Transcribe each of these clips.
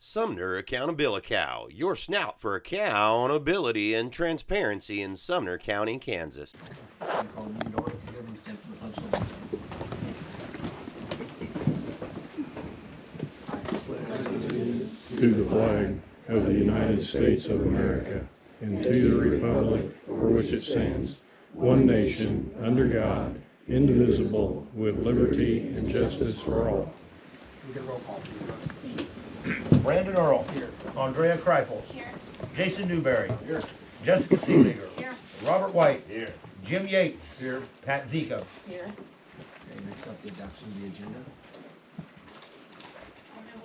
Sumner AccountabiliCow, your snout for accountability and transparency in Sumner County, Kansas. To the flag of the United States of America and to the republic for which it stands, one nation, under God, indivisible, with liberty and justice for all. Brandon Earl. Here. Andrea Kreifels. Here. Jason Newberry. Here. Jessica Seeliger. Here. Robert White. Here. Jim Yates. Here. Pat Zico. Here. Okay, next up, the adoption of the agenda.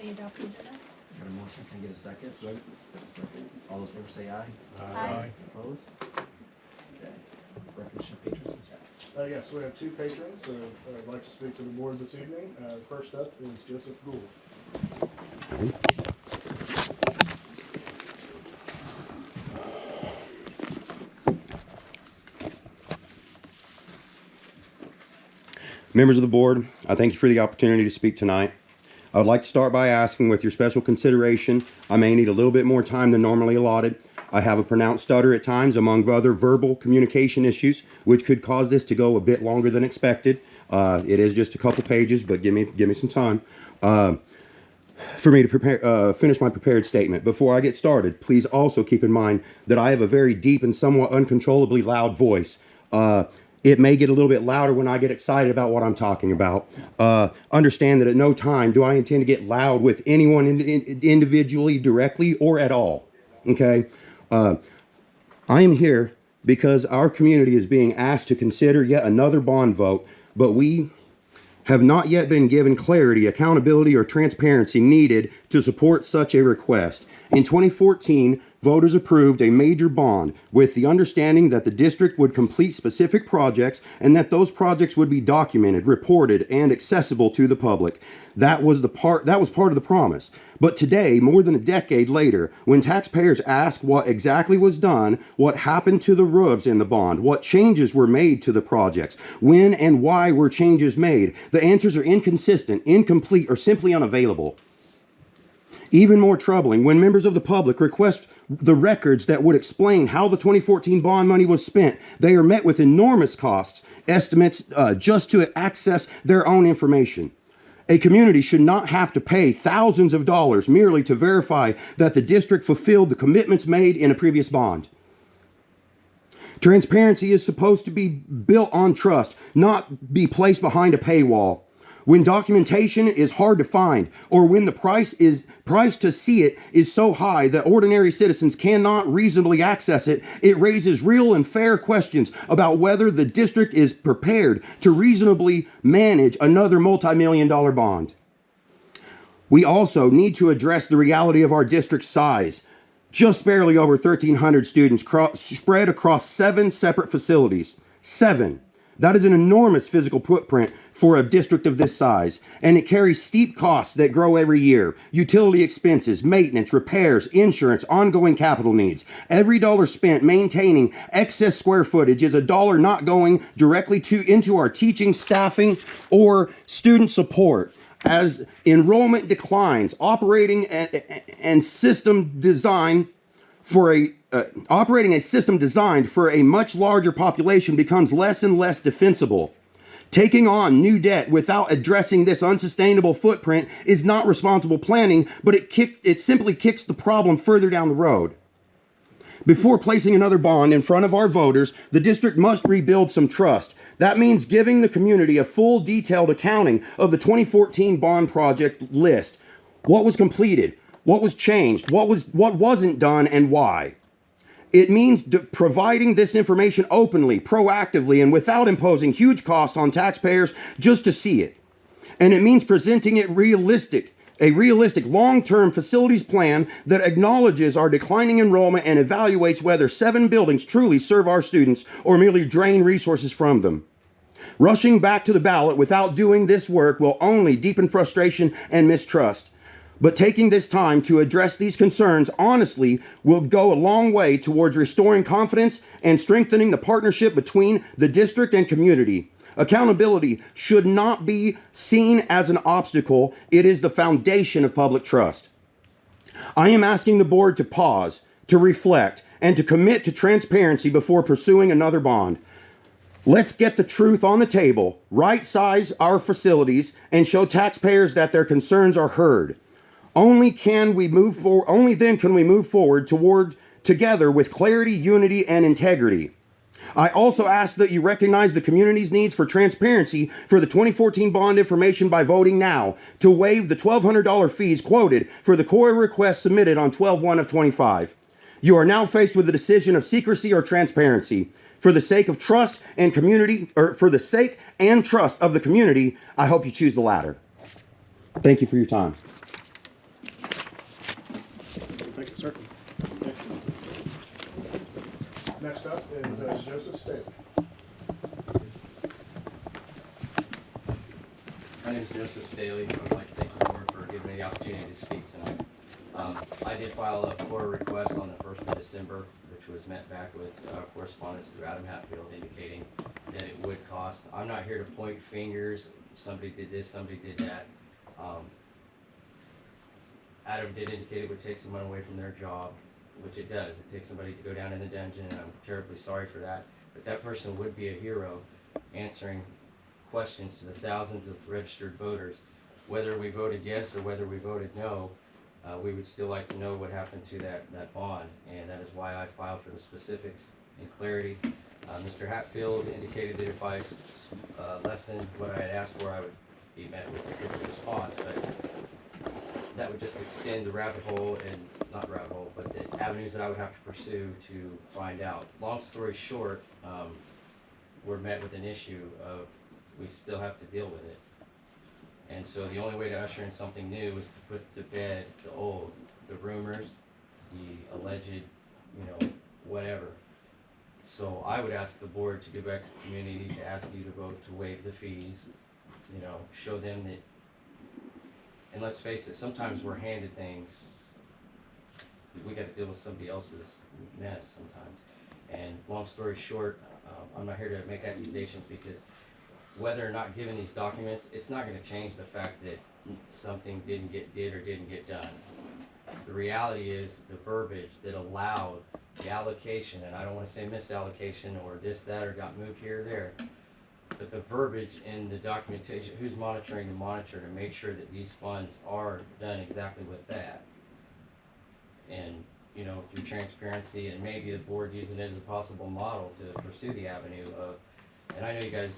We adopt the agenda. Got a motion, can I get a second? Second. All those in favor say aye. Aye. Opposed? Okay. Recognition of patrons and staff. Yes, we have two patrons, so I'd like to speak to the board this evening. First up is Joseph Gould. Members of the board, I thank you for the opportunity to speak tonight. I would like to start by asking, with your special consideration, I may need a little bit more time than normally allotted. I have a pronounced stutter at times, among other verbal communication issues, which could cause this to go a bit longer than expected. It is just a couple pages, but give me some time for me to finish my prepared statement. Before I get started, please also keep in mind that I have a very deep and somewhat uncontrollably loud voice. It may get a little bit louder when I get excited about what I'm talking about. Understand that at no time do I intend to get loud with anyone individually, directly, or at all. Okay? I am here because our community is being asked to consider yet another bond vote, but we have not yet been given clarity, accountability, or transparency needed to support such a request. In 2014, voters approved a major bond with the understanding that the district would complete specific projects and that those projects would be documented, reported, and accessible to the public. That was part of the promise. But today, more than a decade later, when taxpayers ask what exactly was done, what happened to the roofs in the bond, what changes were made to the projects, when and why were changes made, the answers are inconsistent, incomplete, or simply unavailable. Even more troubling, when members of the public request the records that would explain how the 2014 bond money was spent, they are met with enormous costs estimates just to access their own information. A community should not have to pay thousands of dollars merely to verify that the district fulfilled the commitments made in a previous bond. Transparency is supposed to be built on trust, not be placed behind a paywall. When documentation is hard to find, or when the price to see it is so high that ordinary citizens cannot reasonably access it, it raises real and fair questions about whether the district is prepared to reasonably manage another multi-million-dollar bond. We also need to address the reality of our district's size. Just barely over 1,300 students spread across 7 separate facilities. 7. That is an enormous physical footprint for a district of this size, and it carries steep costs that grow every year. Utility expenses, maintenance, repairs, insurance, ongoing capital needs. Every dollar spent maintaining excess square footage is a dollar not going directly into our teaching, staffing, or student support. As enrollment declines, operating a system designed for a much larger population becomes less and less defensible. Taking on new debt without addressing this unsustainable footprint is not responsible planning, but it simply kicks the problem further down the road. Before placing another bond in front of our voters, the district must rebuild some trust. That means giving the community a full, detailed accounting of the 2014 bond project list. What was completed? What was changed? What wasn't done, and why? It means providing this information openly, proactively, and without imposing huge costs on taxpayers just to see it. And it means presenting it a realistic long-term facilities plan that acknowledges our declining enrollment and evaluates whether 7 buildings truly serve our students or merely drain resources from them. Rushing back to the ballot without doing this work will only deepen frustration and mistrust. But taking this time to address these concerns honestly will go a long way towards restoring confidence and strengthening the partnership between the district and community. Accountability should not be seen as an obstacle. It is the foundation of public trust. I am asking the board to pause, to reflect, and to commit to transparency before pursuing another bond. Let's get the truth on the table, right size our facilities, and show taxpayers that their concerns are heard. Only then can we move forward together with clarity, unity, and integrity. I also ask that you recognize the community's needs for transparency for the 2014 bond information by voting now to waive the $1,200 fees quoted for the KORA request submitted on 12/1 of 25. You are now faced with the decision of secrecy or transparency. For the sake of trust and community, or for the sake and trust of the community, I hope you choose the latter. Thank you for your time. Thank you, sir. Next up is Joseph Staley. My name is Joseph Staley. I would like to thank the board for giving me the opportunity to speak tonight. I did file a KORA request on the 1st of December, which was met back with correspondence through Adam Hatfield indicating that it would cost. I'm not here to point fingers. Somebody did this, somebody did that. Adam did indicate it would take someone away from their job, which it does. It takes somebody to go down in the dungeon, and I'm terribly sorry for that. But that person would be a hero answering questions to the thousands of registered voters. Whether we voted yes or whether we voted no, we would still like to know what happened to that bond, and that is why I filed for the specifics and clarity. Mr. Hatfield indicated that if I lessened what I had asked for, I would be met with a different response, but that would just extend the rabbit hole, and not rabbit hole, but the avenues that I would have to pursue to find out. Long story short, we're met with an issue of we still have to deal with it. And so the only way to usher in something new is to put to bed the old, the rumors, the alleged, whatever. So I would ask the board to go back to the community to ask you to vote to waive the fees, show them that, and let's face it, sometimes we're handed things, we got to deal with somebody else's mess sometimes. And long story short, I'm not here to make accusations, because whether or not given these documents, it's not going to change the fact that something did or didn't get done. The reality is the verbiage that allowed the allocation, and I don't want to say misallocation or this, that, or got moved here or there, but the verbiage in the documentation, who's monitoring the monitor to make sure that these funds are done exactly with that. And, through transparency, and maybe the board using it as a possible model to pursue the avenue of, and I know you guys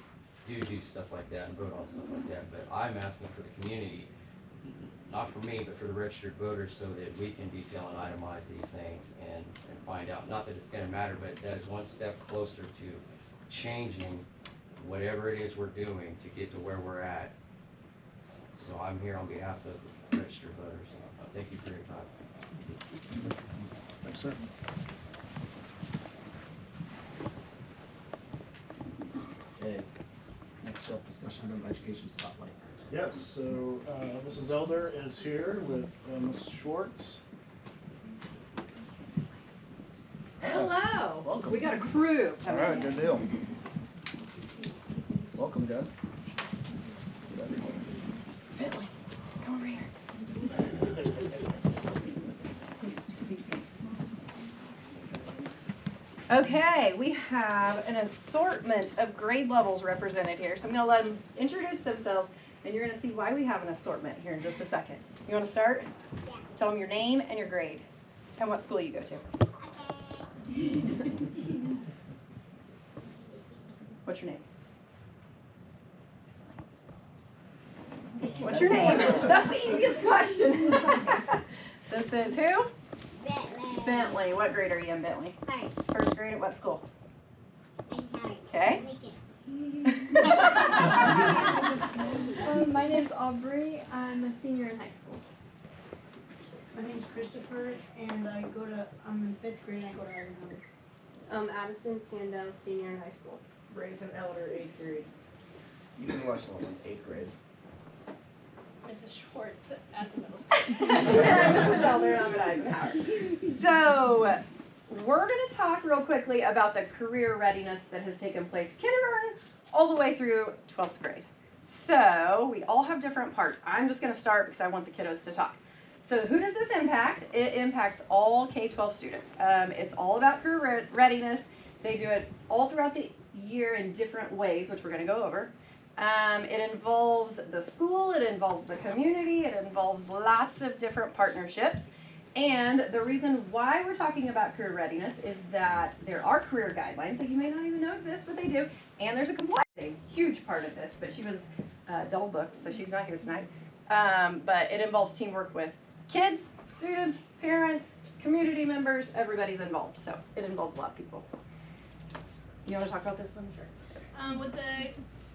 do stuff like that and vote on stuff like that, but I'm asking for the community, not for me, but for the registered voters, so that we can detail and itemize these things and find out. Not that it's going to matter, but that is one step closer to changing whatever it is we're doing to get to where we're at. So I'm here on behalf of registered voters. Thank you for your time. Thanks, sir. Okay. Next up, discussion item, education spotlight. Yes, so Mrs. Elder is here with Ms. Schwartz. Hello. Welcome. We got a crew All coming right, in. good deal. Welcome, guys. Bentley, come over here. Okay, we have an assortment of grade levels represented here. So I'm going to let them introduce themselves, and you're going to see why we have an assortment here in just a second. You want to start? Yeah. Tell them your name and your grade, and what school you go to. What's your name? What's your name? That's the easiest question. This is who? Bentley. Bentley. What grade are you in, Bentley? First. First grade at what school? Okay. Okay. My name's Aubrey. I'm a senior in high school. My name's Christopher, and I'm in 5th grade, and I go to Ivanhoe. Addison Sandow, senior in high school. Brayson Elder, 8th grade. You can watch one in 8th grade. Mrs. Schwartz at the middle school. Mrs. Elder, I'm at Eisenhower. So, we're going to talk real quickly about the career readiness that has taken place kindergarten all the way through 12th grade. So, we all have different parts. I'm just going to start because I want the kiddos to talk. So who does this impact? It impacts all K-12 students. It's all about career readiness. They do it all throughout the year in different ways, which we're going to go over. It involves the school, it involves the community, it involves lots of different partnerships. And the reason why we're talking about career readiness is that there are career guidelines that you may not even know exist, but they do. And there's a compliance, a huge part of this, but she was double booked, so she's not here tonight. But it involves teamwork with kids, students, parents, community members, everybody's involved. So it involves a lot of people. You want to talk about this one? Sure. With the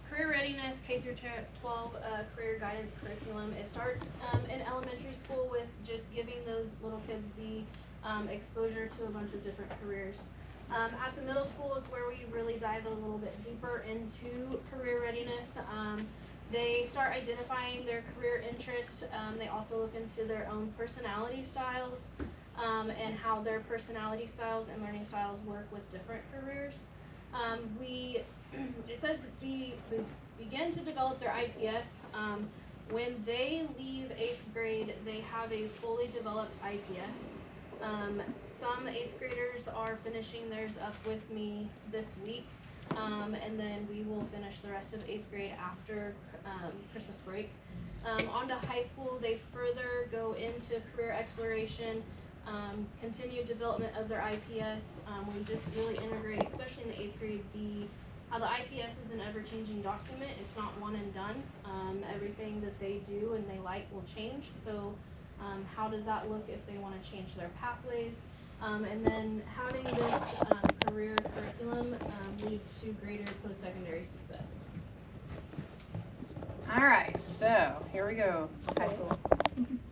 career readiness K through 12 career guidance curriculum, it starts in elementary school with just giving those little kids the exposure to a bunch of different careers. At the middle school is where we really dive a little bit deeper into career readiness. They start identifying their career interests. They also look into their own personality styles and how their personality styles and learning styles work with different careers. It says that we begin to develop their IPS. When they leave 8th grade, they have a fully developed IPS. Some 8th graders are finishing theirs up with me this week, and then we will finish the rest of 8th grade after Christmas break. On to high school, they further go into career exploration, continued development of their IPS. We just really integrate, especially in the 8th grade, how the IPS is an ever-changing document. It's not one and done. Everything that they do and they like will change. So how does that look if they want to change their pathways? And then having this career curriculum leads to greater post-secondary success. All right, so here we go. High school.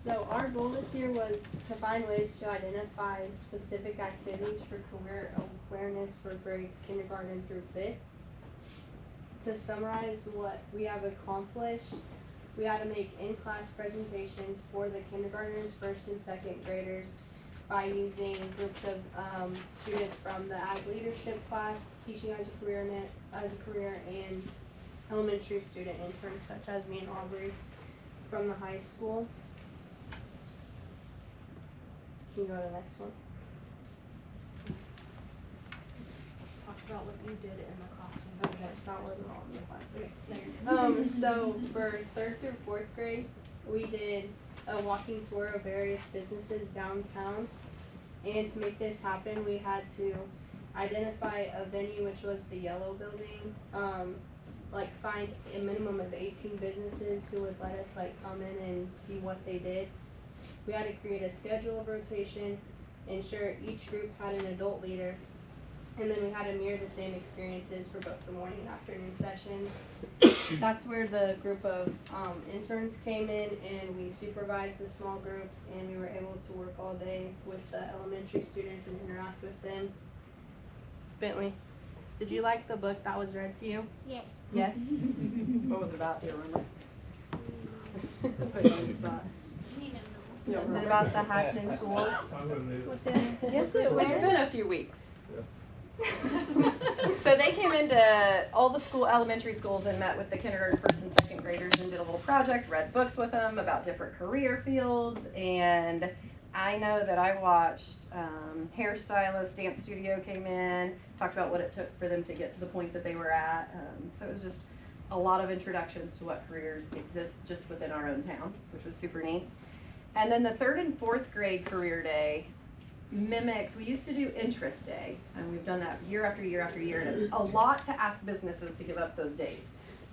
So our goal this year was to find ways to identify specific activities for career awareness for grades kindergarten through 5th. To summarize what we have accomplished, we had to make in-class presentations for the kindergartners, 1st and 2nd graders by using groups of students from the Ag Leadership class, teaching as a career, and elementary student interns such as me and Aubrey from the high school. Can you go to the next one? Talk about what you did in the classroom. Okay, that wasn't on this last week. So for 3rd through 4th grade, we did a walking tour of various businesses downtown. And to make this happen, we had to identify a venue, which was the Yellow Building. Find a minimum of 18 businesses who would let us come in and see what they did. We had to create a schedule of rotation, ensure each group had an adult leader, and then we had to mirror the same experiences for both the morning and afternoon sessions. That's where the group of interns came in, and we supervised the small groups, and we were able to work all day with the elementary students and interact with them. Bentley, did you like the book that was read to you? Yes. Yes? What was it about? Do you remember? Put you on the spot. Was it about the hats and tools? Yes, it was. It's been a few weeks. So they came into all the elementary schools and met with the kindergarten, 1st and 2nd graders and did a little project, read books with them about different career fields. And I know that I watched hairstylist, dance studio came in, talked about what it took for them to get to the point that they were at. So it was just a lot of introductions to what careers exist just within our own town, which was super neat. And then the 3rd and 4th grade career day mimics, we used to do interest day, and we've done that year after year after year, and it's a lot to ask businesses to give up those days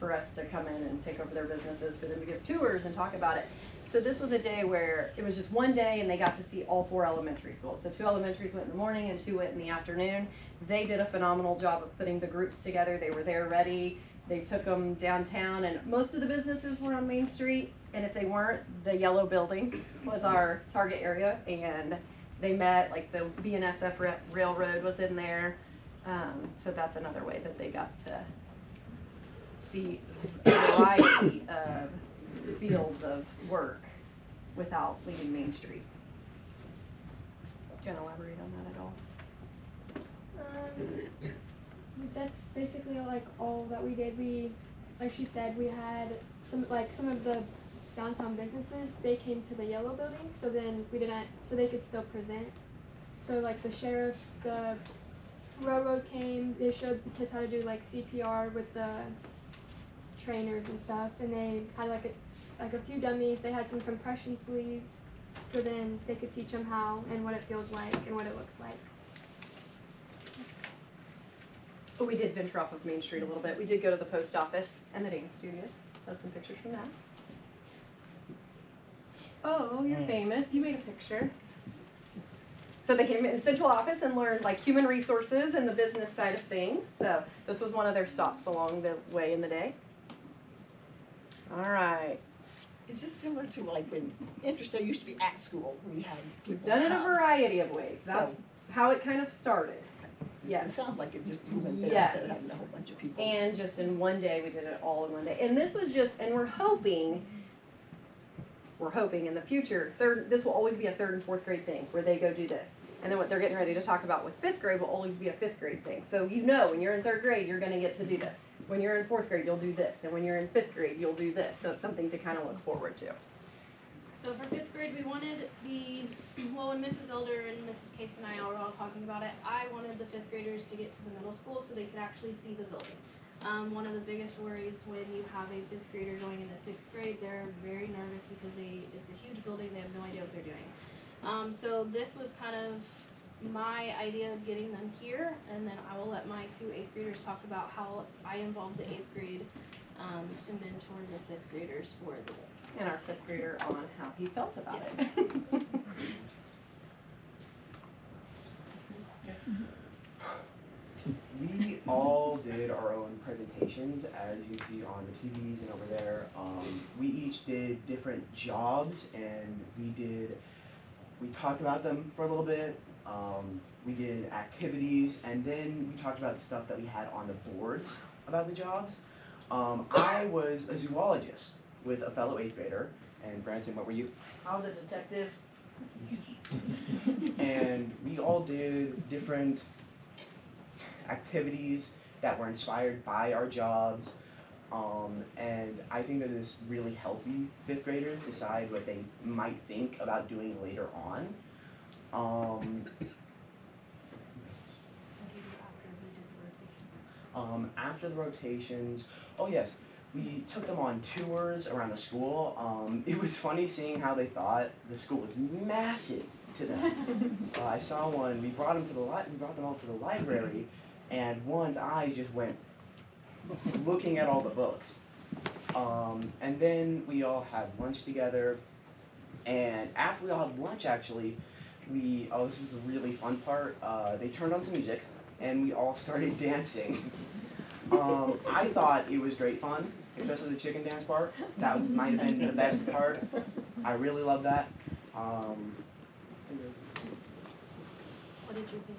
for us to come in and take over their businesses, for them to give tours and talk about it. So this was a day where it was just one day and they got to see all 4 elementary schools. So 2 elementaries went in the morning and 2 went in the afternoon. They did a phenomenal job of putting the groups together. They were there ready. They took them downtown, and most of the businesses were on Main Street, and if they weren't, the Yellow Building was our target area, and they met, the BNSF Railroad was in there. So that's another way that they got to see a variety of fields of work without leaving Main Street. Do you want to elaborate on that at all? That's basically all that we did. We, like she said, we had some of the downtown businesses, they came to the yellow building, so then we didn't, so they could still present. So like the sheriff, the railroad came, they showed the kids how to do like CPR with the trainers and stuff, and they had like a few dummies. They had some compression sleeves, so then they could teach them how and what it feels like and what it looks like. But we did venture off of Main Street a little bit. We did go to the post office and the dance studio. That's some pictures from that. Oh, you're famous. You made a picture. So they came in central office and learned like human resources and the business side of things. So this was one of their stops along the way in the day. All right. Is this similar to like when Interest used to be at school? We had people Done in a come. variety of ways. That's So- how it kind of started. Yes. It sounds like it just you went there Yes. instead of having a whole bunch of people. And just in one day, we did it all in one day. And this was just, and we're hoping in the future, this will always be a 3rd and 4th grade thing where they go do this. And then what they're getting ready to talk about with 5th grade will always be a 5th grade thing. So you know when you're in 3rd grade, you're going to get to do this. When you're in 4th grade, you'll do this. And when you're in 5th grade, you'll do this. So it's something to kind of look forward to. So for 5th grade, we wanted when Mrs. Elder and Mrs. Case and I were all talking about it, I wanted the 5th graders to get to the middle school so they could actually see the building. One of the biggest worries when you have a 5th grader going into 6th grade, they're very nervous because it's a huge building, they have no idea what they're doing. So this was kind of my idea of getting them here, and then I will let my 2 8th graders talk about how I involved the 8th grade to mentor the 5th graders for the day. And our 5th grader on how he felt about it. We all did our own presentations, as you see on the TVs and over there. We each did different jobs, and we talked about them for a little bit. We did activities, and then we talked about the stuff that we had on the boards about the jobs. I was a zoologist with a fellow 8th grader, and Branson, what were you? I was a detective. And we all did different activities that were inspired by our jobs, and I think that is really helping 5th graders decide what they might think about doing later on. After the rotations, oh yes, we took them on tours around the school. It was funny seeing how they thought the school was massive to them. I saw one. We brought them all to the library, and one's eyes just went looking at all the books. And then we all had lunch together. And after we all had lunch, actually, this was a really fun part. They turned on some music, and we all started dancing. I thought it was great fun, especially the chicken dance part. That might have been the best part. I really loved that. What did you think?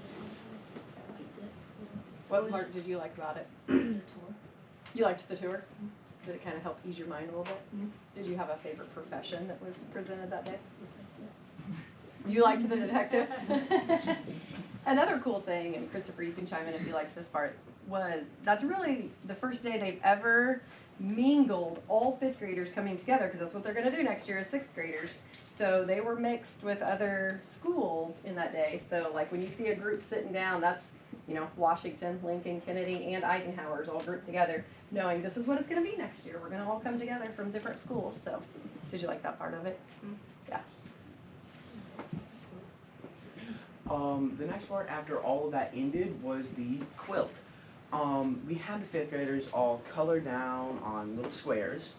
What part did you like about it? The tour. You liked the tour? Did it kind of help ease your mind a little bit? Did you have a favorite profession that was presented that day? You liked the detective? Another cool thing, and Christopher, you can chime in if you liked this part, was that's really the first day they've ever mingled all 5th graders coming together, because that's what they're going to do next year as 6th graders. So they were mixed with other schools in that day. So like when you see a group sitting down, that's, you know, Washington, Lincoln, Kennedy, and Eisenhower's all grouped together, knowing this is what it's going to be next year. We're going to all come together from different schools. So did you like that part of it? Yeah. The next part after all of that ended was the quilt. We had the 5th graders all color down on little squares,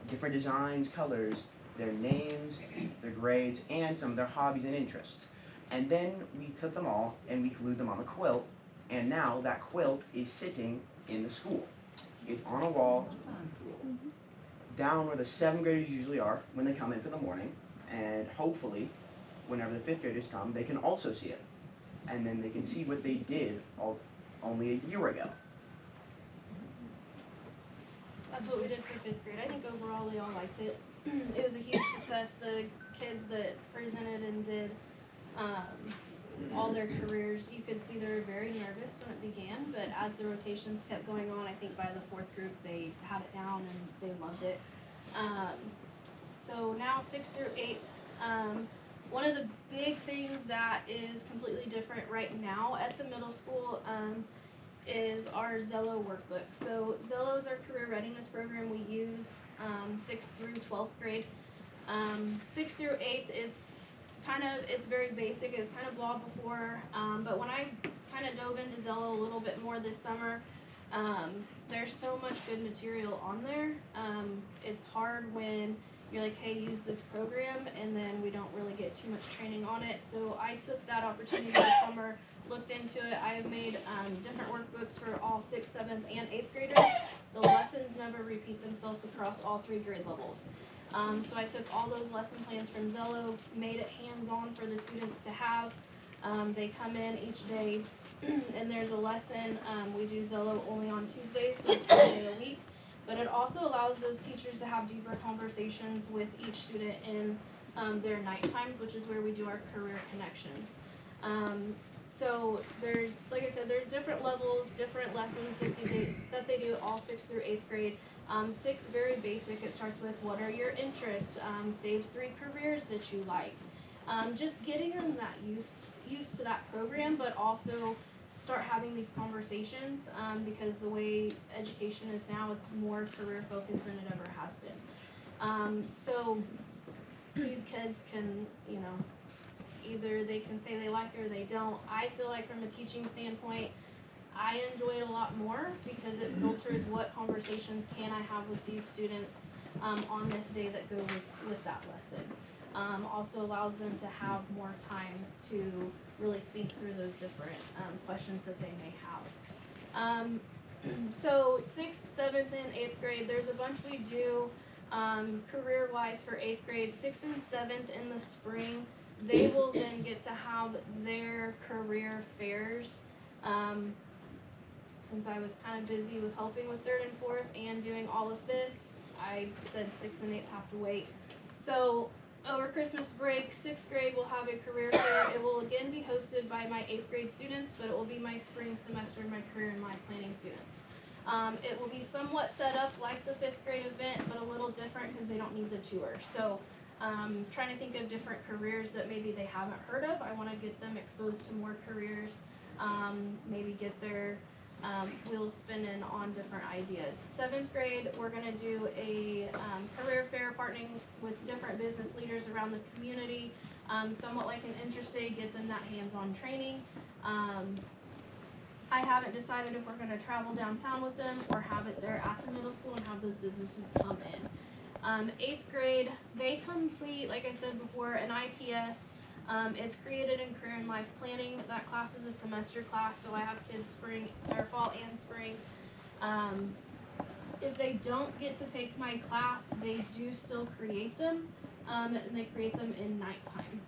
different designs, colors, their names, their grades, and some of their hobbies and interests. And then we took them all and we glued them on the quilt, and now that quilt is sitting in the school. It's on a wall down where the 7th graders usually are when they come in for the morning, and hopefully whenever the 5th graders come, they can also see it. And then they can see what they did only a year ago. That's what we did for 5th grade. I think overall they all liked it. It was a huge success. The kids that presented and did all their careers, you could see they were very nervous when it began, but as the rotations kept going on, I think by the 4th group they had it down and they loved it. So now 6th through 8th. One of the big things that is completely different right now at the middle school is our Zello workbook. So Zello is our career readiness program we use 6th through 12th grade. 6th through 8th, it's very basic. It was kind of blah before, but when I kind of dove into Zello a little bit more this summer, there's so much good material on there. It's hard when you're like, hey, use this program, and then we don't really get too much training on it. So I took that opportunity this summer, looked into it. I have made different workbooks for all 6th, 7th, and 8th graders. The lessons never repeat themselves across all 3 grade levels. So I took all those lesson plans from Zello, made it hands-on for the students to have. They come in each day, and there's a lesson. We do Zello only on Tuesdays, so it's 1 day a week. But it also allows those teachers to have deeper conversations with each student in their night times, which is where we do our career connections. So there's, like I said, there's different levels, different lessons that they do all 6th through 8th grade. 6th, very basic. It starts with what are your interests, saves 3 careers that you like. Just getting them that used to that program, but also start having these conversations because the way education is now, it's more career focused than it ever has been. So these kids can, either they can say they like it or they don't. I feel like from a teaching standpoint, I enjoy it a lot more because it filters what conversations can I have with these students on this day that go with that lesson. Also allows them to have more time to really think through those different questions that they may have. So 6th, 7th, and 8th grade, there's a bunch we do career-wise for 8th grade. 6th and 7th in the spring, they will then get to have their career fairs. Since I was kind of busy with helping with 3rd and 4th and doing all of 5th, I said 6th and 8th have to wait. So over Christmas break, 6th grade will have a career fair. It will again be hosted by my 8th grade students, but it will be my spring semester and my career and life planning students. It will be somewhat set up like the 5th grade event, but a little different because they don't need the tour. So trying to think of different careers that maybe they haven't heard of. I want to get them exposed to more careers, maybe get their wheels spinning on different ideas. 7th grade, we're going to do a career fair partnering with different business leaders around the community, somewhat like an interest day, get them that hands-on training. I haven't decided if we're going to travel downtown with them or have it there at the middle school and have those businesses come in. 8th grade, they complete, like I said before, an IPS. It's created in career and life planning. That class is a semester class, so I have kids fall and spring. If they don't get to take my class, they do still create them, and they create them in nighttime.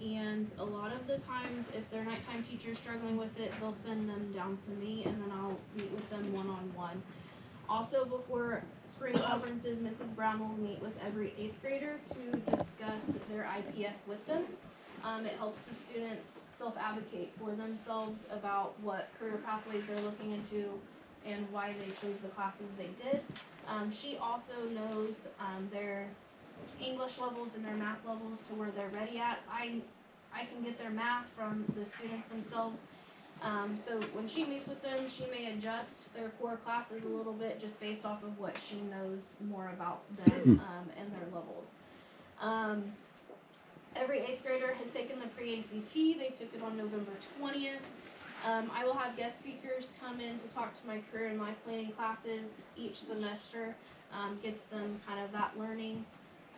And a lot of the times, if their nighttime teacher is struggling with it, they'll send them down to me, and then I'll meet with them one-on-one. Also, before spring conferences, Mrs. Brown will meet with every 8th grader to discuss their IPS with them. It helps the students self-advocate for themselves about what career pathways they're looking into and why they chose the classes they did. She also knows their English levels and their math levels to where they're ready at. I can get their math from the students themselves. So when she meets with them, she may adjust their core classes a little bit just based off of what she knows more about them and their levels. Every 8th grader has taken the pre-ACT. They took it on November 20th. I will have guest speakers come in to talk to my career and life planning classes each semester, gets them kind of that learning.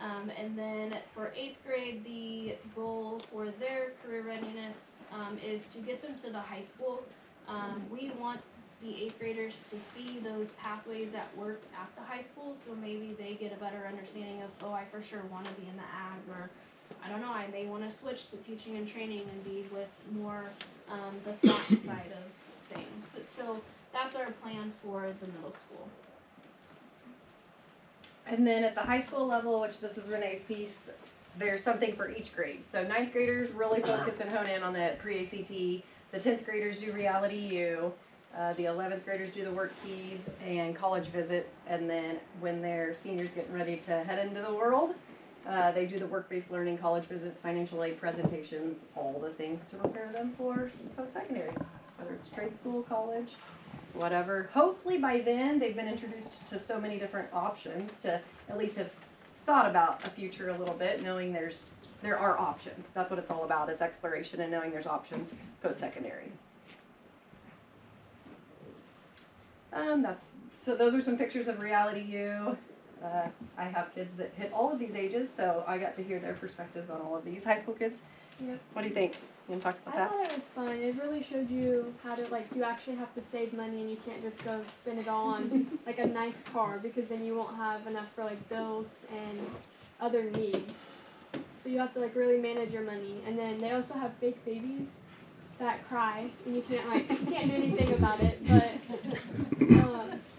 And then for 8th grade, the goal for their career readiness is to get them to the high school. We want the 8th graders to see those pathways at work at the high school, so maybe they get a better understanding of, oh, I for sure want to be in the ag, or I don't know, I may want to switch to teaching and training and be with more the thought side of things. So that's our plan for the middle school. And then at the high school level, which this is Renee's piece, there's something for each grade. So 9th graders really focus and hone in on the pre-ACT. The 10th graders do Reality U. The 11th graders do the work keys and college visits, and then when they're seniors getting ready to head into the world, they do the work-based learning, college visits, financial aid presentations, all the things to prepare them for post-secondary, whether it's trade school, college, whatever. Hopefully by then they've been introduced to so many different options to at least have thought about a future a little bit, knowing there are options. That's what it's all about, is exploration and knowing there's options post-secondary. So those are some pictures of Reality U. I have kids that hit all of these ages, so I got to hear their perspectives on all of these. High school kids? Yeah. What do you think? You want to talk about that? I thought it was fun. It really showed you how to, like, you actually have to save money and you can't just go spend it all on, like, a nice car, because then you won't have enough for, like, bills and other needs. So you have to, like, really manage your money. And then they also have fake babies that cry, and you can't do anything about it, but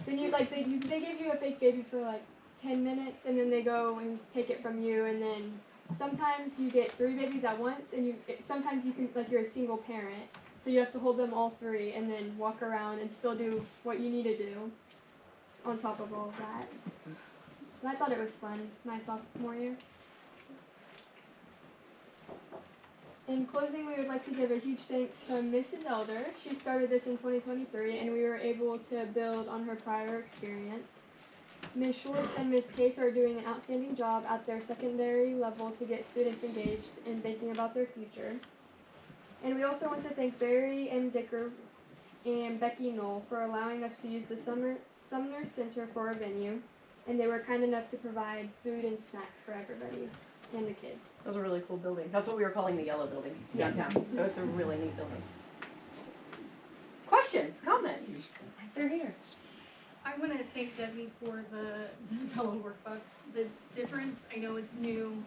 then you, like, they give you a fake baby for, like, 10 minutes, and then they go and take it from you, and then sometimes you get 3 babies at once, and sometimes you can, like, you're a single parent, so you have to hold them all 3 and then walk around and still do what you need to do on top of all of that. And I thought it was fun, my sophomore year. In closing, we would like to give a huge thanks to Mrs. Elder. She started this in 2023, and we were able to build on her prior experience. Ms. Schwartz and Ms. Case are doing an outstanding job at their secondary level to get students engaged in thinking about their future. And we also want to thank Barry M. Dicker and Becky Knoll for allowing us to use the Sumner Center for our venue, and they were kind enough to provide food and snacks for everybody and the kids. That was a really cool building. That's what we were calling the yellow building downtown. Yes. So it's a really neat building. Questions, comments? They're here. I want to thank Desi for the Zello workbooks. The difference, I know it's new,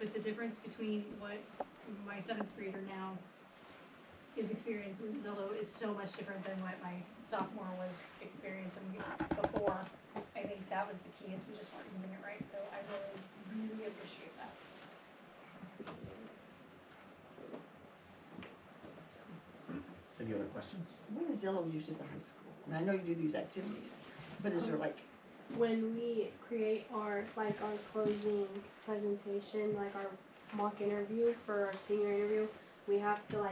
but the difference between what my 7th grader now his experience with Zello is so much different than what my sophomore was experiencing before. I think that was the key, is we just weren't using it right, so I really, really appreciate that. Any other questions? When is Zillow used at the high school? And I know you do these activities, but is there like, When we create our closing presentation, like our mock interview for our senior interview, we have to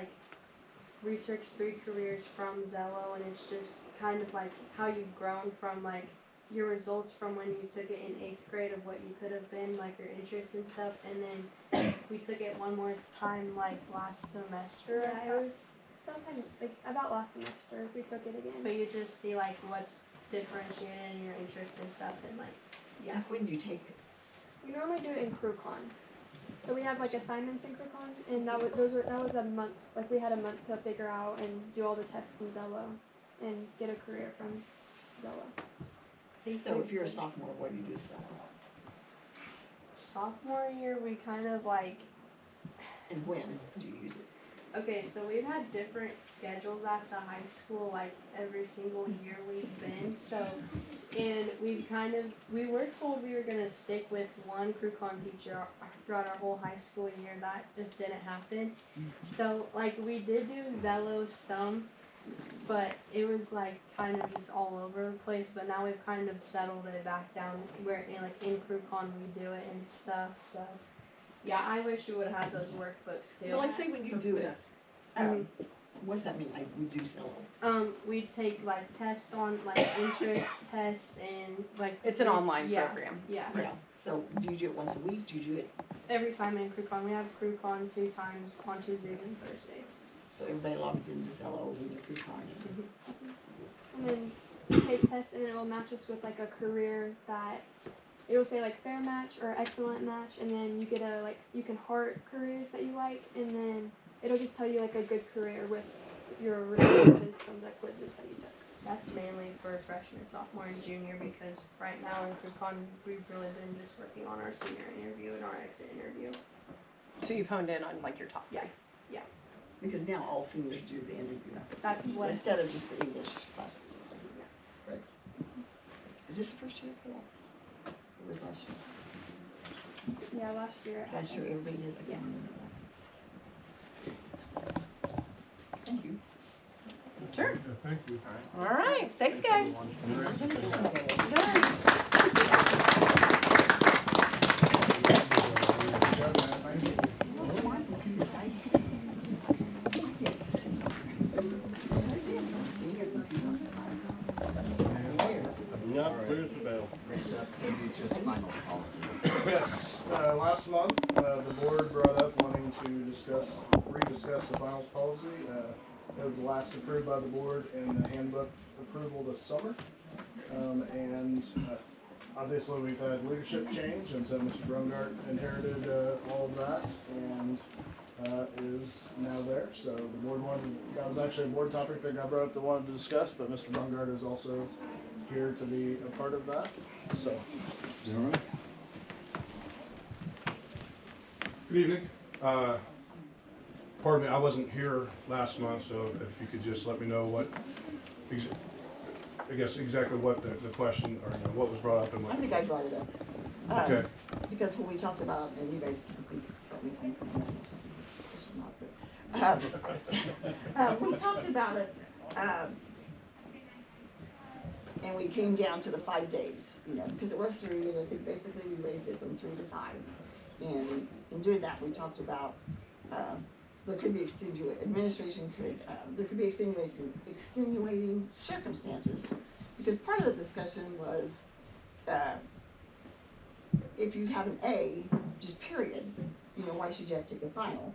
research 3 careers from Zello, and it's just kind of like how you've grown from your results from when you took it in 8th grade of what you could have been, like your interests and stuff, and then we took it one more time last semester. Yeah, it was sometime about last semester we took it again. But you just see what's differentiated in your interests and stuff, and yeah, when do you take it? We normally do it in CrewCon. So we have assignments in CrewCon, and that was a month. We had a month to figure out and do all the tests in Zello and get a career from Zello. So if you're a sophomore, what do you do sophomore? sophomore year we kind of And when do you use it? Okay, so we've had different schedules after high school, every single year we've been, and we were told we were gonna stick with one CrewCon teacher throughout our whole high school year. That just didn't happen. So, we did do Zello some, but it was kind of just all over the place, but now we've kind of settled it back down where in CrewCon we do it and stuff, so. Yeah, I wish we would have had those workbooks too. So say when you do it, what does that mean, we do Zello? We take tests on interest tests and It's an online program. Yeah. Yeah, so do you do it once a week, do you do it? Every time in CrewCon, we have CrewCon 2 times on Tuesdays and Thursdays. So everybody logs into Zello when you're CrewCon. And then we take tests, and it will match us with a career that it will say fair match or excellent match, and then you get you can heart careers that you like, and then it'll just tell you a good career with your responses from the quizzes that you took. That's mainly for freshman, sophomore, and junior, because right now in CrewCon we've really been just working on our senior interview and our exit interview. So you've honed in on your top 3. Yeah. Because now all seniors do the interview. That's what. Instead of just the English classes. Right. Is this the first year for that? It was last year. Yeah, last year. Last year everybody did it. Yeah. Thank you. Sure. Thank you. All right, thanks, guys. Not clear as a bell. Next up, we do just finals policy. Yes, last month, the board brought up wanting to rediscuss the finals policy. It was last approved by the board in the handbook approval this summer. Obviously we've had leadership change, and so Mr. Brungart inherited all of that and is now there. So the board wanted, that was actually a board topic that got brought up that wanted to discuss, but Mr. Brungart is also here to be a part of that. So. All right. Good evening. Pardon me, I wasn't here last month, so if you could just let me know what, I guess exactly what the question, or what was brought up and what. I think I brought it up. Okay. Because when we talked about, and you guys typically help me come from that, which is not good. We talked about it, and we came down to the 5 days, because it was 3, and I think basically we raised it from 3 to 5. And in doing that, we talked about, there could be there could be extenuating circumstances, because part of the discussion was, if you have an A, just period, why should you have to take a final?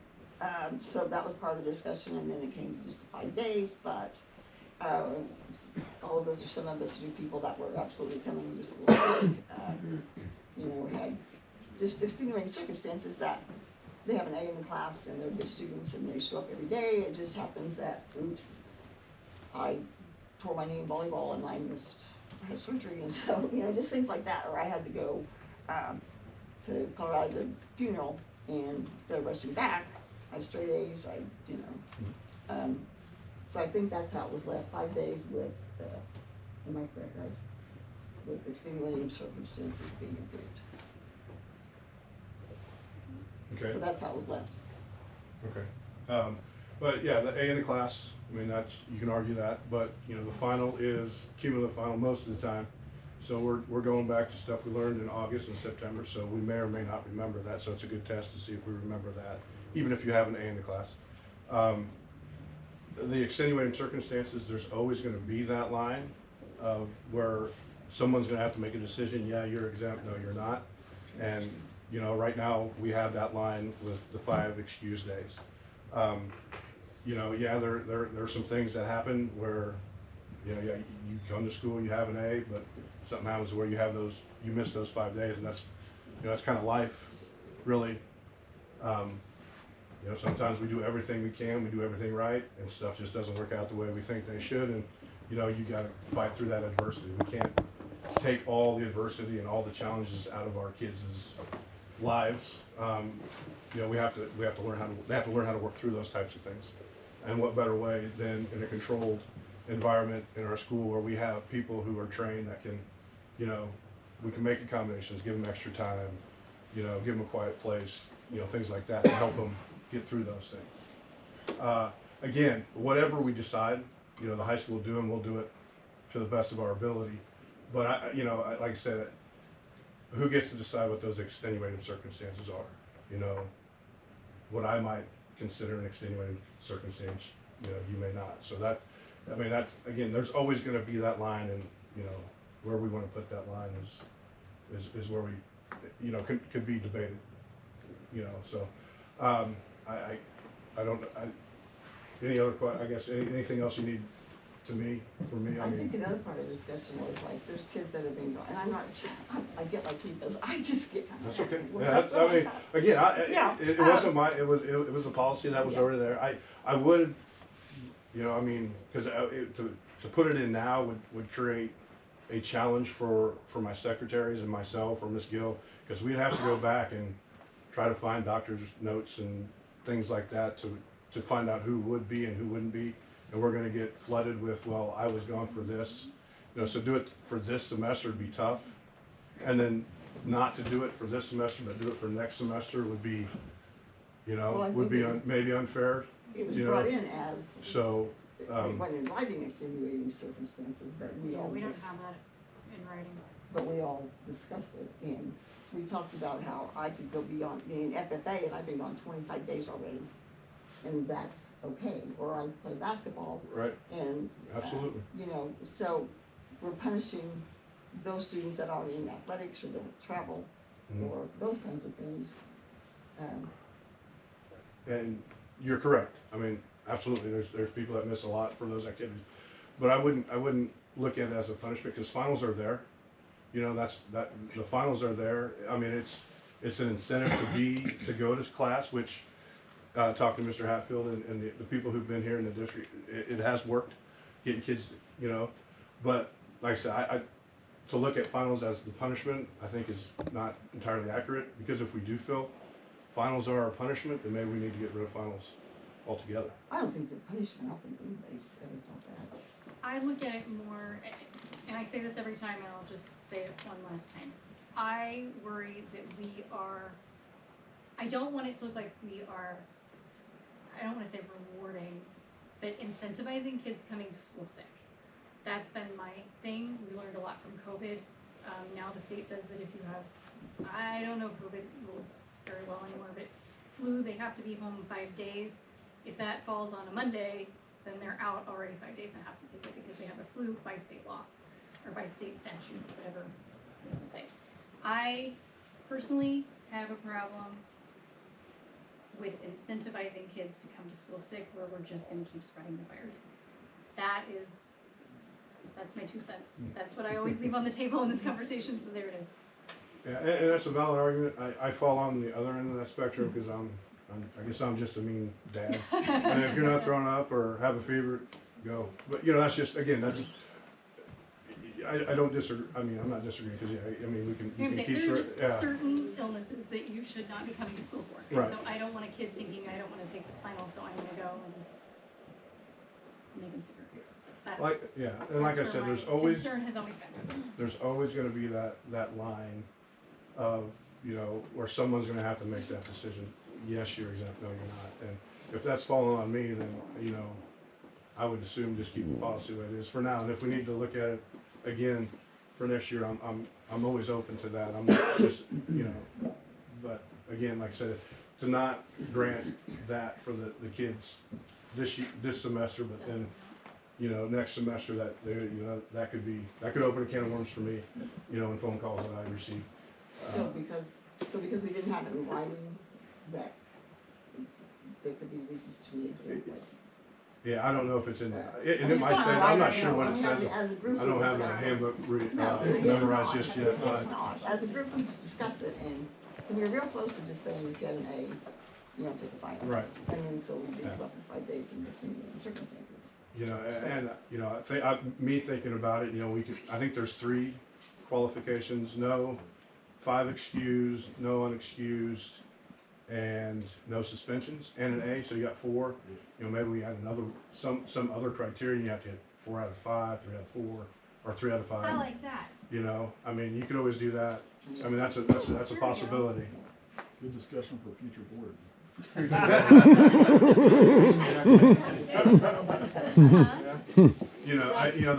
So that was part of the discussion, and then it came to just the 5 days, but all of us, or some of us, knew people that were absolutely coming to school sick. We had just extenuating circumstances that they have an A in the class and they're good students and they show up every day. It just happens that, oops, I tore my knee in volleyball and I had surgery, and so, just things like that. Or I had to go to Colorado to the funeral, and instead of rushing back, I have straight A's, so I think that's how it was left, 5 days with, am I correct, guys? With extenuating circumstances being approved. Okay. So that's how it was left. Okay. But yeah, the A in the class, you can argue that, but the final is cumulative final most of the time. So we're going back to stuff we learned in August and September, so we may or may not remember that, so it's a good test to see if we remember that, even if you have an A in the class. The extenuating circumstances, there's always going to be that line of where someone's going to have to make a decision. Yeah, you're exempt. No, you're not. And right now we have that line with the 5 excuse days. Yeah, there are some things that happen where, you come to school, you have an A, but something happens where you miss those 5 days, and that's kind of life, really. Sometimes we do everything we can, we do everything right, and stuff just doesn't work out the way we think they should, and you gotta fight through that adversity. We can't take all the adversity and all the challenges out of our kids' lives. We have to learn how to work through those types of things. And what better way than in a controlled environment in our school where we have people who are trained that can, we can make accommodations, give them extra time, give them a quiet place, things like that to help them get through those things. Again, whatever we decide, the high school doing, we'll do it to the best of our ability. But like I said, who gets to decide what those extenuating circumstances are? What I might consider an extenuating circumstance, you may not. So that's, again, there's always going to be that line, and where we want to put that line is where we, could be debated. So I don't. Any other I guess anything else you need from me? I think another part of the discussion was like, there's kids that have been going, and I'm not, I get like because I just get kind of. That's okay. Yeah, again, it wasn't my. It was a policy that was already there. I would, because to put it in now would create a challenge for my secretaries and myself or Miss Gill, because we'd have to go back and try to find doctor's notes and things like that to find out who would be and who wouldn't be, and we're going to get flooded with, well, I was gone for this, so do it for this semester would be tough, and then not to do it for this semester but do it for next semester would be, maybe unfair. It was brought in as. So it wasn't in writing extenuating circumstances, but we all. We don't have that in writing. But we all discussed it, and we talked about how I could go beyond, being FFA, and I've been gone 25 days already, and that's okay, or I play basketball. Right. And. Absolutely. You know, so we're punishing those students that are in athletics or don't travel, or those kinds of things. And you're correct. I mean, absolutely, there's people that miss a lot for those activities. But I wouldn't look at it as a punishment, because finals are there. You know, the finals are there. I mean, it's an incentive to go to class, which, talking to Mr. Hatfield and the people who've been here in the district, it has worked, getting kids, you know. But like I said, to look at finals as the punishment, I think is not entirely accurate, because if we do feel finals are our punishment, then maybe we need to get rid of finals altogether. I don't think they're punishment. I don't think anybody's ever thought that. I look at it more, and I say this every time, and I'll just say it one last time. I worry that I don't want it to look like I don't want to say rewarding, but incentivizing kids coming to school sick. That's been my thing. We learned a lot from COVID. Now the state says that if you have, I don't know COVID rules very well anymore, but flu, they have to be home 5 days. If that falls on a Monday, then they're out already 5 days and have to take it because they have a flu by state law or by state statute, whatever you want to say. I personally have a problem with incentivizing kids to come to school sick where we're just going to keep spreading the virus. That's my 2 cents. That's what I always leave on the table in this conversation, so there it is. Yeah, and that's a valid argument. I fall on the other end of that spectrum, because I guess I'm just a mean dad. And if you're not throwing up or have a fever, go. But you know, that's just, again, I don't disagree. I mean, I'm not disagreeing, because I mean, we can keep there are just certain illnesses that you should not be coming to school for. And Right. so I don't want a kid thinking I don't want to take this final, so I'm going to go and make him sicker. And like I said, concern has always been. there's always going to be that line of, you know, where someone's going to have to make that decision. Yes, you're exempt. No, you're not. And if that's falling on me, then, you know, I would assume just keep the policy the way it is for now. And if we need to look at it again for next year, I'm always open to that. I'm not just, you know, but again, like I said, to not grant that for the kids this semester, but then, you know, next semester that could open a can of worms for me, you know, in phone calls that I receive. So because we didn't have it in writing, that there could be reasons to be exempt. Yeah, I don't know if it's in there. And it might say, I'm not sure what it says. I don't have that handbook memorized just yet. It's not. As a group, we just discussed it, and we were real close to just saying if you had an A, you don't take a final. Right. And then so we did up to 5 days in extenuating circumstances. You know, and you know, me thinking about it, you know, I think there's 3 qualifications: no, 5 excused, no unexcused, and no suspensions, and an A. So you got 4. You know, maybe we had some other criteria. You have to get 4 out of 5, 3 out of 4, or 3 out of 5. I like that. You know, I mean, you could always do that. I mean, that's a possibility. Good discussion for future board. You know, I mean, I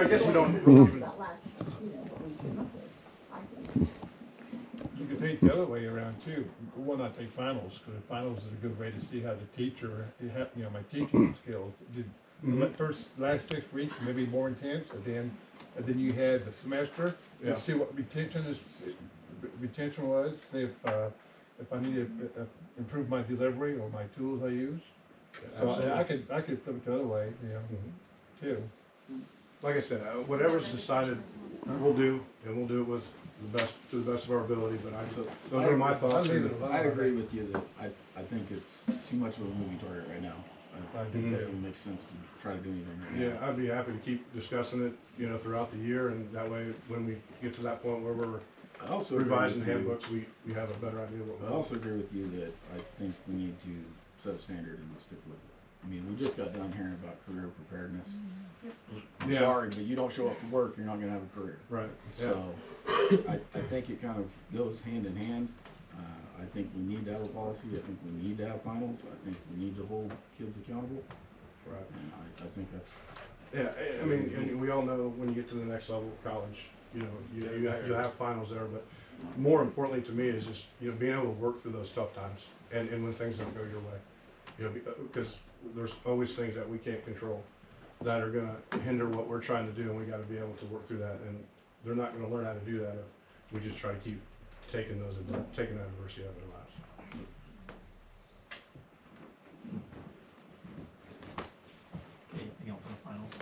guess we don't even. You could take the other way around too. Why not take finals? Because finals is a good way to see how the teacher, my teaching skills. Last 6 weeks maybe more intense, and then you had the semester. Yeah. See what retention was. See if I need to improve my delivery or my tools I use. So I could flip it the other way, you know, too. Like I said, whatever's decided, we'll do, and we'll do it to the best of our ability. But those are my thoughts. I agree with you that I think it's too much of a moving target right now. It doesn't make sense to try to do anything right now. Yeah, I'd be happy to keep discussing it, you know, throughout the year, and that way, when we get to that point where we're revising handbooks, we have a better idea what we want. I also agree with you that I think we need to set a standard and stick with it. I mean, we just got done hearing about career preparedness. I'm sorry, but you don't show up for work, you're not going to have a career. Right. So I think it kind of goes hand in hand. I think we need to have a policy. I think we need to have finals. I think we need to hold kids accountable. Right. And I think that's. Yeah, I mean, and we all know when you get to the next level of college, you know, you have finals there, but more importantly to me is just, you know, being able to work through those tough times and when things don't go your way. You know, because there's always things that we can't control that are gonna hinder what we're trying to do, and we gotta be able to work through that, and they're not gonna learn how to do that if we just try to keep taking that adversity out of their lives. Anything else on the finals?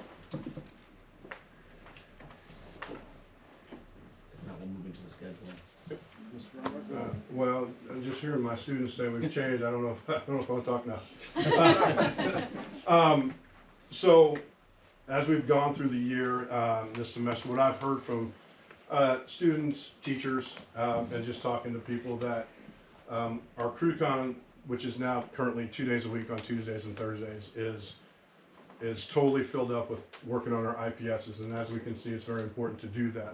If not, we'll move into the schedule. Well, I'm just hearing my students say we've changed. I don't know if I want to talk now. So, as we've gone through the year, this semester, what I've heard from students, teachers, and just talking to people that our CrewCon, which is now currently 2 days a week on Tuesdays and Thursdays, is totally filled up with working on our IPSs, and as we can see, it's very important to do that.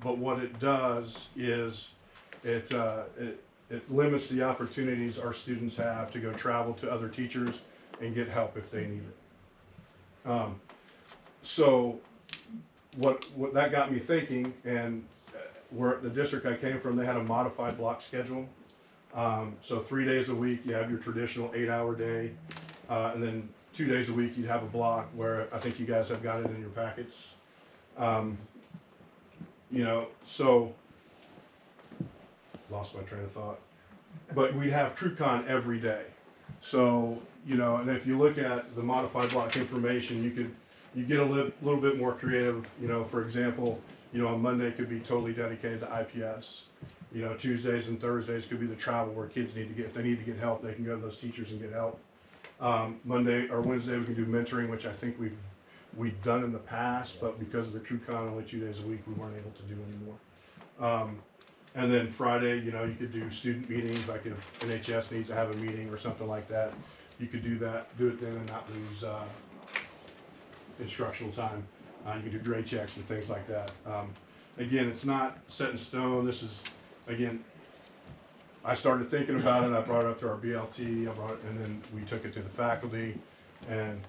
But what it does is it limits the opportunities our students have to go travel to other teachers and get help if they need it. So what that got me thinking, and where the district I came from, they had a modified block schedule. So 3 days a week, you have your traditional 8-hour day, and then 2 days a week, you'd have a block where I think you guys have got it in your packets. You know, so lost my train of thought, but we have CrewCon every day. So, you know, and if you look at the modified block information, you get a little bit more creative. You know, for example, you know, on Monday could be totally dedicated to IPS. You know, Tuesdays and Thursdays could be the travel where kids need to get, if they need to get help, they can go to those teachers and get help. Monday or Wednesday we can do mentoring, which I think we've done in the past, but because of the CrewCon only 2 days a week, we weren't able to do anymore. And then Friday, you know, you could do student meetings, like if NHS needs to have a meeting or something like that, you could do it then and not lose instructional time. You can do grade checks and things like that. Again, it's not set in stone. This is, again, I started thinking about it. I brought it up to our BLT, and then we took it to the faculty, and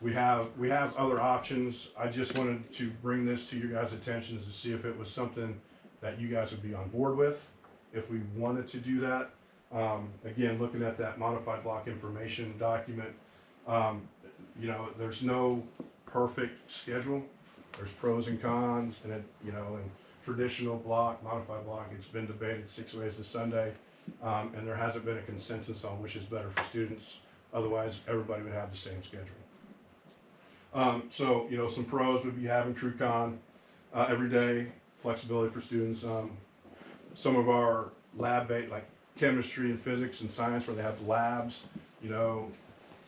we have other options. I just wanted to bring this to your guys' attention to see if it was something that you guys would be on board with, if we wanted to do that. Again, looking at that modified block information document, you know, there's no perfect schedule. There's pros and cons, and you know, in traditional block, modified block, it's been debated 6 ways to Sunday, and there hasn't been a consensus on which is better for students. Otherwise, everybody would have the same schedule. So, you know, some pros would be having CrewCon every day, flexibility for students. Some of our lab-based, like chemistry and physics and science, where they have labs, you know,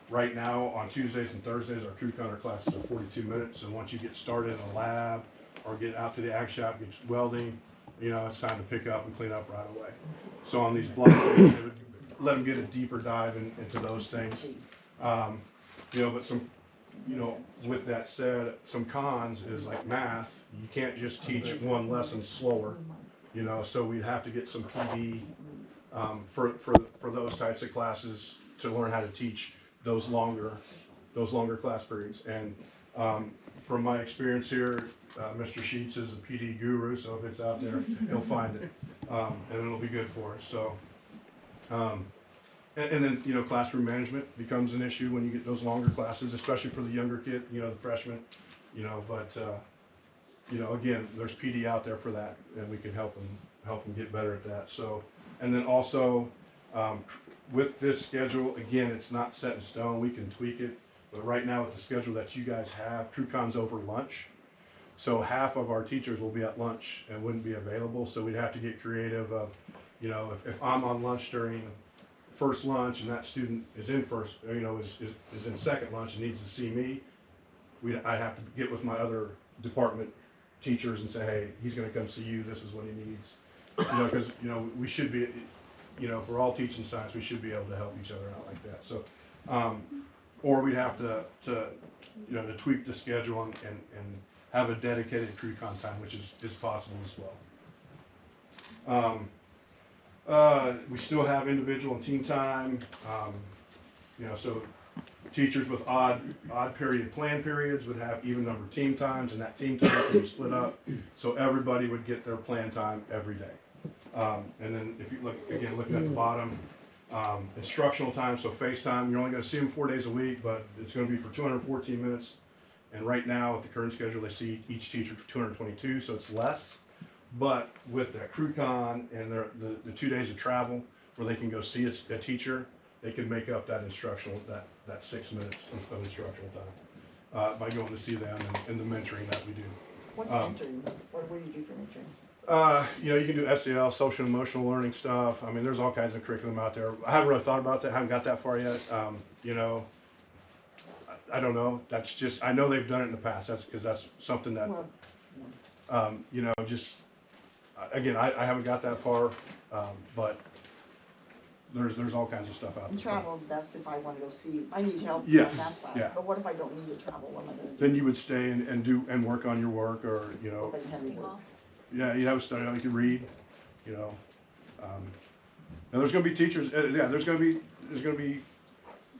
right now on Tuesdays and Thursdays, our CrewCon classes are 42 minutes, and once you get started in a lab or get out to the ag shop, get welding, you know, it's time to pick up and clean up right away. So on these block days, they would let them get a deeper dive into those things. You know, but some, you know, with that said, some cons is like math. You can't just teach one lesson slower, you know, so we'd have to get some PD for those types of classes to learn how to teach those longer class periods. And from my experience here, Mr. Sheets is a PD guru, so if it's out there, he'll find it, and it'll be good for us. So, and then, you know, classroom management becomes an issue when you get those longer classes, especially for the younger kid, you know, the freshmen, you know, but, you know, again, there's PD out there for that, and we can help them get better at that. So, and then also, with this schedule, again, it's not set in stone, we can tweak it, but right now with the schedule that you guys have, CrewCon's over lunch, so half of our teachers will be at lunch and wouldn't be available, so we'd have to get creative of, you know, if I'm on lunch during first lunch and that student is in first, you know, is in second lunch and needs to see me, I'd have to get with my other department teachers and say, hey, he's gonna come see you, this is what he needs. You know, because, you know, we should be, you know, if we're all teaching science, we should be able to help each other out like that. So, or we'd have to you know, to tweak the schedule and have a dedicated CrewCon time, which is possible as well. We still have individual and team time, you know, so Teachers with odd period plan periods would have even number team times, and that team time can be split up, so everybody would get their plan time every day. And then if you look, again, looking at the bottom, instructional time, so face time, you're only gonna see them 4 days a week, but it's gonna be for 214 minutes. And right now, with the current schedule, they see each teacher for 222, so it's less. But with that CrewCon and the 2 days of travel, where they can go see a teacher, they can make up that instructional, that 6 minutes of instructional time by going to see them and the mentoring that we do. What's mentoring? What do you do for mentoring? You know, you can do SEL, social and emotional learning stuff. I mean, there's all kinds of curriculum out there. I haven't really thought about that. Haven't got that far yet. You know, I don't know. That's just, I know they've done it in the past. That's because that's something that, you know, just, again, I haven't got that far, but there's all kinds of stuff out there. And travel, that's if I want to go see, I need help Yes, in that class, yeah. but what if I don't need to travel, what am I gonna do? Then you would stay and do, and work on your work, or, you know, What does heavy work? yeah, you have a study, you can read, you know. And there's gonna be teachers, yeah, there's gonna be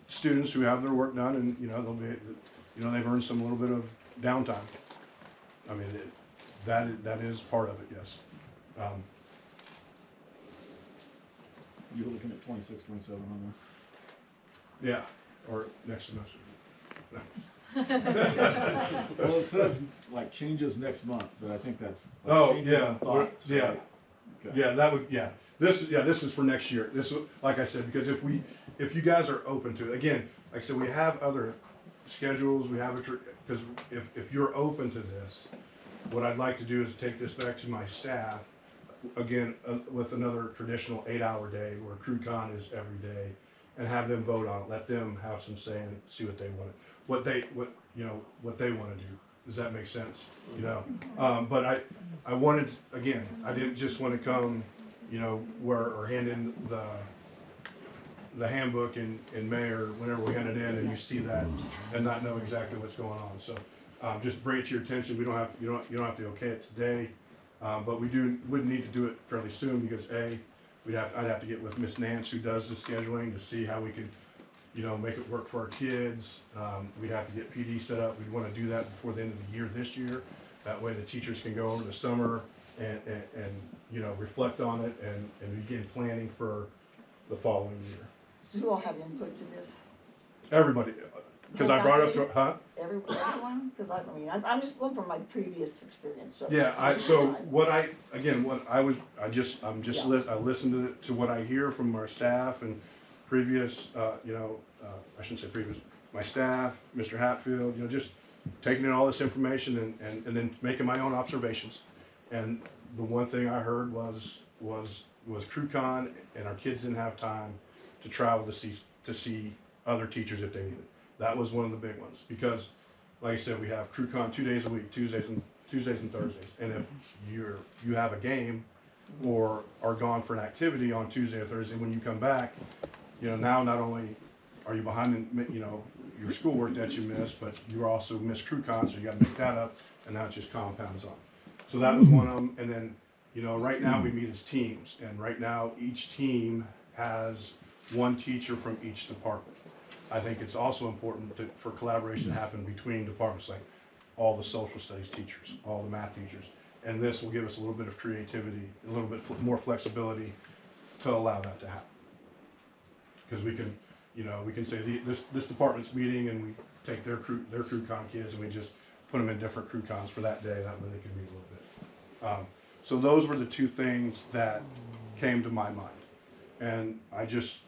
students who have their work done, and, you know, they'll be, you know, they've earned some little bit of downtime. I mean, that is part of it, yes. You're looking at 26, 27 on Yeah, or next semester. there. Well, it says like changes next month, but I think that's. Like Oh, changes yeah, in thoughts, yeah, right? Okay. yeah, that would, yeah. This is for next year. This, like I said, because if you guys are open to it, again, like I said, we have other schedules, we have because if you're open to this, what I'd like to do is take this back to my staff, again, with another traditional 8-hour day where CrewCon is every day, and have them vote on it. Let them have some say and see what they want, what they want to do. Does that make sense? You know, but I wanted, again, I didn't just want to come, you know, or hand in the handbook in May or whenever we hand it in, and you see that and not know exactly what's going on. So just bring it to your attention. You don't have to okay it today, but would need to do it fairly soon, because I'd have to get with Miss Nance, who does the scheduling, to see how we could, you know, make it work for our kids. We'd have to get PD set up. We'd want to do that before the end of the year this year. That way the teachers can go over the summer and you know, reflect on it and begin planning for the following year. So who all have input to this? Everybody, because I brought up to, huh? Everyone? Because I mean, I'm just going from my previous experience, so. Yeah, I listened to what I hear from our staff and previous, you know, I shouldn't say previous, my staff, Mr. Hatfield, you know, just taking in all this information and then making my own observations. And the one thing I heard was CrewCon, and our kids didn't have time to travel to see other teachers if they needed. That was one of the big ones, because, like I said, we have CrewCon 2 days a week, Tuesdays and Thursdays. And if you have a game or are gone for an activity on Tuesday or Thursday, when you come back, you know, now not only are you behind in, you know, your schoolwork that you missed, but you also missed CrewCon, so you got to make that up, and now it just compounds on. So that was one of them. And then, you know, right now we meet as teams, and right now each team has one teacher from each department. I think it's also important for collaboration to happen between departments, like all the social studies teachers, all the math teachers. And this will give us a little bit of creativity, a little bit more flexibility to allow that to happen. Because we can, you know, we can say this department's meeting, and we take their CrewCon kids and we just put them in different CrewCons for that day. That way they can meet a little bit. So those were the two things that came to my mind. And I just,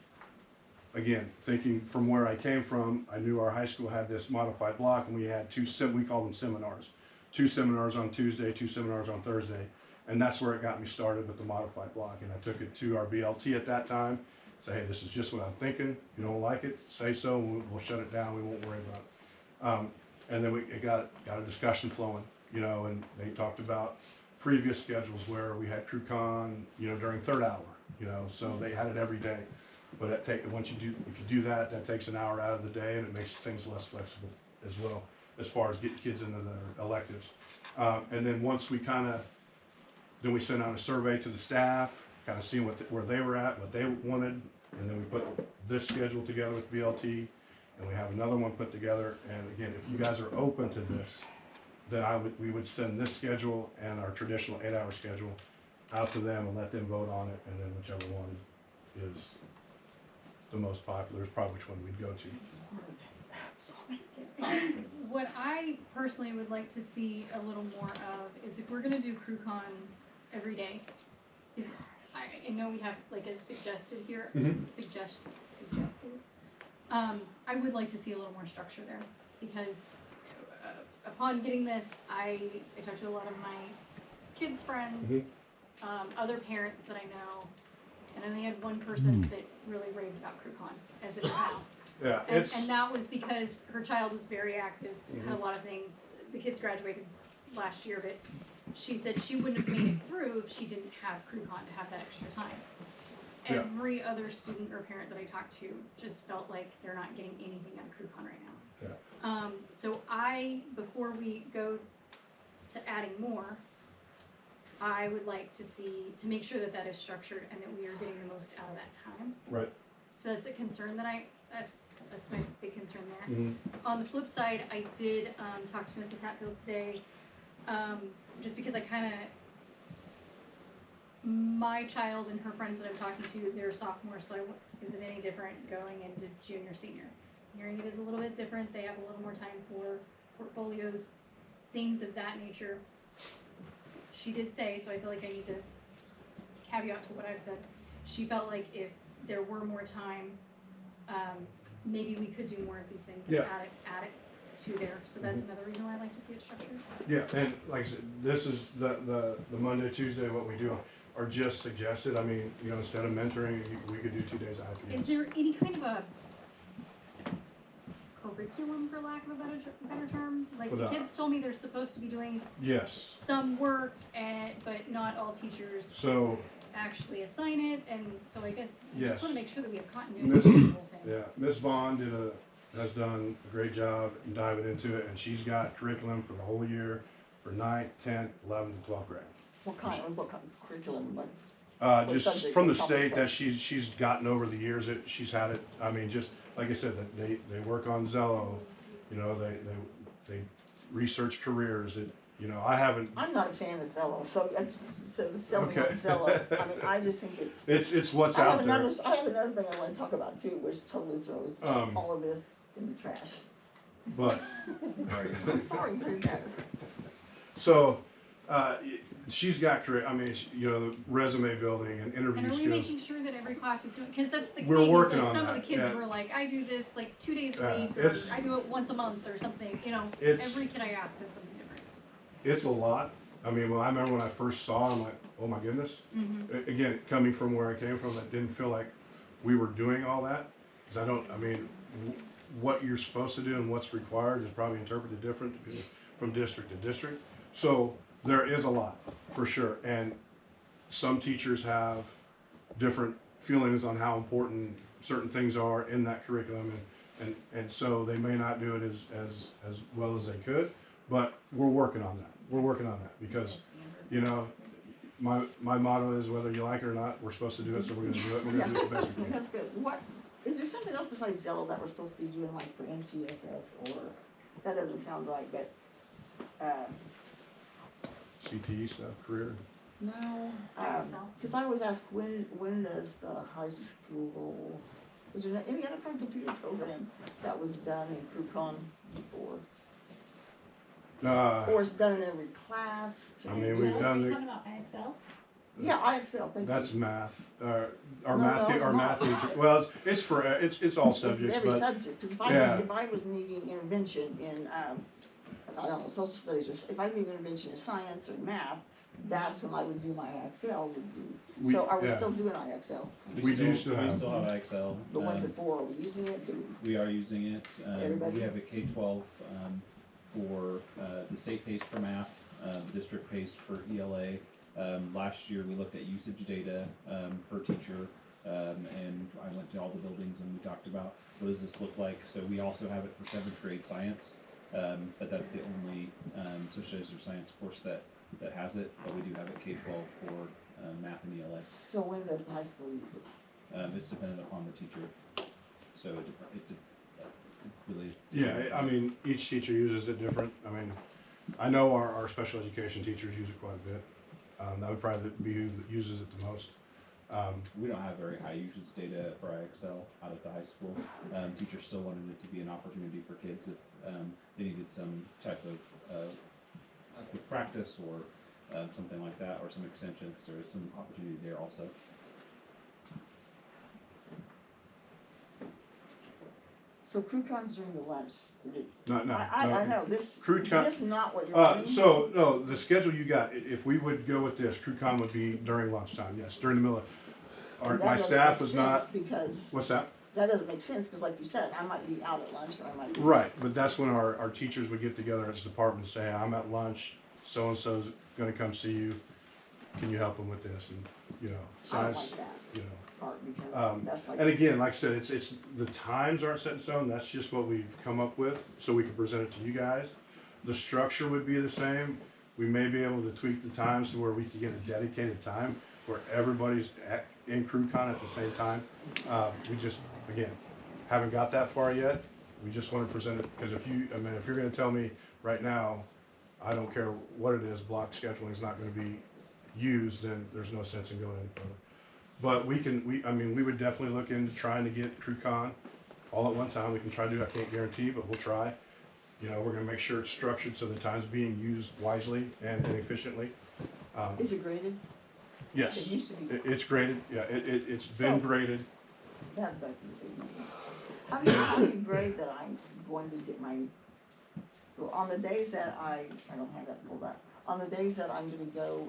again, thinking from where I came from, I knew our high school had this modified block, and we had we call them seminars. 2 seminars on Tuesday, 2 seminars on Thursday. And that's where it got me started with the modified block. And I took it to our BLT at that time, say, hey, this is just what I'm thinking. If you don't like it, say so, and we'll shut it down. We won't worry about it. And then it got a discussion flowing, you know, and they talked about previous schedules where we had CrewCon, you know, during third hour, you know, so they had it every day. But if you do that, that takes an hour out of the day, and it makes things less flexible as well, as far as getting kids into their electives. And then once we then we sent out a survey to the staff, kind of seeing where they were at, what they wanted, and then we put this schedule together with BLT, and we have another one put together. And again, if you guys are open to this, then we would send this schedule and our traditional 8-hour schedule out to them and let them vote on it, and then whichever one is the most popular is probably which one we'd go to. What I personally would like to see a little more of is if we're gonna do CrewCon every day, is, I know we have like a suggested here, suggested. I would like to see a little more structure there, because upon getting this, I talked to a lot of my kids' friends, other parents that I know, and I only had one person that really raved about CrewCon as it is now. Yeah, And that was because her child was very active, had a lot of things. The kids graduated last year, but she said she wouldn't have made it through if she didn't have CrewCon to have that extra time. Yeah. Every other student or parent that I talked to just felt like they're not getting anything out of CrewCon right now. Yeah. So before we go to adding more, I would like to make sure that is structured and that we are getting the most out of that time. Right. So that's a concern that's my big concern there. On the flip side, I did talk to Mrs. Hatfield today, just because my child and her friends that I'm talking to, they're sophomores, so is it any different going into junior, senior? Hearing it is a little bit different. They have a little more time for portfolios, things of that nature. She did say, so I feel like I need to caveat to what I've said. She felt like if there were more time, maybe we could do more of these things and add it to there. So that's another reason why I like to see it structured. Yeah, and like I said, this is the Monday, Tuesday, what we do are just suggested. I mean, instead of mentoring, we could do 2 days of IPS. Is there any kind of a curriculum, for lack of a better term? Like the kids told me they're supposed to be doing some work, but not all teachers actually assign it, and so I guess I just want to make sure that we have continuity in the whole thing. Yeah, Miss Bond has done a great job in diving into it, and she's got curriculum for the whole year for 9th, 10th, 11th, and 12th grade. What kind of curriculum? Just from the state that she's gotten over the years, she's had it. I mean, just like I said, that they work on Zello, they research careers. I haven't. I'm not a fan of Zello, so selling on Zello. I mean, I just think it's what's out there. I have another thing I want to talk about too, which totally throws all of this in the trash. But I'm sorry, but it does. So. She's got the resume building and interview And are we skills. making sure that every class is doing? Because that's the We're thing. working Is on some that, of the kids were like, I do this like 2 days a week, or it's- I do it once a month or something. Every kid I asked said something different. It's a lot. I mean, I remember when I first saw it, I'm like, oh my goodness. Again, coming from where I came from, I didn't feel like we were doing all that. Because what you're supposed to do and what's required is probably interpreted different from district to district. So there is a lot, for sure. And some teachers have different feelings on how important certain things are in that curriculum. And so they may not do it as well as they could. But we're working on that. We're working on that because, my motto is whether you like it or not, we're supposed to do it, so we're going to do it. We're going to do it the best we can. That's good. Is there something else besides Zello that we're supposed to be doing, like for MTSS, or that doesn't sound right, but CTE stuff, career. no, because I always ask when does the high school? Is there any other kind of computer program that was done in CrewCon before? Or it's done in every class? We've done talking about IXL? Yeah, IXL. Thank that's you. math. Our No, math, it's our not. math teacher. Well, it's all subjects, Every but subject. Because if I was needing intervention in I don't know, social studies, or if I need intervention in science or math, that's when I would do my IXL. So are we still doing IXL? We still have IXL. The ones before, are we using it? We are using it. Everybody? We have a K-12 for the state pays for math, the district pays for ELA. Last year we looked at usage data per teacher, and I went to all the buildings and we talked about what does this look like. So we also have it for 7th grade science, but that's the only social studies or science course that has it. But we do have it K-12 for math and ELA. So when does the high school use it? It's dependent upon the teacher. So it Yeah, I mean, each teacher uses it different. I mean, I know our special education teachers use it quite a bit. That would probably be who uses it the most. We don't have very high usage data for IXL out at the high school. Teachers still wanted it to be an opportunity for kids if they needed some type of quick practice or something like that, or some extension, because there is some opportunity there also. So crew cons during the lunch. No. I know, this, Crew is con- this not what you're running? So, no, the schedule you got, if we would go with this, crew con would be during lunchtime, yes, during the middle of, And that my doesn't staff make was sense not, Because what's that? that doesn't make sense, because like you said, I might be out at lunch or I might be. Right, but that's when our teachers would get together as a department and say, hey, I'm at lunch, so-and-so's gonna come see you, can you help them with this, and, you know, I don't size, like that you know. part, because that's like. And again, like I said, it's, the times aren't set in stone, that's just what we've come up with, so we can present it to you guys. The structure would be the same, we may be able to tweak the times to where we can get a dedicated time, where everybody's in crew con at the same time. We just, again, haven't got that far yet, we just wanna present it, because if you're gonna tell me right now, I don't care what it is, block scheduling is not gonna be used, then there's no sense in going any further. But we would definitely look into trying to get crew con all at one time. We can try to do, I can't guarantee, but we'll try. You know, we're gonna make sure it's structured so the time's being used wisely and efficiently. Is it graded? Yes. It used to be. It's graded, yeah, it's been graded. That bugs me. How do you grade that I'm going to get my, well, on the days that I don't have that pulled up, on the days that I'm gonna go,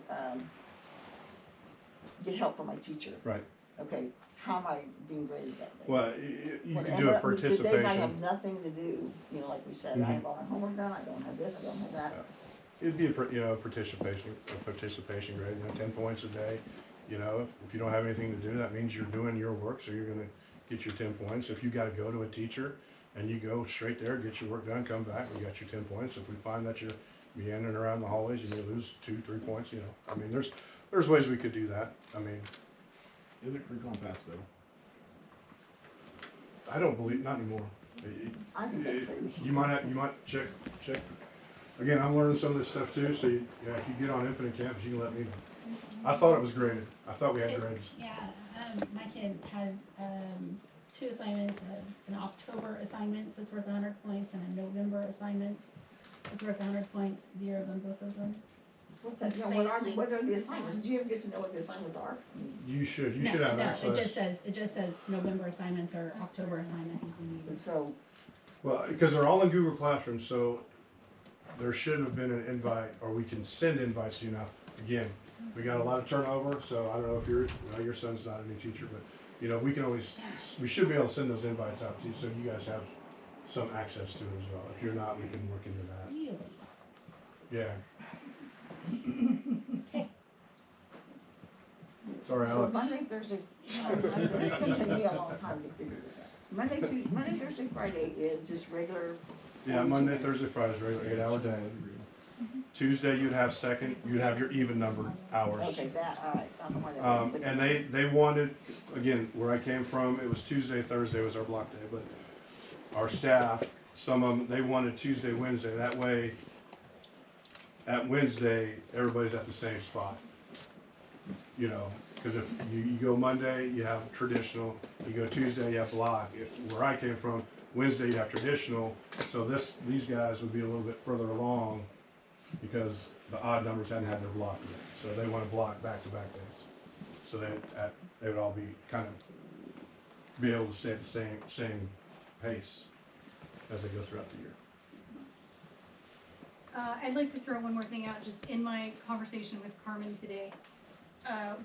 get help from my teacher. Right. Okay, how am I being graded that day? Well, you can do a participation. The days I have nothing to do, you know, like we said, I Mhm. have all my homework done, I don't have this, I don't have that. It'd be a participation grade, 10 points a day. You know, if you don't have anything to do, that means you're doing your work, so you're gonna get your 10 points. If you gotta go to a teacher and you go straight there, get your work done, come back, you got your 10 points. If we find that you're meandering around the hallways and you lose 2-3 points, you know, I mean, there's ways we could do that. I mean, is it crew con pass fail? I don't believe, not anymore. I think that's crazy. You might check. Again, I'm learning some of this stuff too, so if you get on Infinite Campus, you can let me know. I thought it was graded. I thought we had grades. Yeah, my kid has 2 assignments, an October assignment that's worth 100 points, and a November assignment that's worth 100 points, zeros on both of them. What's that, you know, what are the assignments? Do you ever get to know what the assignments are? You should No, have no, access. it just says November assignments or October assignments. And so. Well, because they're all in Google Classroom, so there should have been an invite, or we can send invites to you now. Again, we got a lot of turnover, so I don't know if your son's not a new teacher, but you know, we should be able to send those invites out to you, so you guys have some access to it as well. If you're not, we can look into that. Really? Yeah. Sorry, Alex. So Monday, Thursday, it's gonna take me a long time to figure this out. Monday, Thursday, Friday is just regular. Yeah, Monday, Thursday, Friday is regular 8-hour day. Tuesday, you'd have your even numbered hours. Okay, that, all right. I don't know why that. And they wanted, again, where I came from, it was Tuesday, Thursday was our block day, but our staff, some of them, they wanted Tuesday, Wednesday, that way, at Wednesday, everybody's at the same spot. You know, because if you go Monday, you have traditional, you go Tuesday, you have block. Where I came from, Wednesday you have traditional, so these guys would be a little bit further along because the odd numbers hadn't had their block yet. So they want to block back-to-back days. So they would all be kind of be able to stay at the same pace as they go throughout the year. I'd like to throw one more thing out, just in my conversation with Carmen today,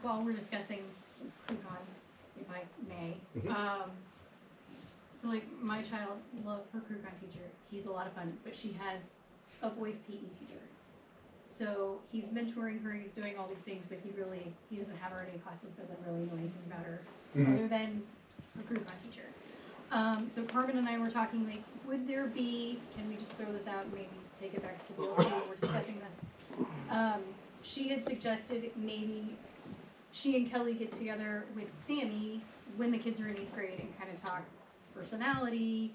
while we're discussing CrewCon, if I may. Mhm. So like, my child loved her CrewCon teacher, he's a lot of fun, but she has a voice PE teacher. So he's mentoring her, he's doing all these things, but he doesn't have her in any classes, doesn't really know anything about her, other than a CrewCon teacher. So Carmen and I were talking, like, would there be, can we just throw this out and maybe take it back to the BOE when we're discussing this? She had suggested maybe she and Kelly get together with Sammy when the kids are in 8th grade and kind of talk personality,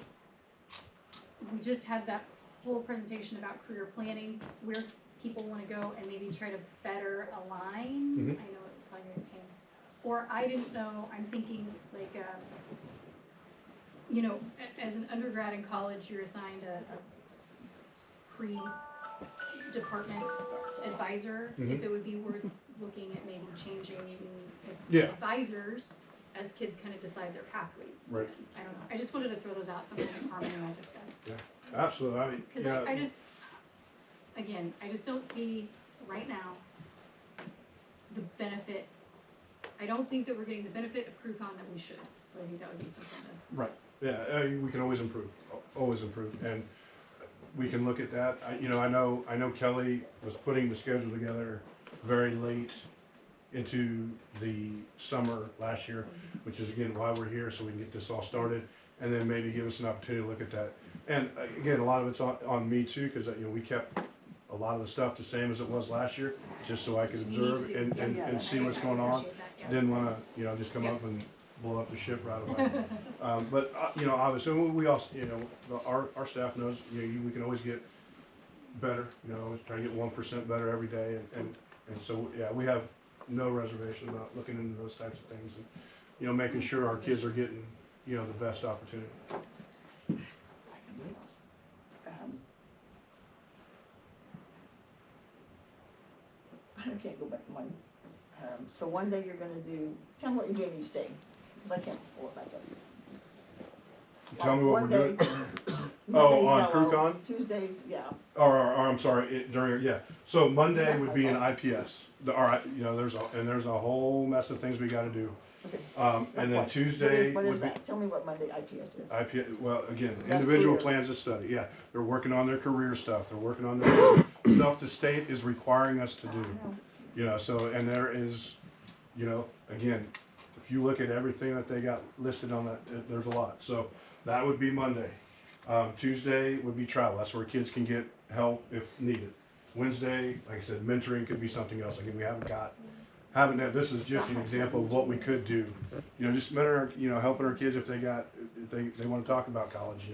we just had that whole presentation about career planning, where people wanna go and maybe try to better align. Mhm. I know it's probably gonna pain. Or I didn't know, I'm thinking like, you know, as an undergrad in college, you're assigned a pre-department advisor. Mhm. If it would be worth looking at maybe changing Yeah. advisors as kids kind of decide their pathways. Right. I don't know. I just wanted to throw those out, something that Carmen and I discussed. Yeah, absolutely. I mean, Because yeah. I just, again, I just don't see right now the benefit. I don't think that we're getting the benefit of CrewCon that we should. So I think that would be something to. Right, yeah, we can always improve, and we can look at that. I know Kelly was putting the schedule together very late into the summer last year, which is again why we're here, so we can get this all started, and then maybe give us an opportunity to look at that. And again, a lot of it's on me too, because we kept a lot of the stuff the same as it was last year, just so I could observe and see what's going on. Didn't want to, just come up and blow up the ship right away. But obviously, we also, our staff knows, we can always get better. Try to get 1% better every day, and so yeah, we have no reservation about looking into those types of things, and making sure our kids are getting the best opportunity. I can't go back one. So one day you're gonna do, tell me what you're doing each day, 'cause I can't pull it back up. Tell me what One we're doing. day- Oh, Mondays, on yellow. CrewCon? Tuesdays, yeah. Or I'm sorry, yeah. So Monday That's would my be an fault. IPS. There's a whole mess of things we gotta do. Okay. And then What Tuesday is would be. that? Tell me what Monday IPS is. Well, again, That's individual career. plans of study, yeah. They're working on their career stuff, they're working on their stuff the state is requiring us to do. So, and there is, again, if you look at everything that they got listed on that, there's a lot. So that would be Monday. Tuesday would be travel, that's where kids can get help if needed. Wednesday, like I said, mentoring could be something else. Again, we this is just an example of what we could do. Just mentor, helping our kids if they want to talk about college,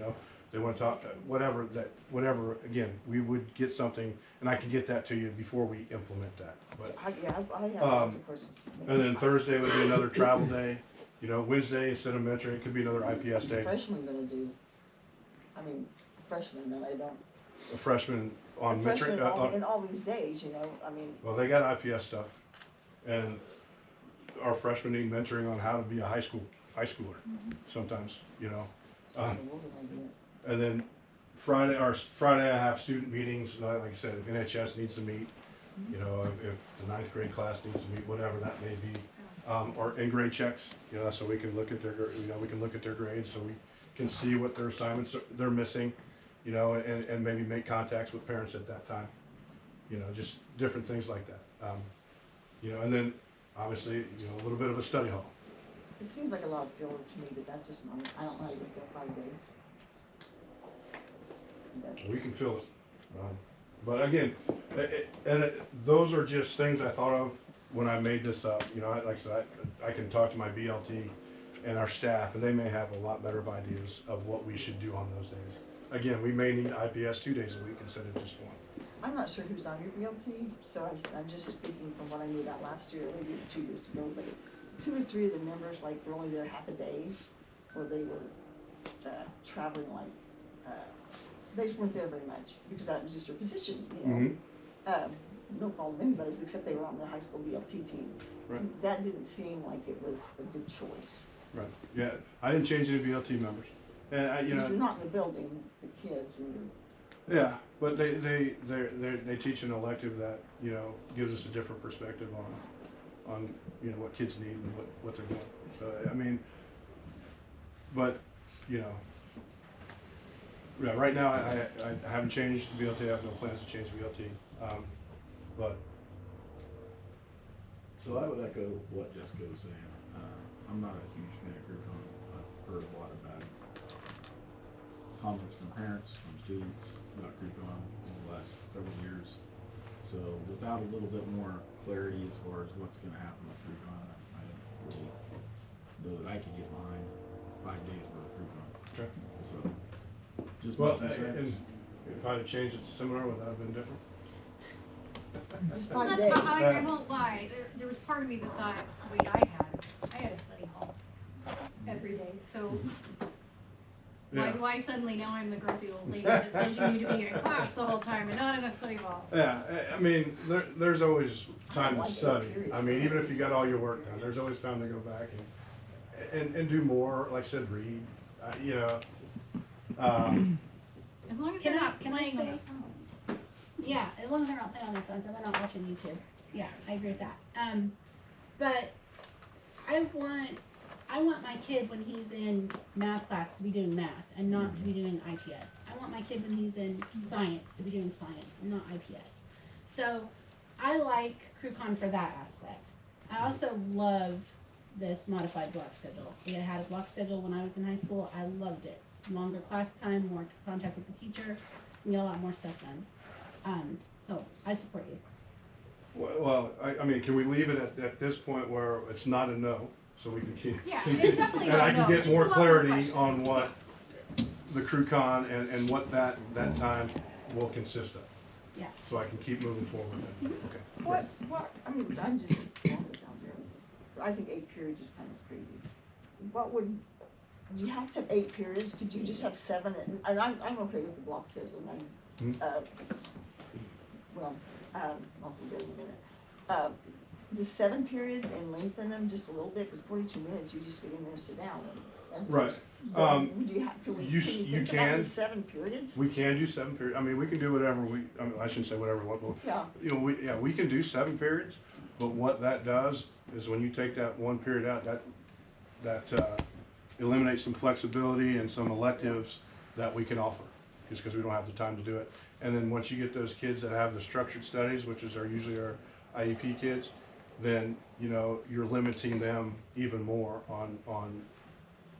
they want to talk, whatever, again, we would get something, and I can get that to you before we implement that. But, I have lots of questions. and then Thursday would be another travel day. Wednesday, instead of mentoring, it could be another IPS day. Freshmen gonna do, freshmen, and I don't. A freshman on mentoring. Freshmen in all these days, Well, they got IPS stuff, and our freshmen need mentoring on how to be a high schooler sometimes, and then Friday I have student meetings, like I said, if NHS needs to meet, if the ninth grade class needs to meet, whatever that may be, or in grade checks, so we can look at their grades, so we can see what their assignments they're missing, and maybe make contacts with parents at that time, just different things like that. And then obviously, a little bit of a study hall. It seems like a lot of filler to me, but that's just I don't know how you make up 5 days. We can fill it. But again, those are just things I thought of when I made this up. Like I said, I can talk to my BLT and our staff, and they may have a lot better ideas of what we should do on those days. Again, we may need IPS 2 days a week instead of just one. I'm not sure who's on your BLT, so I'm just speaking from what I knew about last year, maybe it's 2 years ago, but 2 or 3 of the members were only there half a day, or they were traveling they just weren't there very much, because that was just their position, no fault of anybody's, except they were on the high school BLT team. Right. So that didn't seem like it was a good choice. Right. Yeah, I didn't change any BLT members. And Because you're not in the building, the kids, and yeah, but they teach an elective that gives us a different perspective on what kids need and what they're doing. So but yeah, right now I haven't changed the BLT. I have no plans to change the BLT. But so I would echo what Jessica was saying. I'm not a huge fan of CrewCon. I've heard a lot of bad comments from parents, from students about CrewCon in the last several years. So without a little bit more clarity as far as what's going to happen with CrewCon, I don't really know that I can get behind 5 days worth of CrewCon. Okay. So just Well, and if I'd have changed it to seminar, would that have been different? Well, I won't lie, there was part of me that thought, wait, I had a study hall every day, so Yeah. why suddenly now I'm the grumpy old lady that says you need to be in a class the whole time and not in a study hall? Yeah, I mean, there's always time to study. I mean, even if you got all your work done, there's always time to go back and do more, like I said, read, you know. As long as Can they're I- not can I playing on say- their phones. Yeah, as long as they're not playing on their phones and they're not watching YouTube. Yeah, I agree with that. But I want my kid when he's in math class to be doing math and not to be doing IPS. I want my kid when he's in science to be doing science and not IPS. So I like CrewCon for that aspect. I also love this modified block schedule. We had a block schedule when I was in high school. I loved it. Longer class time, more contact with the teacher, we get a lot more stuff done. So I support you. Well, I mean, can we leave it at this point where it's not a no, so we can keep. Yeah, it's definitely and not I a can no, get just more a lot more clarity questions. on what the CrewCon and what that time will consist of. Yeah. So I can keep moving forward then. Okay. What, I mean, I'm just throwing this out there. I think 8 periods is kind of crazy. What would, do you have to have 8 periods? Could you just have 7? And I'm okay with the block schedule. And I'll be there in a minute. The 7 periods and lengthen them just a little bit, because 42 minutes, you just get in there, sit down. And Right. So, do you have, can we You think about can. the 7 periods? We can do 7 periods. I mean, we can do whatever I mean, I shouldn't say whatever, Yeah. you know, we can do 7 periods, but what that does is when you take that 1 period out, that eliminates some flexibility and some electives that we can offer, just because we don't have the time to do it. And then once you get those kids that have the structured studies, which is usually our IEP kids, then, you know, you're limiting them even more on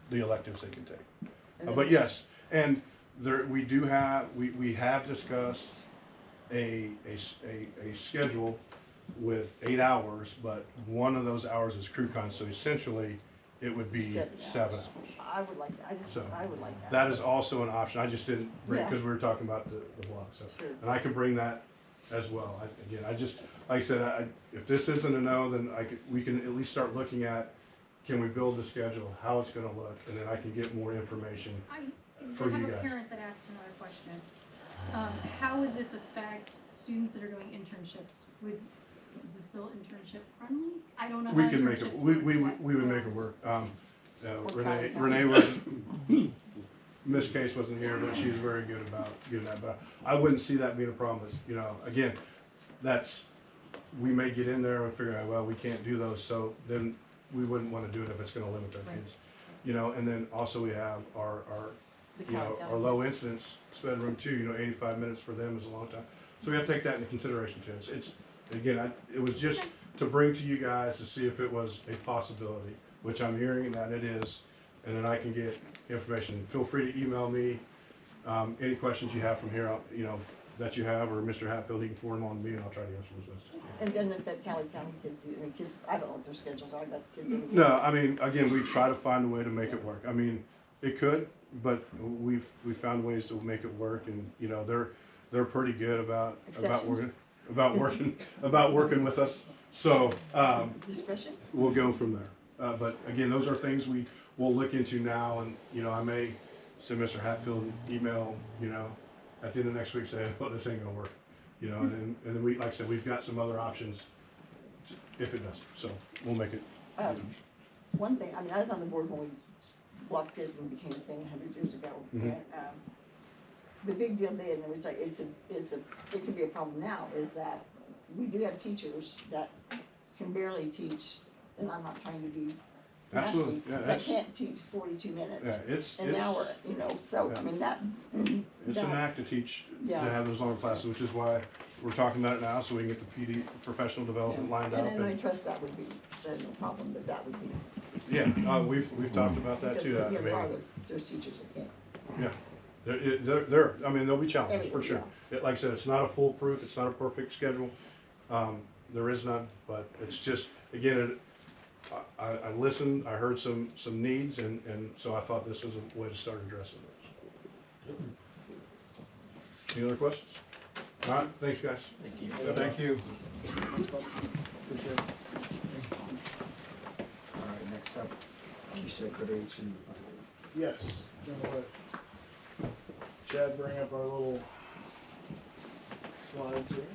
the electives they can take. But yes, and there, we have discussed a schedule with 8 hours, but one of those hours is CrewCon, so essentially it would be 7 hours. I would like that. I would like that. That is also an option. I just didn't bring, Yeah. because we were talking about the block, so. Sure. And I could bring that as well. Again, I just, like I said, if this isn't a no, then we can at least start looking at, can we build the schedule, how it's gonna look, and then I can get more information I for have you a guys. parent that asked another question. How would this affect students that are doing internships? Is this still internship friendly? I don't know how We can make it, internships we work yet, would so- make it work. Or Renee was, Miss Case wasn't here, but she's very good about getting that, but I wouldn't see that being a problem. You know, again, we may get in there and figure out, well, we can't do those, so then we wouldn't wanna do it if it's gonna limit our kids. You know, and then also we have our our low incidence sped room too, you know, 85 minutes for them is a long time. So we have to take that into consideration too. It's again, it was just to bring to you guys to see if it was a possibility, which I'm hearing that it is, and then I can get information. Feel free to email me any questions you have from here, you know, that you have, or Mr. Hatfield, he can forward them on to me, and I'll try to answer those questions. And then the Fed County kids, I mean, kids, I don't know what their schedules are, but kids. No, I mean, again, we try to find a way to make it work. I mean, it could, but we've found ways to make it work, and you know, they're pretty good about working with us. So discretion. We'll go from there. But again, those are things we'll look into now, and you know, I may send Mr. Hatfield an email, you know, at the end of next week saying, well, this ain't gonna work, you know, and then we, like I said, we've got some other options if it does. So we'll make it. One thing, I mean, I was on the board when we blocked kids and became a thing 100 years ago. Mhm. And, the big deal then, and it could be a problem now, is that we do have teachers that can barely teach, and I'm not trying to be Absolutely, nasty, yeah, that can't teach 42 minutes. Yeah, it's And now we're, you know, so, I mean, that. It's an act to teach, Yeah. to have those longer classes, which is why we're talking about it now, so we can get the PD, professional development lined up. And I trust that would be, there's no problem, but that would be. Yeah, we've talked about that too. Because, I you know, mean, there's teachers that can't. yeah, I mean, there'll be challenges for sure. Like I said, it's not a foolproof, it's not a perfect schedule. There is none, but it's just, again, I listened, I heard some needs, and so I thought this was a way to start addressing those. Any other questions? All right, thanks, guys. Thank you. Thank you. Appreciate it. All right, next up, Keisha accreditation. Yes, gonna let Chad bring up our little slides here.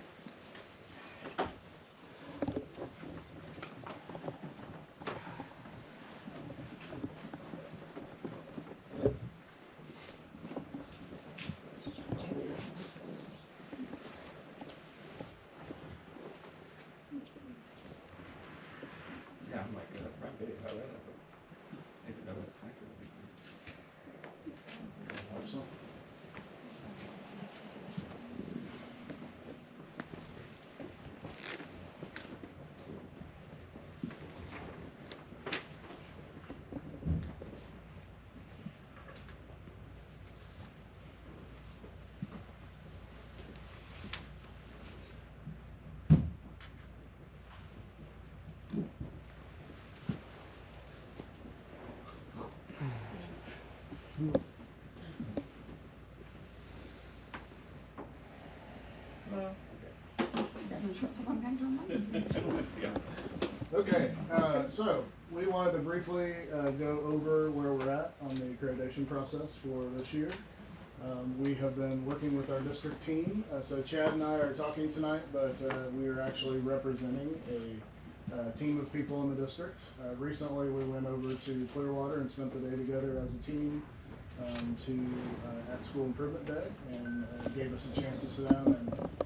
Yeah, I'm like, front video, how that happened. I didn't know that's connected. Okay, so we wanted to briefly go over where we're at on the accreditation process for this year. We have been working with our district team, so Chad and I are talking tonight, but we are actually representing a team of people in the district. Recently we went over to Clearwater and spent the day together as a team at School Improvement Day, and gave us a chance to sit down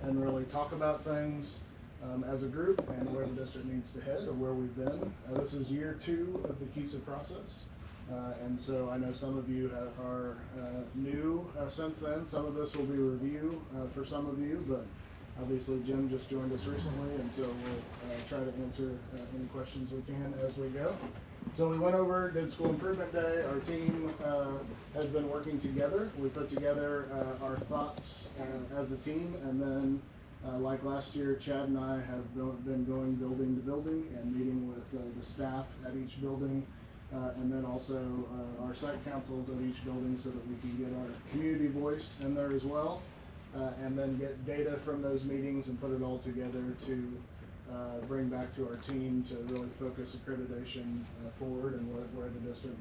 and really talk about things as a group and where the district needs to head or where we've been. This is year 2 of the KISA process, and so I know some of you are new since then. Some of this will be review for some of you, but obviously Jim just joined us recently, and so we'll try to answer any questions we can as we go. So we went over, did School Improvement Day. Our team has been working together. We put together our thoughts as a team, and then like last year, Chad and I have been going building to building and meeting with the staff at each building, and then also our site councils at each building so that we can get our community voice in there as well, and then get data from those meetings and put it all together to bring back to our team to really focus accreditation forward and where the district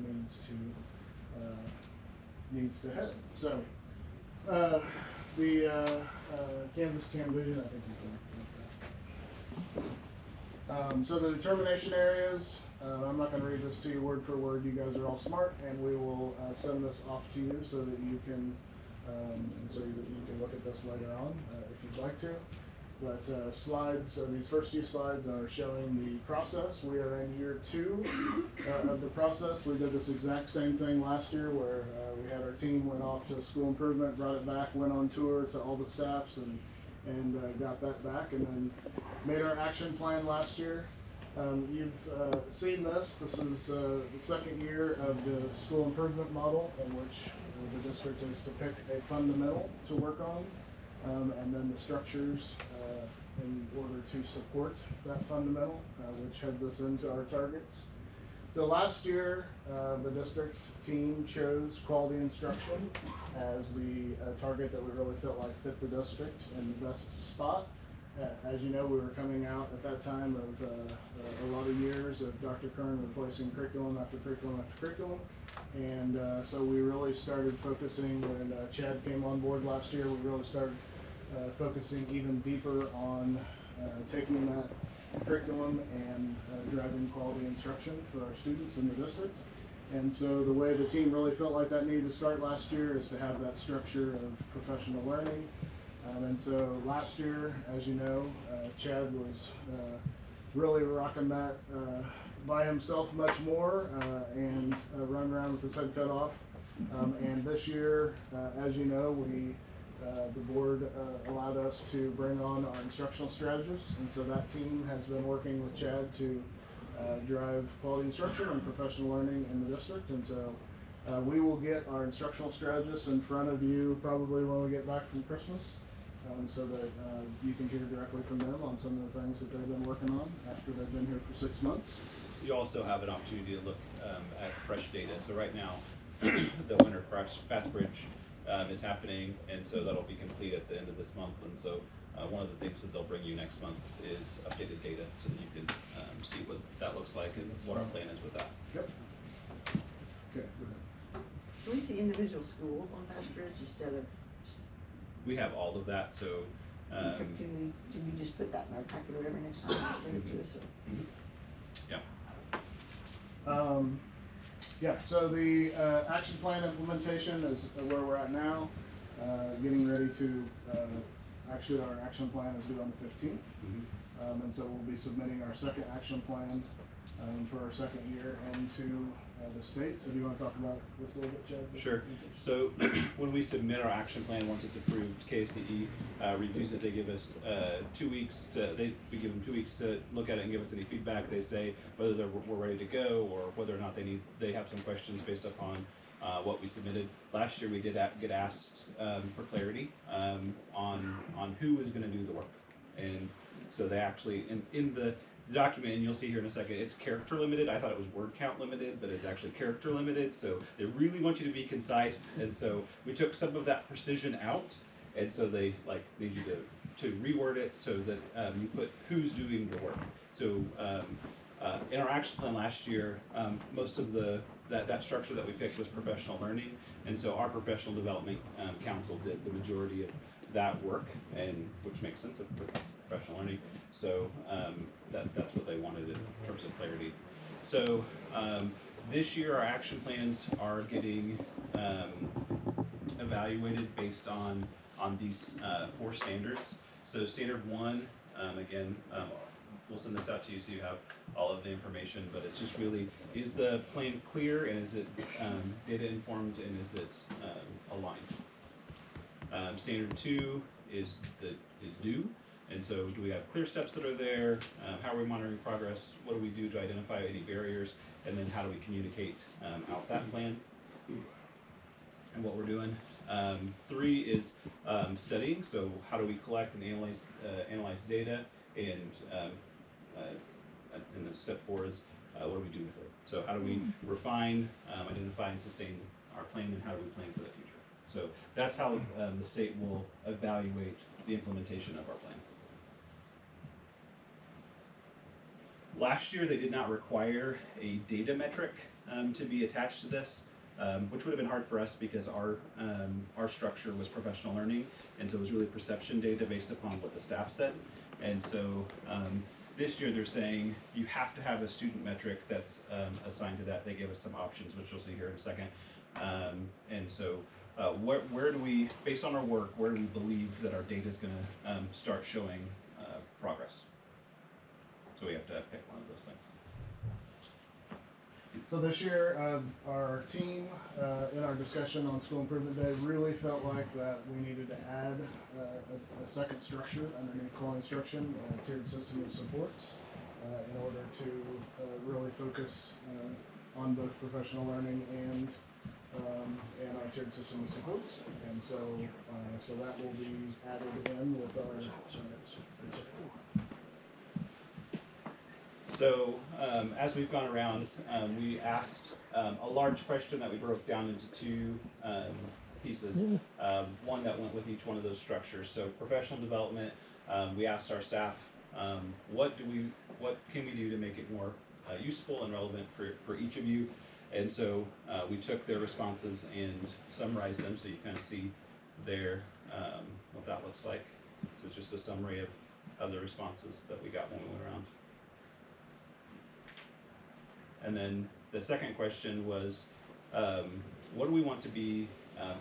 needs to head. So the Kansas Cam Vision, I think you can. So the determination areas, I'm not going to read this to you word for word. You guys are all smart, and we will send this off to you so that you can, look at this later on if you'd like to. But slides, these first few slides are showing the process. We are in year 2 of the process. We did this exact same thing last year where we had our team went off to School Improvement, brought it back, went on tour to all the staffs and got that back, and then made our action plan last year. You've seen this. This is the second year of the School Improvement model, in which the district is to pick a fundamental to work on. And then the structures in order to support that fundamental, which heads us into our targets. So last year, the district team chose quality instruction as the target that we really felt like fit the district in the best spot. As you know, we were coming out at that time of a lot of years of Dr. Kern replacing curriculum after curriculum after curriculum. And so we really started focusing when Chad came on board last year. We really started focusing even deeper on taking that curriculum and driving quality instruction for our students in the district. And so the way the team really felt like that needed to start last year is to have that structure of professional learning. And so last year, as you know, Chad was really rocking that by himself much more and run around with his head cut off. And this year, as you know, the board allowed us to bring on our instructional strategists, and so that team has been working with Chad to drive quality instruction and professional learning in the district. And so we will get our instructional strategists in front of you probably when we get back from Christmas, so that you can hear directly from them on some of the things that they've been working on after they've been here for 6 months. You also have an opportunity to look at fresh data. So right now, the Winter Fastbridge is happening, and so that'll be complete at the end of this month. And so one of the things that they'll bring you next month is updated data so that you can see what that looks like and what our plan is with that. Yep. Okay, go ahead. Can we see individual schools on Bass Bridge instead of, We have all of that, so can we just put that in our packet or whatever next time you send it to us? yeah. Yeah, so the action plan implementation is where we're at now. Getting ready to, actually our action plan is due on the 15th. And so we'll be submitting our second action plan for our second year into the state. So do you want to talk about this a little bit, Chad? Sure. So when we submit our action plan, once it's approved, KSDE reviews it. They give us 2 weeks to, we give them 2 weeks to look at it and give us any feedback. They say whether we're ready to go or whether or not they have some questions based upon what we submitted. Last year we did get asked for clarity on who was going to do the work, and so they actually in the document, and you'll see here in a second, it's character limited. I thought it was word count limited, but it's actually character limited. So they really want you to be concise, and so we took some of that precision out, and so they need you to reword it so that you put who's doing the work. So in our action plan last year, most of that structure that we picked was professional learning, and so our professional development council did the majority of that work, and which makes sense of professional learning. So that's what they wanted in terms of clarity. So this year our action plans are getting evaluated based on these 4 standards. So standard 1, again, we'll send this out to you so you have all of the information, but it's just really, is the plan clear, and is it data informed, and is it aligned? Standard 2 is due, and so do we have clear steps that are there? How are we monitoring progress? What do we do to identify any barriers? And then how do we communicate out that plan and what we're doing? 3 is studying, so how do we collect and analyze data, and then step 4 is what do we do with it? So how do we refine, identify, and sustain our plan, and how do we plan for the future? So that's how the state will evaluate the implementation of our plan. Last year, they did not require a data metric to be attached to this, which would have been hard for us because our structure was professional learning, and so it was really perception data based upon what the staff said. And so this year they're saying you have to have a student metric that's assigned to that. They gave us some options, which you'll see here in a second. And so where do we, based on our work, where do we believe that our data is going to start showing progress? So we have to pick one of those things. So this year, our team, in our discussion on School Improvement Day, really felt like that we needed to add a second structure underneath core instruction, a tiered system of supports, in order to really focus on both professional learning and our tiered system of supports. And so, so that will be added in with our So as we've gone around, we asked a large question that we broke down into 2 pieces, one that went with each one of those structures. So professional development, we asked our staff, what can we do to make it more useful and relevant for each of you? And so we took their responses and summarized them so you kind of see their what that looks like. So it's just a summary of the responses that we got when we went around. And then the second question was, what do we want to be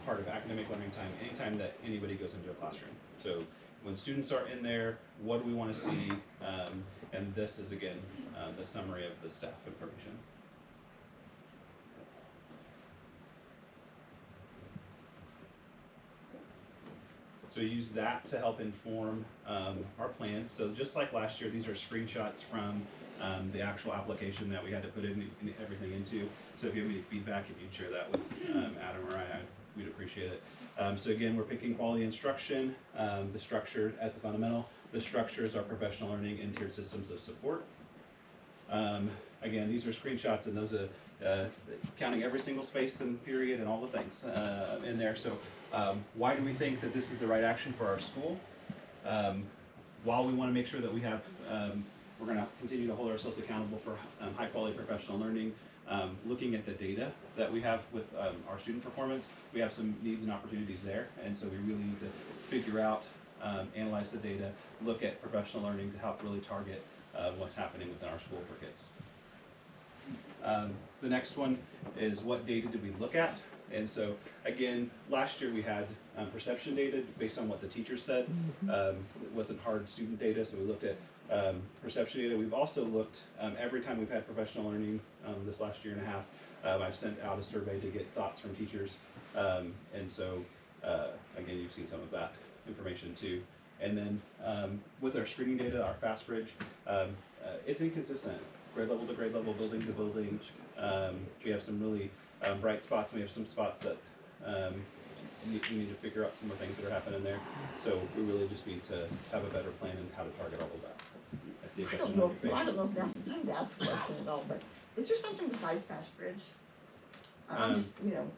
part of academic learning time anytime that anybody goes into a classroom? So when students are in there, what do we want to see? And this is, again, the summary of the staff information. So we use that to help inform our plan. So just like last year, these are screenshots from the actual application that we had to put everything into. So if you have any feedback, if you'd share that with Adam or I, we'd appreciate it. So again, we're picking quality instruction, the structure as the fundamental. The structures are professional learning and tiered systems of support. Again, these are screenshots, and those counting every single space and period and all the things in there. So why do we think that this is the right action for our school? While we want to make sure that we have, we're going to continue to hold ourselves accountable for high quality professional learning, looking at the data that we have with our student performance, we have some needs and opportunities there. And so we really need to figure out, analyze the data, look at professional learning to help really target what's happening within our school for kids. The next one is what data did we look at? And so again, last year we had perception data based on what the teachers said. It wasn't hard student data, so we looked at perception data. We've also looked, every time we've had professional learning this last year and a half, I've sent out a survey to get thoughts from teachers. And so again, you've seen some of that information too. And then with our screening data, our fast bridge, it's inconsistent. Grade level to grade level, building to building. We have some really bright spots. We have some spots that we need to figure out some of the things that are happening there. So we really just need to have a better plan and how to target all of that. I see a I question don't on know, your I face. don't know if that's the time to ask a question at all, but is there something besides Fast Bridge? I'm just, you know.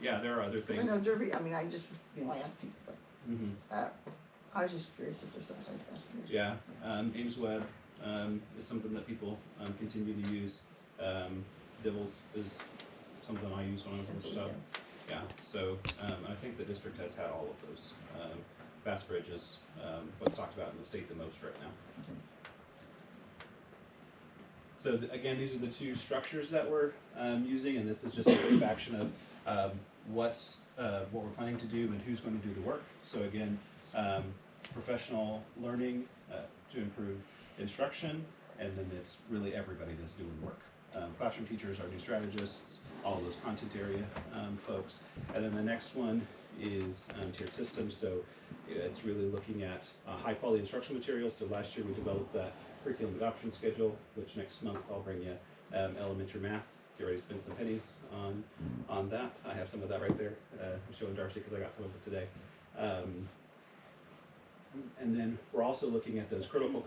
Yeah, there are other I things. know Derby, I mean, I just, you know, I ask people, but, Mhm. I was just curious if there's something besides Fast Bridge. Yeah, Ames Web is something that people continue to use. Dibbles is something I use when I was in stuff. Yeah, so I think the district has had all of those. Fast Bridge is what's talked about in the state the most right now. So again, these are the two structures that we're using, and this is just a brief action of what we're planning to do and who's going to do the work. So again, professional learning to improve instruction, and then it's really everybody that's doing work. Classroom teachers, our new strategists, all of those content area folks. And then the next one is tiered systems. So it's really looking at high quality instructional materials. So last year we developed that curriculum adoption schedule, which next month I'll bring you elementary math. Get ready to spend some pennies on that. I have some of that right there. I'm showing Darcy because I got some of it today. And then we're also looking at those critical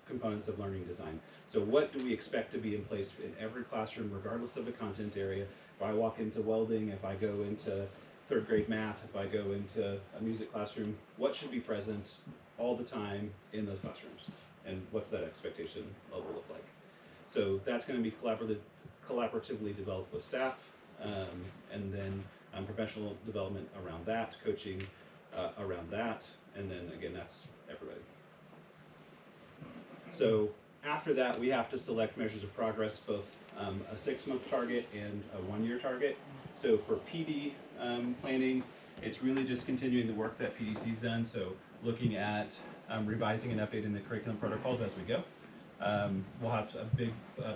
components of learning design. So what do we expect to be in place in every classroom, regardless of the content area? If I walk into welding, if I go into third grade math, if I go into a music classroom, what should be present all the time in those classrooms? And what's that expectation level look like? So that's going to be collaboratively developed with staff, and then professional development around that, coaching around that, and then again, that's everybody. So after that, we have to select measures of progress, both a 6-month target and a 1-year target. So for PD planning, it's really just continuing the work that PDC's done. So looking at revising and updating the curriculum protocols as we go. We'll have a big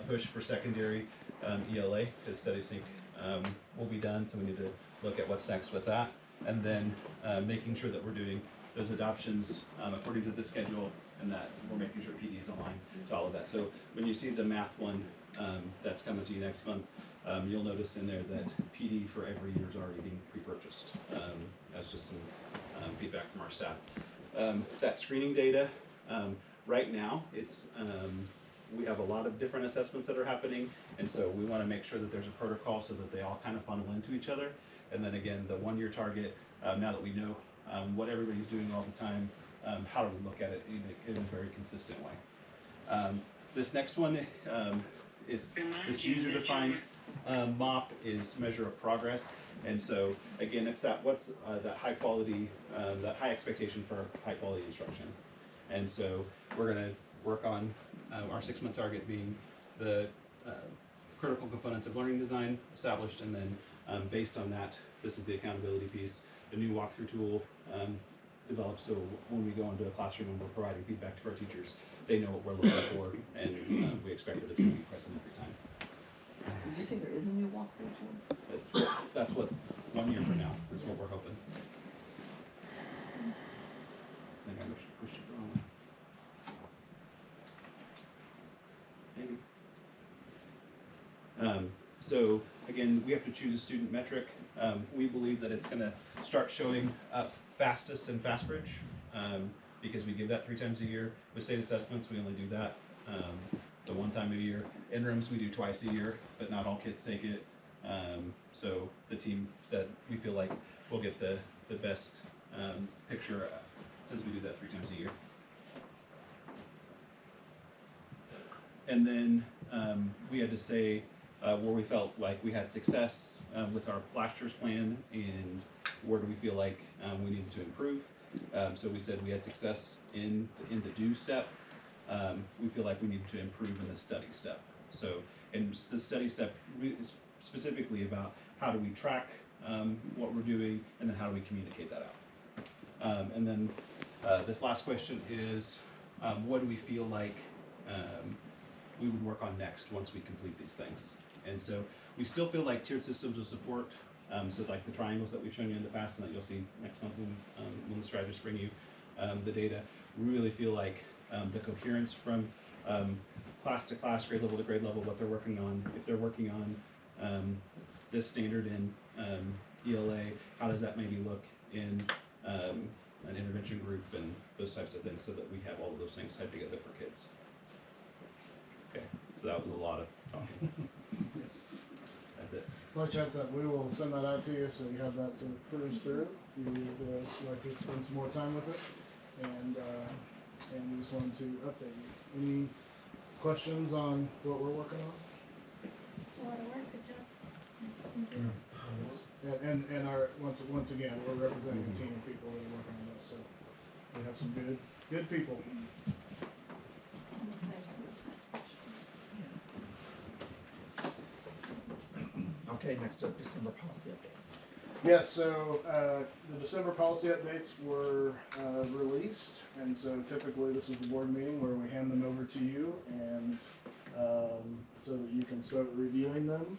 push for secondary ELA, because Study Sync will be done, so we need to look at what's next with that. And then making sure that we're doing those adoptions according to the schedule, and that we're making sure PD is aligned to all of that. So when you see the math one that's coming to you next month, you'll notice in there that PD for every year is already being pre-purchased. That's just some feedback from our staff. That screening data, right now, it's we have a lot of different assessments that are happening, and so we want to make sure that there's a protocol so that they all kind of funnel into each other. And then again, the 1-year target, now that we know what everybody's doing all the time, how do we look at it in a very consistent way? This next one is this user-defined MOP is measure of progress. And so again, it's that what's that high quality, that high expectation for high quality instruction. And so we're going to work on our 6-month target being the critical components of learning design established, and then based on that, this is the accountability piece, the new walkthrough tool developed, so when we go into a classroom and we're providing feedback to our teachers, they know what we're looking for, and we expect that it's going to be present every time. Did you say there is a new walkthrough tool? That's what 1 year from now is what we're hoping. I think I pushed it wrong. Maybe. So again, we have to choose a student metric. We believe that it's going to start showing up fastest in FastBridge because we give that 3 times a year. With state assessments, we only do that the one time a year. Interims we do twice a year, but not all kids take it. So the team said we feel like we'll get the best picture since we do that 3 times a year. And then we had to say where we felt like we had success with our last year's plan and where do we feel like we needed to improve. So we said we had success in the do step. We feel like we needed to improve in the study step. So, and the study step is specifically about how do we track what we're doing and then how do we communicate that out. And then this last question is what do we feel like we would work on next once we complete these things. And so we still feel like tiered systems of support, so like the triangles that we've shown you in the past and that you'll see next month when the strategists bring you the data, we really feel like the coherence from class to class, grade level to grade level, what they're working on. If they're working on this standard in ELA, how does that maybe look in an intervention group and those types of things so that we have all of those things tied together for kids. Okay, so that was a lot of talking. Yes. That's it. Like Chad said, we will send that out to you so you have that to peruse through if you would like to spend some more time with it. And we just wanted to update you. Any questions on what we're working on? It's a lot of work, good job. Nice, thank you. And our once again, we're representing a team of people that are working on this, so we have some good people. I'm excited to see this next picture. Okay, next up, December policy updates. Yes, so the December policy updates were released, and so typically this is the board meeting where we hand them over to you, and so that you can start reviewing them.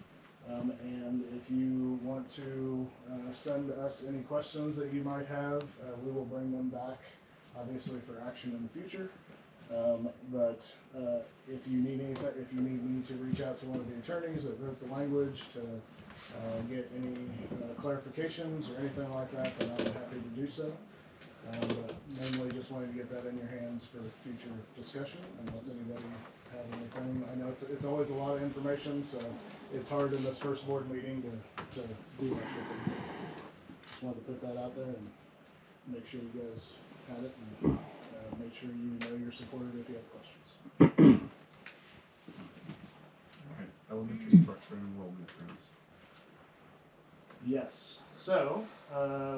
And if you want to send us any questions that you might have, we will bring them back, obviously, for action in the future. But if you need anything, if you need me to reach out to one of the attorneys that wrote the language to get any clarifications or anything like that, then I'll be happy to do so. But mainly just wanted to get that in your hands for future discussion, unless anybody had anything. I know it's always a lot of information, so it's hard in this first board meeting to do much with it. Just wanted to put that out there and make sure you guys had it, and make sure you know you're supported if you have questions. All right, elementary structure and enrollment trends. Yes, so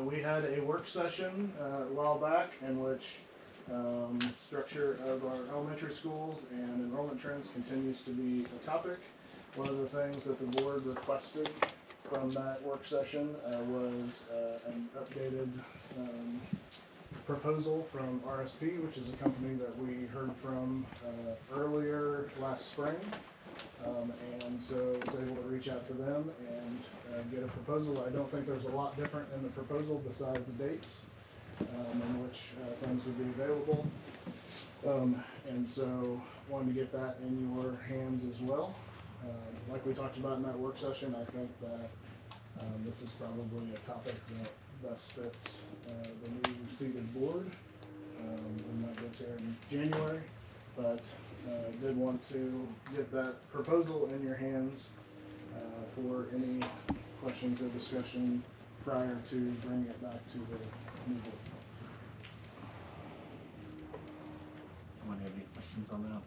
we had a work session a while back in which structure of our elementary schools and enrollment trends continues to be a topic. One of the things that the board requested from that work session was an updated proposal from RSP, which is a company that we heard from earlier last spring. And so I was able to reach out to them and get a proposal. I don't think there's a lot different in the proposal besides the dates in which things would be available. And so wanted to get that in your hands as well. Like we talked about in that work session, I think that this is probably a topic that best fits the new seated board. When that gets here in January, but did want to get that proposal in your hands for any questions or discussion prior to bringing it back to the new board. Anyone have any questions on that?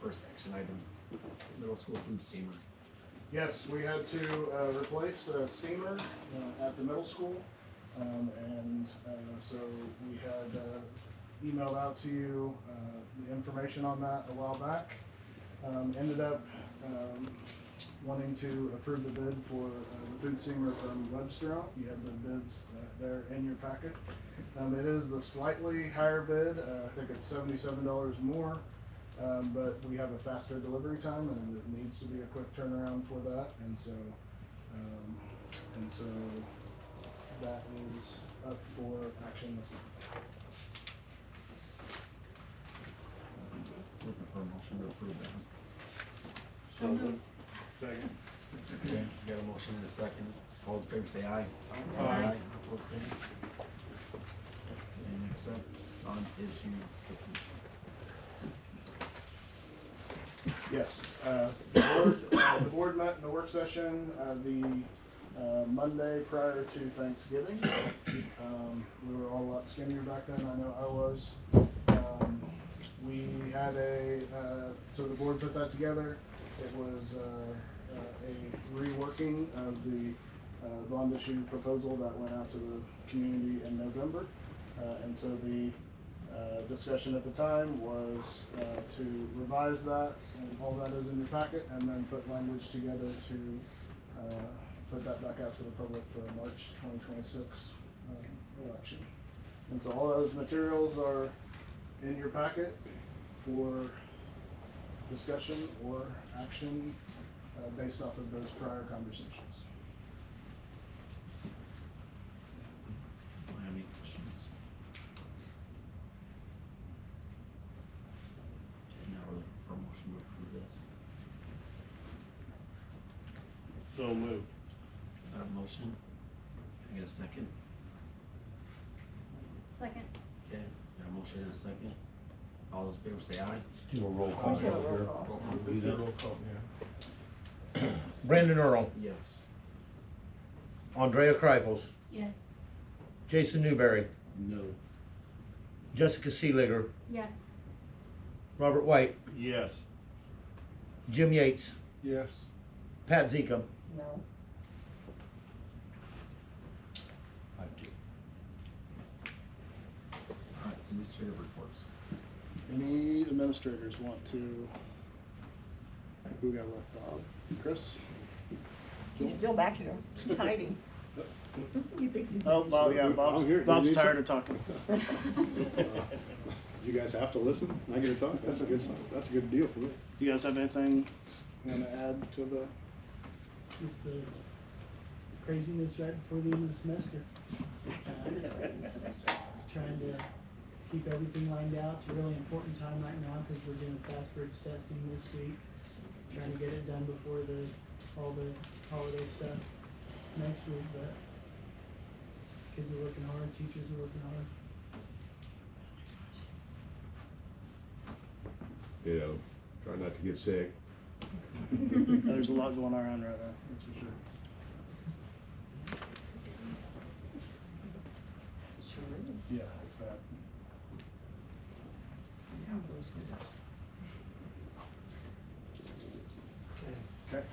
First action item, middle school food steamer. Yes, we had to replace the steamer at the middle school. So we had emailed out to you the information on that a while back. Ended up wanting to approve the bid for the food steamer from Webster. You have the bids there in your packet. It is the slightly higher bid. I think it's $77 more, but we have a faster delivery time, and it needs to be a quick turnaround for that. And so that is up for action this evening. Looking for a motion to approve that. So moved. Second. Okay, we got a motion and a second. All those in favor say aye. Aye. Opposed, say. Okay, next up. non-issue resolution. Yes, the board met in the work session, the Monday prior to Thanksgiving. We were all a lot skinnier back then, I know I was. We had so the board put that together. It was a reworking of the bond issue proposal that went out to the community in November. And so the discussion at the time was to revise that, and all that is in your packet, and then put language together to put that back out to the public for March 2026 election. And so all those materials are in your packet for discussion or action based off of those prior conversations. Do I have any questions? Now we're looking for a motion to approve this. So moved. I have a motion. Can I get a second? Second. Okay, got a motion and a second. All those in favor say aye. Do a roll call. Roll call. Roll call, yeah. Brandon Earl, Yes. Andrea Kreifels, Yes. Jason Newberry, No. Jessica Seeliger, Yes. Robert White, Yes. Jim Yates, Yes. Pat Zika. No. All right, administrative reports. Any administrators want to, who got left off? Chris? He's still back here. He's hiding. He thinks he's. Oh, Bob, yeah, I'm here. Bob's You need tired something? of talking. You guys have to listen? I get to talk? That's a good deal for me. Do you guys have anything you want to add to the? Just the craziness right before the end of the semester. Trying to keep everything lined out. It's a really important time right now because we're doing fast bridge testing this week. Trying to get it done before all the holiday stuff next week, but kids are working hard, teachers are working hard. You know, try not to get sick. There's a lot going on right now, that's for sure. Sure is. Yeah, it's bad. Yeah, those kids. Okay. Okay.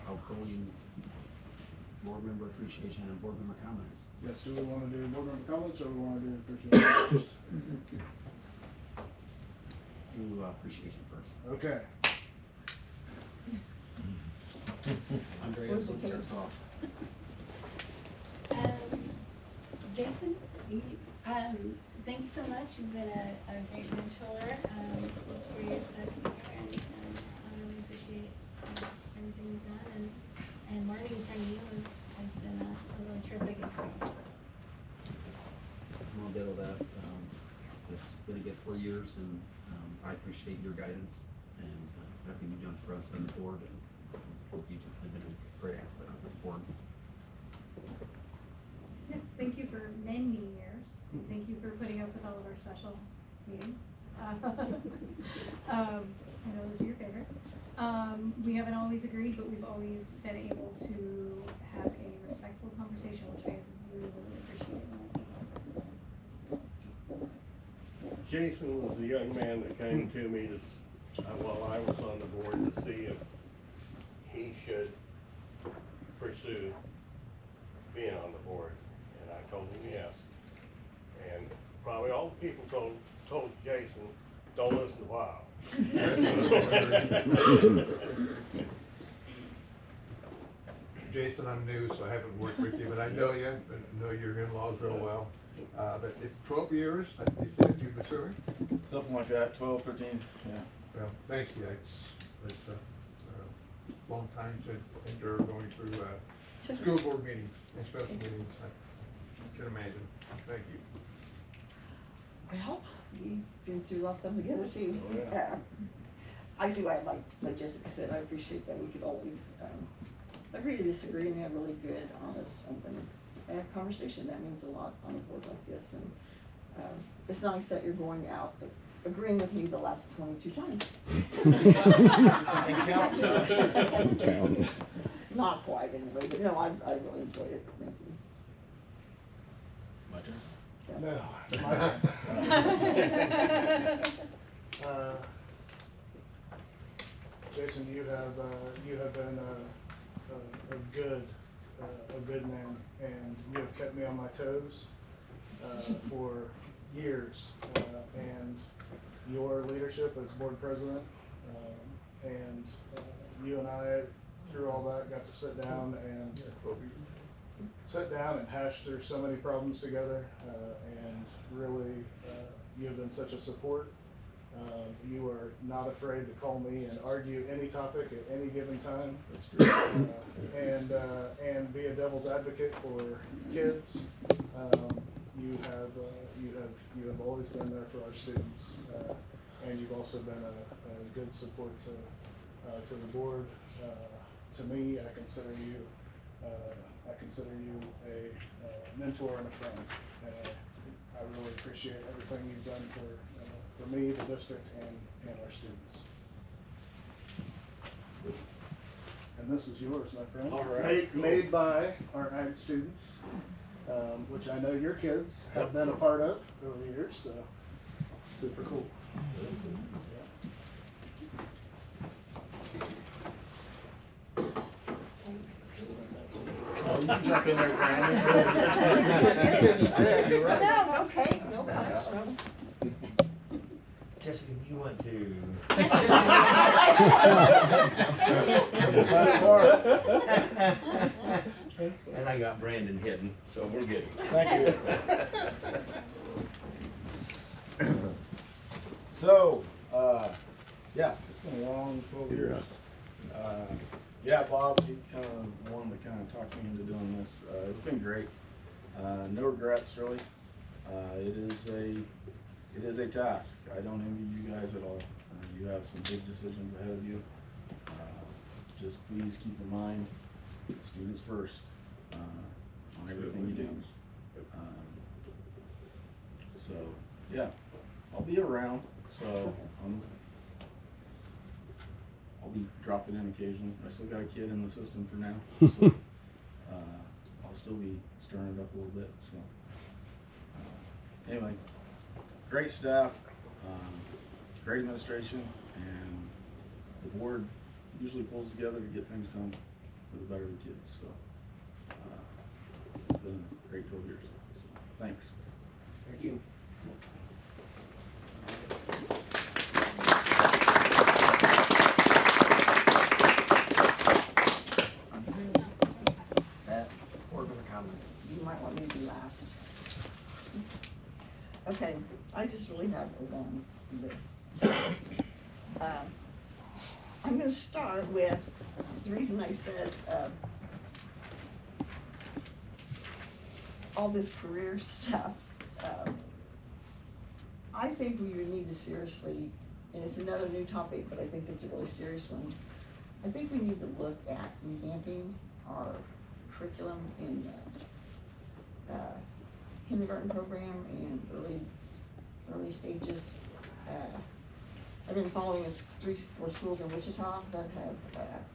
Outgoing board member appreciation and board member comments. Yes, do we want to do board member comments or we want to do appreciation first? Do appreciation first. Okay. Andrea, Where's the who starts off? Jason, thank you so much. You've been a great mentor for years that I've been here, and we appreciate everything you've done. And learning from you has been a really terrific experience. I'm a bit of that. It's been a good 4 years, and I appreciate your guidance and everything you've done for us on the board. And you've definitely been a great asset on this board. Yes, thank you for many years. Thank you for putting up with all of our special meetings. I know those are your favorite. We haven't always agreed, but we've always been able to have a respectful conversation, which I really, really appreciate. Jason was the young man that came to me while I was on the board to see if he should pursue being on the board, and I told him yes. And probably all the people told Jason, don't listen to Bob. Jason, I'm new, so I haven't worked with you, but I know you, and know your in-laws real well. But it's 12 years, you said you've been serving? Something like that, 12, 13, yeah. Well, thank you. It's a long time to endure going through school board meetings and special meetings. I can imagine. Thank you. Well, we've been through lots of them together too. Oh, yeah. Like Jessica said, I appreciate that we could always agree to disagree and have really good, honest, open conversation. That means a lot on a board like this. And it's nice that you're going out agreeing with me the last 22 times. And counting. Not quite anyway, but no, I really enjoyed it. Thank you. My turn? No, it's my turn. Jason, you have been a good man, and you have kept me on my toes for years. And your leadership as board president, and you and I, through all that, got to sit down and hash through so many problems together, and really, you have been such a support. You are not afraid to call me and argue any topic at any given time. That's true. And be a devil's advocate for kids. You have always been there for our students, and you've also been a good support to the board. To me, I consider you a mentor and a friend. I really appreciate everything you've done for me, the district, and our students. And this is yours, my friend. All right, Made by our ag students, which I know your kids have been a part of over the years, so super cool. Oh, you can jump in there, Granny. No, okay, no problem. Jessica, do you want to? That's the best part. And I got Brandon hidden, so we're good. Thank you. So, yeah, it's been a long 12 years. Yeah, Bob, you kind of wanted to kind of talk me into doing this. It's been great. No regrets, really. It is a task. I don't envy you guys at all. You have some big decisions ahead of you. Just please keep in mind, students first, on everything you do. So, yeah, I'll be around. So, I'll be dropping in occasionally. I still got a kid in the system for now, so I'll still be stirring it up a little bit. So, anyway, great staff, great administration, and the board usually pulls together to get things done for the better of the kids. So, it's been a great 12 years. So, thanks. Thank you. Board member comments. You might want me to be last. Okay, I just really have a long list. I'm going to start with the reason I said all this career stuff. I think we need to seriously, and it's another new topic, but I think it's a really serious one. I think we need to look at revamping our curriculum in kindergarten program and early stages. I've been following 3-4 schools in Wichita that have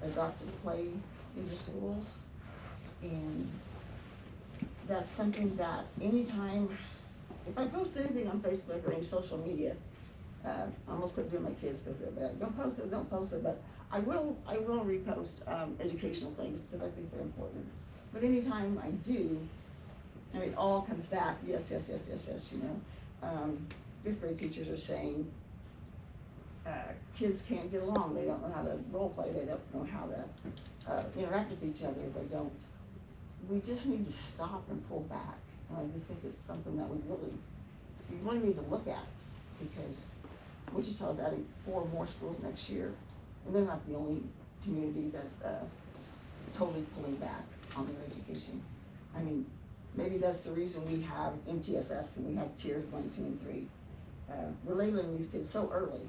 adopted play into schools, and that's something that anytime, if I post anything on Facebook or any social media, I almost quit doing my kids because they're bad. Don't post it, but I will repost educational things because I think they're important. But anytime I do, I mean, it all comes back, yes, you know. 5th grade teachers are saying kids can't get along. They don't know how to role play. They don't know how to interact with each other. We just need to stop and pull back. And I just think it's something that we really need to look at, because Wichita is adding 4 more schools next year, and they're not the only community that's totally pulling back on their education. I mean, maybe that's the reason we have MTSS and we have tiers 1, 2, and 3. We're labeling these kids so early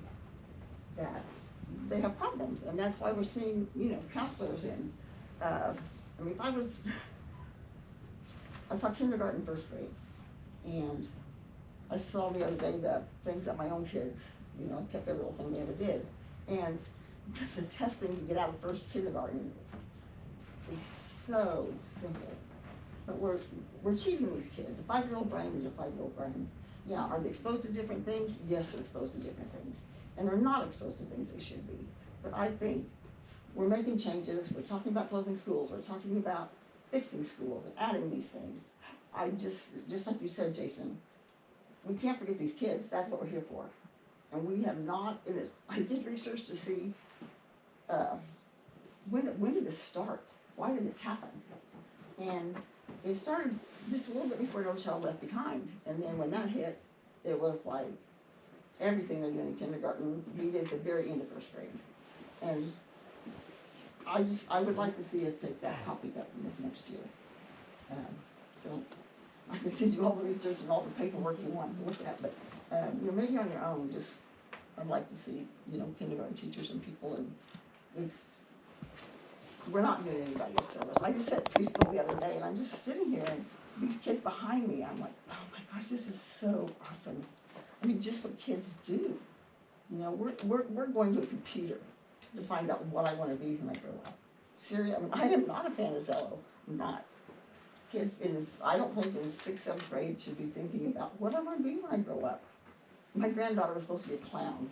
that they have problems, and that's why we're seeing, counselors in. I mean, I taught kindergarten, 1st grade, and I saw the other day the things that my own kids, you know, kept every little thing they ever did. And the testing to get out of first kindergarten is so simple. But we're cheating these kids. A 5-year-old brain is a 5-year-old brain. Yeah, are they exposed to different things? Yes, they're exposed to different things. And they're not exposed to things they should be. But I think we're making changes. We're talking about closing schools. We're talking about fixing schools and adding these things. I just like you said, Jason, we can't forget these kids. That's what we're here for. And we have not, I did research to see when did this start? Why did this happen? And it started just a little bit before No Child Left Behind. And then when that hit, it was like everything they're doing in kindergarten, we did at the very end of first grade. And I would like to see us take that topic up in this next year. So I can send you all the research and all the paperwork you want to look at, but you know, maybe on your own, just I'd like to see, you know, kindergarten teachers and people, and we're not doing anybody a service. I just said preschool the other day, and I'm just sitting here, and these kids behind me, I'm like, oh my gosh, this is so awesome. I mean, just what kids do. You know, we're going to a computer to find out what I want to be when I grow up. Seriously, I mean, I am not a fan of Zello. I'm not. Kids I don't think in 6th, 7th grade should be thinking about what I want to be when I grow up. My granddaughter was supposed to be a clown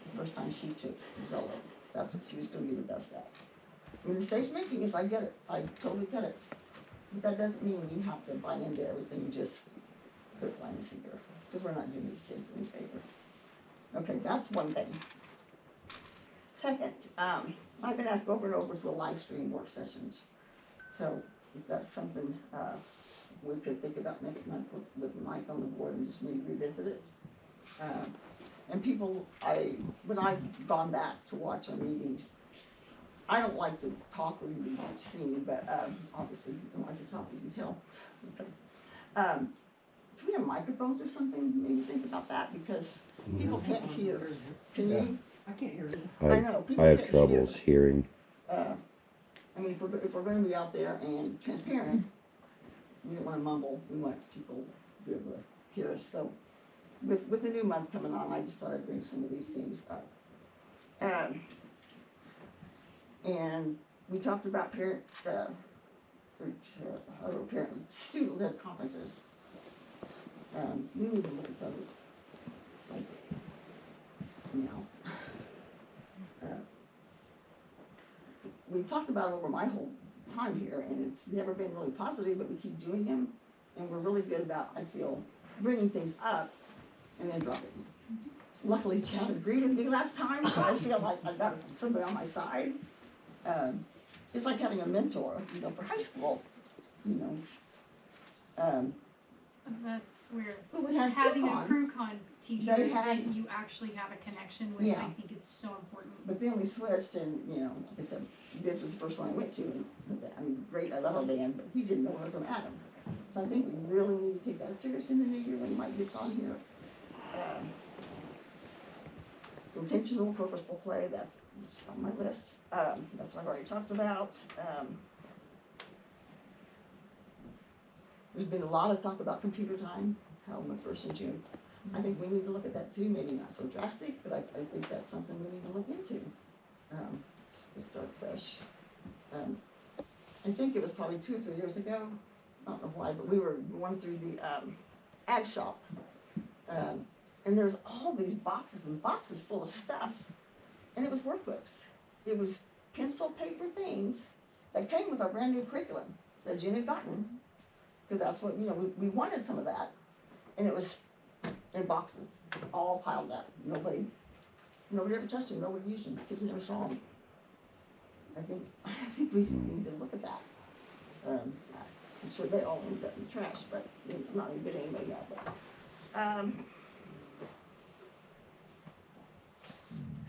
the first time she took Zello. That's what she was going to be the best at. I mean, the stage making is, I get it. I totally get it. But that doesn't mean you have to buy into everything, just put line and sinker, because we're not doing these kids any favor. Okay, that's one thing. Second, I've been asked over and over to live stream work sessions. So if that's something we could think about next month with Mike on the board and just maybe revisit it. And people, when I've gone back to watch our meetings, I don't like to talk or be seen, but obviously, when I say talk, you can tell. Okay. Can we have microphones or something? Maybe think about that, because people can't hear. Can you? I can't hear you. I know. People I have can't troubles hearing. I mean, if we're going to be out there and transparent, we don't want to mumble. We want people to be able to hear us. So, with the new month coming on, I just thought I'd bring some of these things up. And we talked about student-led conferences. We need to look at those. Like, we've talked about it over my whole time here, and it's never been really positive, but we keep doing them, and we're really good about, I feel, bringing things up and then dropping them. Luckily, Chad agreed with me last time, so I feel like I've got somebody on my side. It's like having a mentor, you know, for high school, you know. That's where But we had having CrewCon. a CrewCon teacher They that had- you actually have a connection with, Yeah. I think is so important. But then we switched, and you know, like I said, Bibbs was the first one I went to. And I mean, great, I love our band, but he didn't know where from Adam. So I think we really need to take that serious in the new year when Mike gets on here. Intentional, purposeful play, that's on my list. That's what I've already talked about. There's been a lot of talk about computer time, held on the 1st of June. I think we need to look at that too, maybe not so drastic, but I think that's something we need to look into, just to start fresh. I think it was probably 2 or 3 years ago, I don't know why, but we were going through the ag shop, and there's all these boxes and boxes full of stuff, and it was workbooks. It was pencil paper things that came with our brand new curriculum that Jen had gotten, because that's what, you know, we wanted some of that, and it was in boxes, all piled up. Nobody ever touched them, nobody used them, kids never saw them. I think we need to look at that. I'm sure they all ended up in the trash, but I'm not even bidding anybody out, but,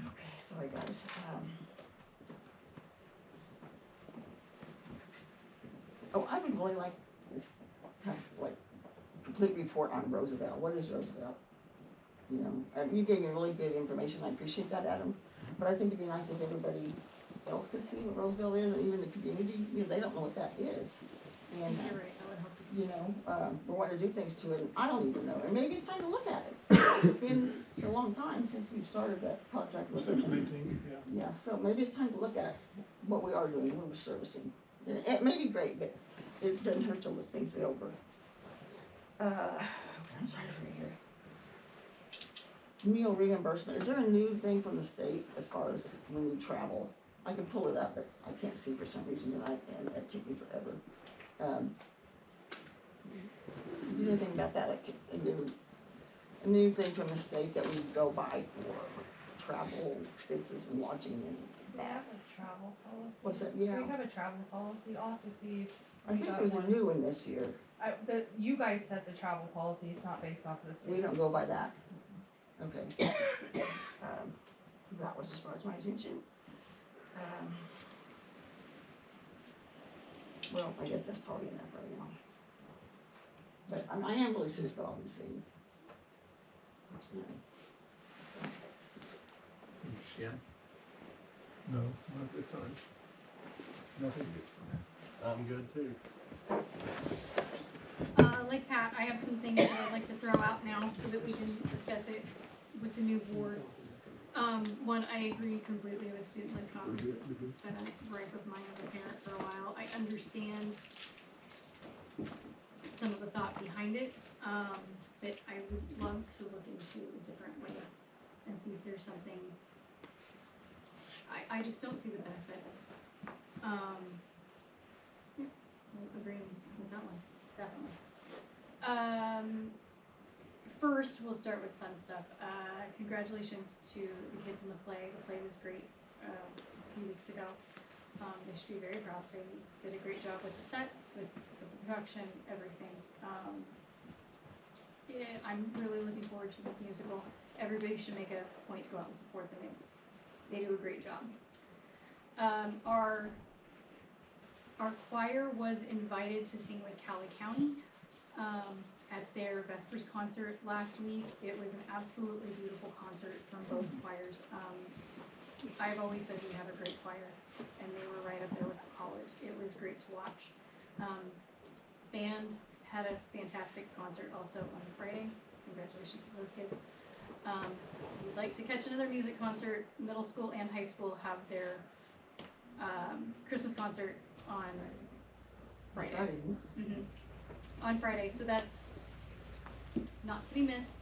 okay, sorry guys. I would really like this kind of like complete report on Roosevelt. What is Roosevelt? You know, you gave me really good information. I appreciate that, Adam. But I think it'd be nice if everybody else could see what Roosevelt is, and even the community. You know, they don't know what that is. And, You're right, I would hope to. you know, we want to do things to it, and I don't even know, and maybe it's time to look at it. It's been a long time since we've started that contract with them. Yeah, so maybe it's time to look at what we are doing, what we're servicing. And it may be great, but it doesn't hurt to look things over. I'm sorry to read here. Meal reimbursement, is there a new thing from the state as far as when we travel? I can pull it up, but I can't see for some reason, and it'd take me forever. Do you know anything about that, like a new thing from the state that we go by for travel expenses and lodging and We have a travel policy. what's that? Yeah. We have a travel policy. I'll have to see if I we think got there's a one. new one this year. You guys set the travel policy. It's not based off of the state. We don't go by that. Okay. That was as far as my attention. Well, I guess that's probably enough right now. But I am really serious about all these things. Absolutely. No, not this time. Nothing. I'm good too. Like Pat, I have some things that I'd like to throw out now so that we can discuss it with the new board. One, I agree completely with student-led conferences. It's been a gripe of mine as a parent for a while. I understand some of the thought behind it, but I would love to look into a different way and see if there's something. I just don't see the benefit. Yeah, I agree with that one, definitely. First, we'll start with fun stuff. Congratulations to the kids in the play. The play was great a few weeks ago. They should be very proud. They did a great job with the sets, with the production, everything. Yeah, I'm really looking forward to the musical. Everybody should make a point to go out and support them. They do a great job. Our choir was invited to sing with Cali County at their Vespers concert last week. It was an absolutely beautiful concert from both choirs. I've always said we have a great choir, and they were right up there with the college. It was great to watch. Band had a fantastic concert also on Friday. Congratulations to those kids. If you'd like to catch another music concert, middle school and high school have their Christmas concert on Friday. On Friday, so that's not to be missed.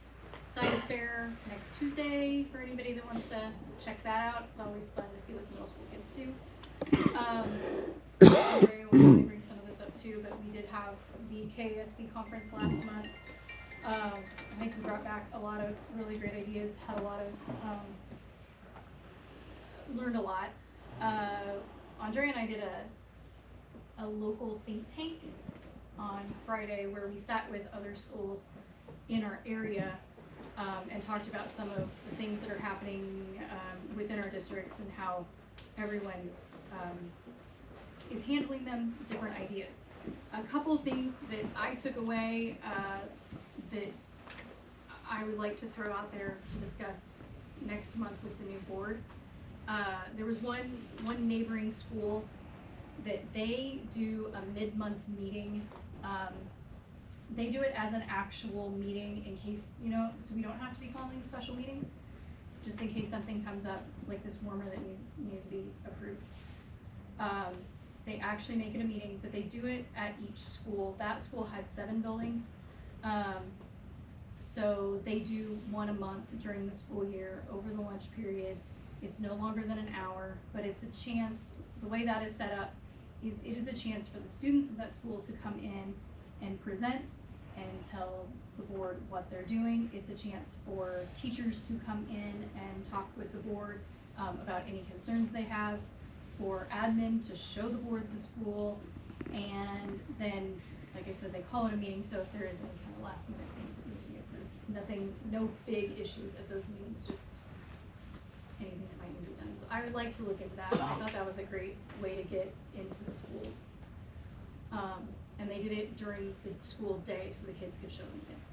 Science fair next Tuesday for anybody that wants to check that out. It's always fun to see what the middle school kids do. Andrea will probably bring some of this up too, but we did have the KOSB conference last month. I think we brought back a lot of really great ideas, had a lot of, learned a lot. Andrea and I did a local think tank on Friday where we sat with other schools in our area and talked about some of the things that are happening within our districts and how everyone is handling them, different ideas. A couple of things that I took away that I would like to throw out there to discuss next month with the new board. There was one neighboring school that they do a mid-month meeting. They do it as an actual meeting in case, so we don't have to be calling special meetings, just in case something comes up like this warmer that needed to be approved. They actually make it a meeting, but they do it at each school. That school had 7 buildings. So they do one a month during the school year over the lunch period. It's no longer than an hour, but it's a chance, the way that is set up is it is a chance for the students of that school to come in and present and tell the board what they're doing. It's a chance for teachers to come in and talk with the board about any concerns they have, for admin to show the board the school, and then, like I said, they call it a meeting, so if there is any kind of last minute things that need to be approved. No big issues at those meetings, just anything that might need to be done. So I would like to look into that. I thought that was a great way to get into the schools. And they did it during the school day so the kids could show them things.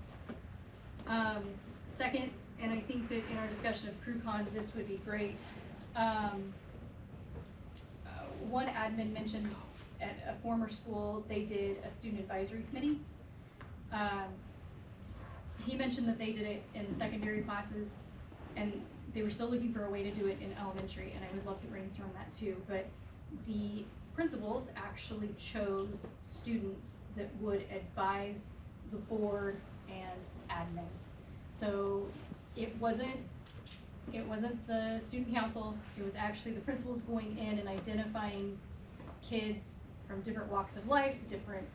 Second, and I think that in our discussion of CrewCon, this would be great. One admin mentioned at a former school, they did a student advisory committee. He mentioned that they did it in the secondary classes, and they were still looking for a way to do it in elementary, and I would love to brainstorm that too, but the principals actually chose students that would advise the board and admin. So it wasn't the student council, it was actually the principals going in and identifying kids from different walks of life, different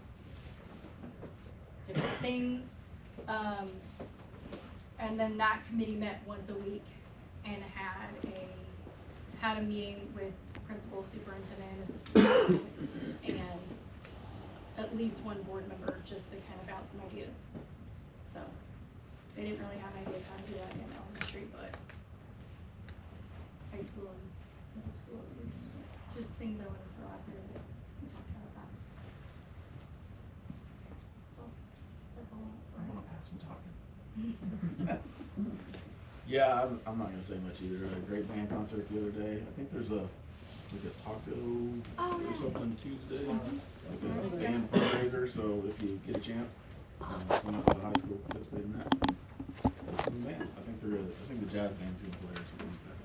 things. And then that committee met once a week and had a meeting with principal, superintendent, assistant, and at least one board member just to kind of bounce some ideas. So they didn't really have an idea of how to do that in elementary, but high school and middle school at least. Just things I want to throw out there that we talked about that. So that's all. I'm gonna pass some talking. Yeah, I'm not gonna say much either. A great band concert the other day. I think there's a taco or something Tuesday. Like a band fundraiser, so if you get a chance, come up to the high school, participate in that. Listen to the band. I think the jazz band's gonna play or something like that.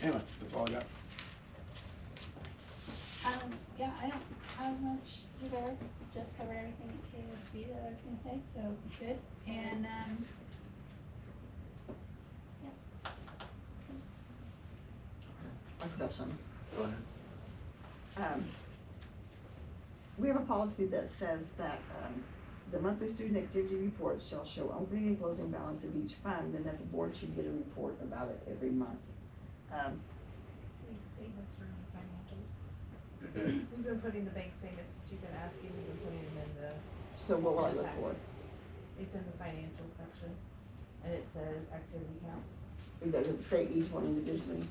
Anyway, that's all I got. Yeah, I don't have much either, just covered everything at KSB that I was gonna say, so good, and, I forgot something. Go ahead. We have a policy that says that, the monthly student activity report shall show opening and closing balance of each fund, and that the board should get a report about it every month. Bank statements are in the financials. We've been putting the bank statements that you've been asking, we've been putting them in the. So what will I look for? It's in the financial section, and it says activity counts. Does it say each one individually?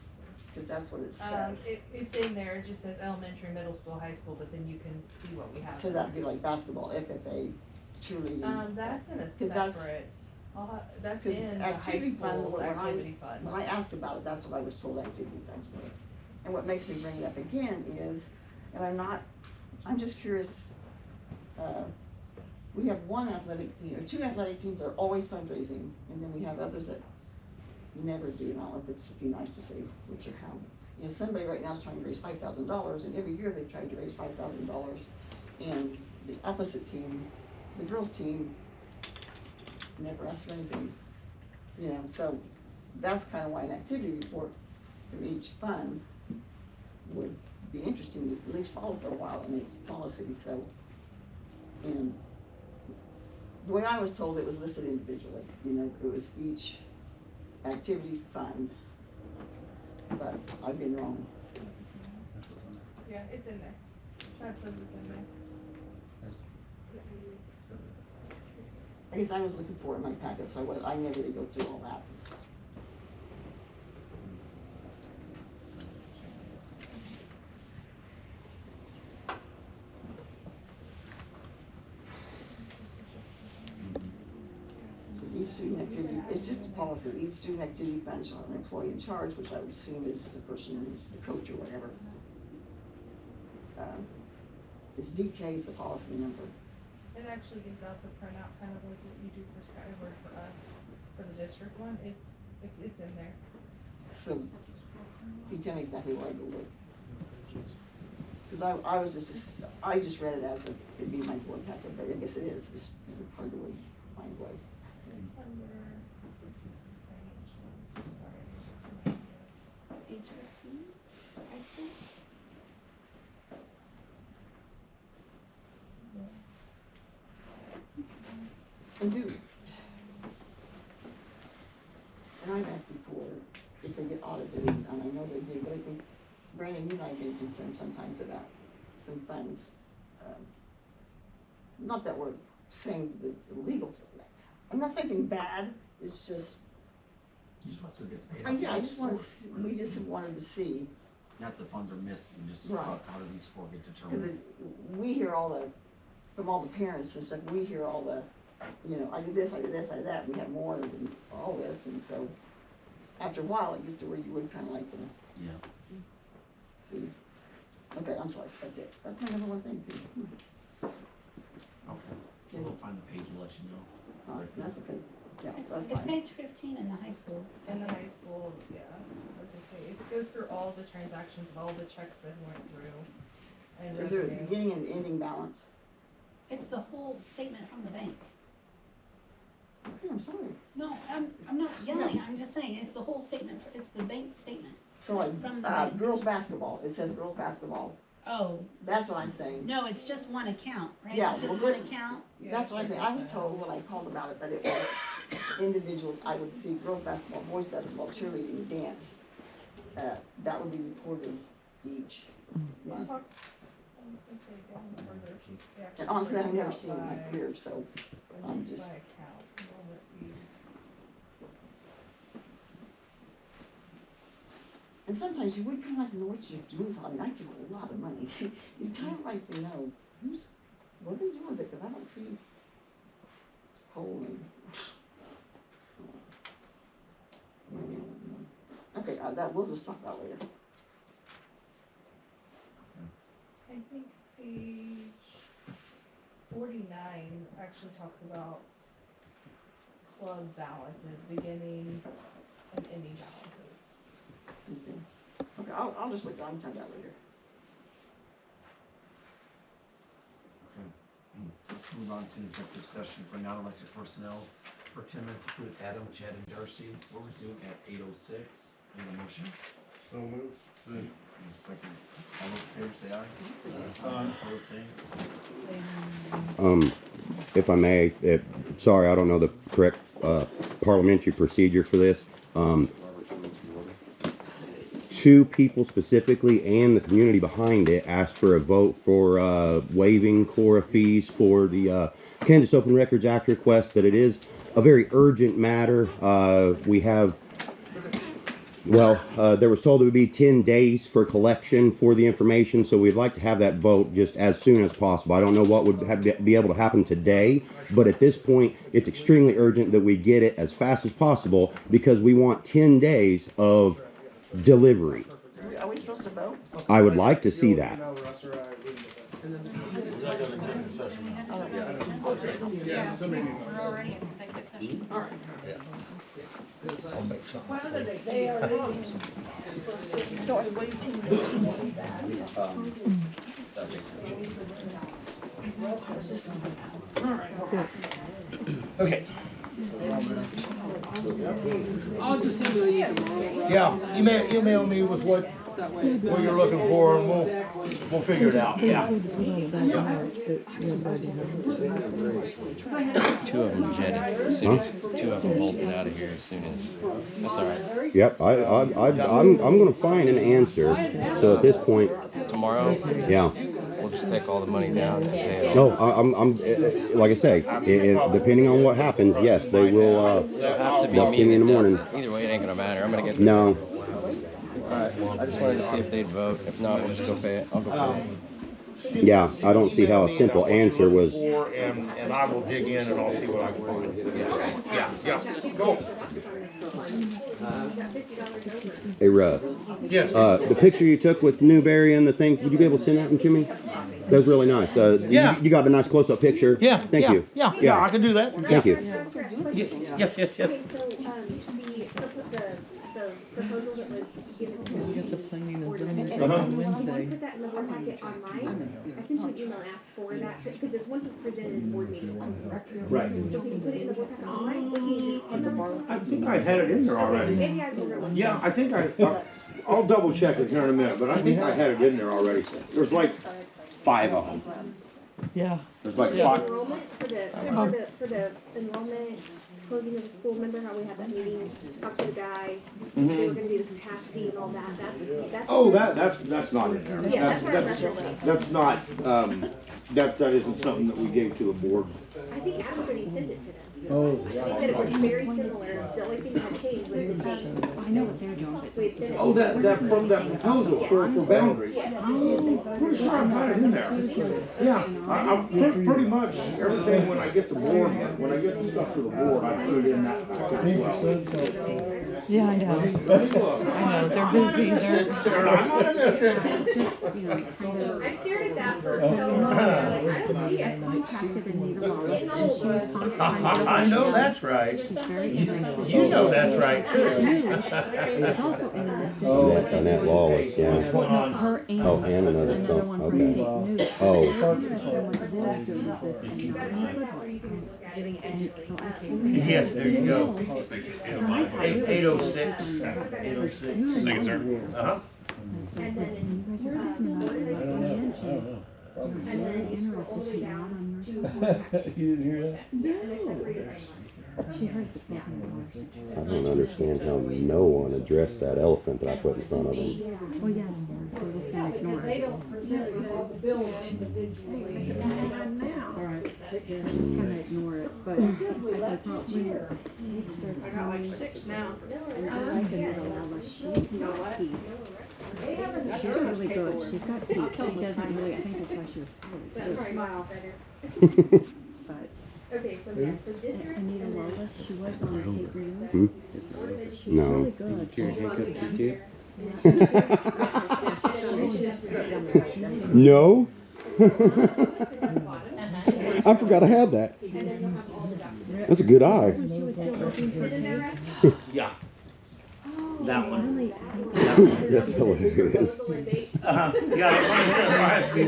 Because that's what it says. It's in there, it just says elementary, middle school, high school, but then you can see what we have. So that'd be like basketball, FFA, cheerleading. That's in a 'Cause that's- separate, that's 'cause in the high activity fund, school's when activity fund. When I asked about it, that's what I was told activity funds were. And what makes me bring it up again is, and I'm just curious, we have one athletic team, or two athletic teams that are always fundraising, and then we have others that never do, and I don't know if it's be nice to say which or how. You know, somebody right now is trying to raise $5,000, and every year they've tried to raise $5,000, and the opposite team, the girls' team, never asked for anything. You know, so that's kind of why an activity report from each fund would be interesting to at least follow for a while in its policy. So, and the way I was told, it was listed individually. You know, it was each activity fund, but I've been wrong. Yeah, it's in there. Chad says it's in there. I guess I was looking for it in my packet, so I never did go through all that. Each student activity, it's just a policy, each student activity fund shall have an employee in charge, which I would assume is the person, the coach or whatever. It's DK is the policy number. It actually gives out the printout, kind of like what you do for Skyward for us, for the district one, it's in there. So, can you tell me exactly where I go look? Cause I was I just read it as it'd be my board packet, but I guess it is, it's hard to find a way. It's under financials, sorry. HRT, I think. And I've asked before if they get audited, and I know they do, but I think, Brandon, you and I have been concerned sometimes about some funds. Not that we're saying that it's illegal, I'm not saying anything bad, it's just. You just want to see what gets paid out. Yeah, I just wanted, we just wanted to see. Not the funds are missing, just Right. how does each sport get Cause determined? we hear from all the parents and stuff, we hear all the, you know, I did this, I did this, I did that, we have more than all this, and so after a while, it gets to where you would kinda like to Yeah. see. Okay, I'm sorry, that's it. That's my number one thing too. Okay. We'll find the page and let you know. All right, that's okay. Yeah, It's, that's it's fine. page 15 in the high school. In the high school, yeah, I was gonna say, if it goes through all the transactions of all the checks that went through. And Is there a revenue. beginning and ending balance? It's the whole statement from the bank. Okay, I'm sorry. No, I'm not yelling, I'm just saying, it's the whole statement, it's the bank statement. So like, From the bank. girls basketball, it says girls basketball. Oh. That's what I'm saying. No, it's just one account, right? Yeah, It's just well, one good. account? That's what I'm saying. I was told when I called about it that it was individual. I would see girls basketball, boys basketball, cheerleading, dance. That would be reported each month. And honestly, I've never seen it in my career, so I'm just. And sometimes you would kind of like to know what you're doing for. I mean, I give a lot of money. You'd kind of like to know what are they doing with it, because I don't see coal and. Okay, that we'll just talk about later. I think page 49 actually talks about club balances, beginning and ending balances. Okay, okay, I'll just look. I'll tell you that later. Okay. Let's move on to executive session for non-elected personnel. For 10 minutes, include Adam, Chad, and Darcy. We'll resume at 8:06. Need a motion? So moved. Second. All those in favor say aye. Opposed, say. If I may, sorry, I don't know the correct parliamentary procedure for this. Two people specifically and the community behind it asked for a vote for waiving KORA fees for the Kansas Open Records Act request, that it is a very urgent matter. We have, there was told it would be 10 days for collection for the information, so we'd like to have that vote just as soon as possible. I don't know what would be able to happen today, but at this point, it's extremely urgent that we get it as fast as possible because we want 10 days of delivery. Are we supposed to vote? I would like to see that. Yeah, we're already in executive session. All right. What other day? So I'm waiting. Okay. I'll just email you tomorrow. Yeah, email me with what you're looking for, and we'll figure it out. Yeah. Two of them jetted as soon as two of them bolted out of here as soon as. That's all right. Yep, I'm going to find an answer. So at this point, Tomorrow. yeah. We'll just take all the money down and pay it No, off. I'm like I say, depending on what happens, yes, they will. They'll have to be They'll see me in the morning. Either way, it ain't gonna matter. I'm gonna get. No. Alright, I just wanted to see if they'd vote. If not, we'll just go pay it. I'll go pay it. Yeah, I don't see how a simple answer was. And I will dig in and I'll see what I can find. Yeah. Go. Hey Russ. Yes. The picture you took with Newberry and the thing, would you be able to send that to me? That was really nice. Yeah. You got a nice close-up picture. Yeah. Thank you. Yeah, I can do that. Thank you. Yes. Okay, so, the proposal that was given to Just get the planning and zoning and on we Wednesday. put that in the board packet online. I sent you an email and asked for that, because it's once it's presented in board meeting. Right. So can you put it in the board packet online, or can you just email? I think I had it in there already. Maybe I overlooked it. Yeah, I think I'll double check it here in a minute, but I think I had it in there already. There's like 5 of them. Yeah. There's like The 5. enrollment, for the enrollment, closing of the school, remember how we had that meeting, talk to the guy, they were gonna do the capacity and all that, that's. Oh, that's not in there. Yeah, that's where I left it. That's not, that isn't something that we gave to the board. I think Adam said he sent it to them. Oh. He said it was very similar, the only thing that had changed was the dates. I know what they're doing. We had sent it. Oh, that from that proposal for boundaries. Pretty sure I've got it in there. Yeah, I pretty much everything when I get the board, when I get the stuff to the board, I put it in that. 15%. Yeah, I know. I know, they're busy, they're. I'm not interested. Just, you know, kind of. I stared at that for so long, I don't see it. Contacted Anita Wallace, and she was contacting. I know that's right. She's very interested. You know that's right She was too. also interested. Oh, Annette Lawless, yeah. Her and. Oh, and another one film, from okay. Fake News. Oh. Interested in what the board's doing with this and not in a good way. Getting educated. So I told her. Yes, there you go. And I thought it was 806. just 806. Thank you, sir. Uh-huh. So I said, you guys are talking about it, like, and I'm very interested, she's not on your side. You didn't hear that? No. She heard the $1,200. I don't understand how no one addressed that elephant that I put in front of them. Well, yeah, they're just gonna ignore They it. don't present bills individually. Alright, they're just gonna ignore it, but I thought when it starts coming, and I like Anita Lala, she's got teeth. She's really good, she's got teeth, she doesn't really, I think that's why she was probably. But. Okay, so yeah, so Anita Wallace, she was on Fake News. Hmm? She's No. really good. No? I forgot I had that. That's a good eye. When she was still working for Kate. Yeah. That one. That's hilarious. Yeah,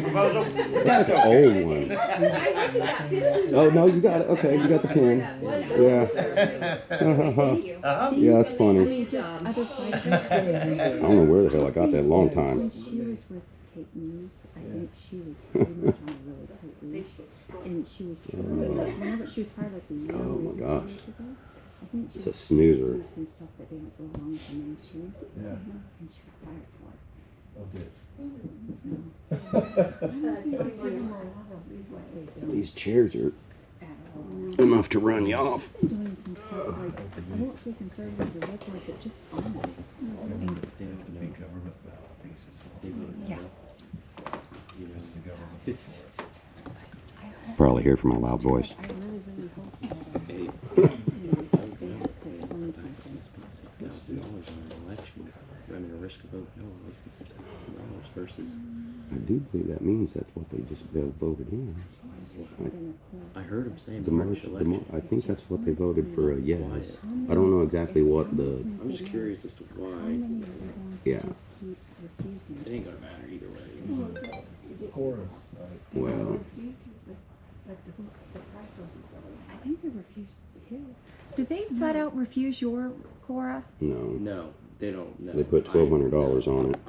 proposal. That's an old one. Oh, no, you got it. Okay, you got the pen. Yeah. Yeah, that's I funny. mean, just other sides of I don't know where the hell I got that long time. When she was with Kate News, I think she was pretty much on a really tight leash. And she was, whenever she was fired like a year Oh my gosh. ago, I think she It's a snoozer. do some stuff that didn't go along with the mainstream. Yeah. And she got fired for it. Okay. So, I don't think they give them a lot of leeway. They don't These chairs are at all. enough to run you off. She's been doing some stuff like, I won't say conservative or liberal, but just honest. Yeah. Probably hear from my loud voice. I really, really hope that, you know, they have to explain something. $6,000 on an election, running a risk of vote no less than $6,000 versus. I do believe that means that's what they voted in. I heard him saying The March most, election. I think that's what they voted for a yes. I don't know exactly what the, I'm just curious as to why. yeah. It ain't gonna matter either way. KORA. Well, I think they refused his. Did they flat out refuse your KORA? no. No, they don't. No. They put $1,200 on it.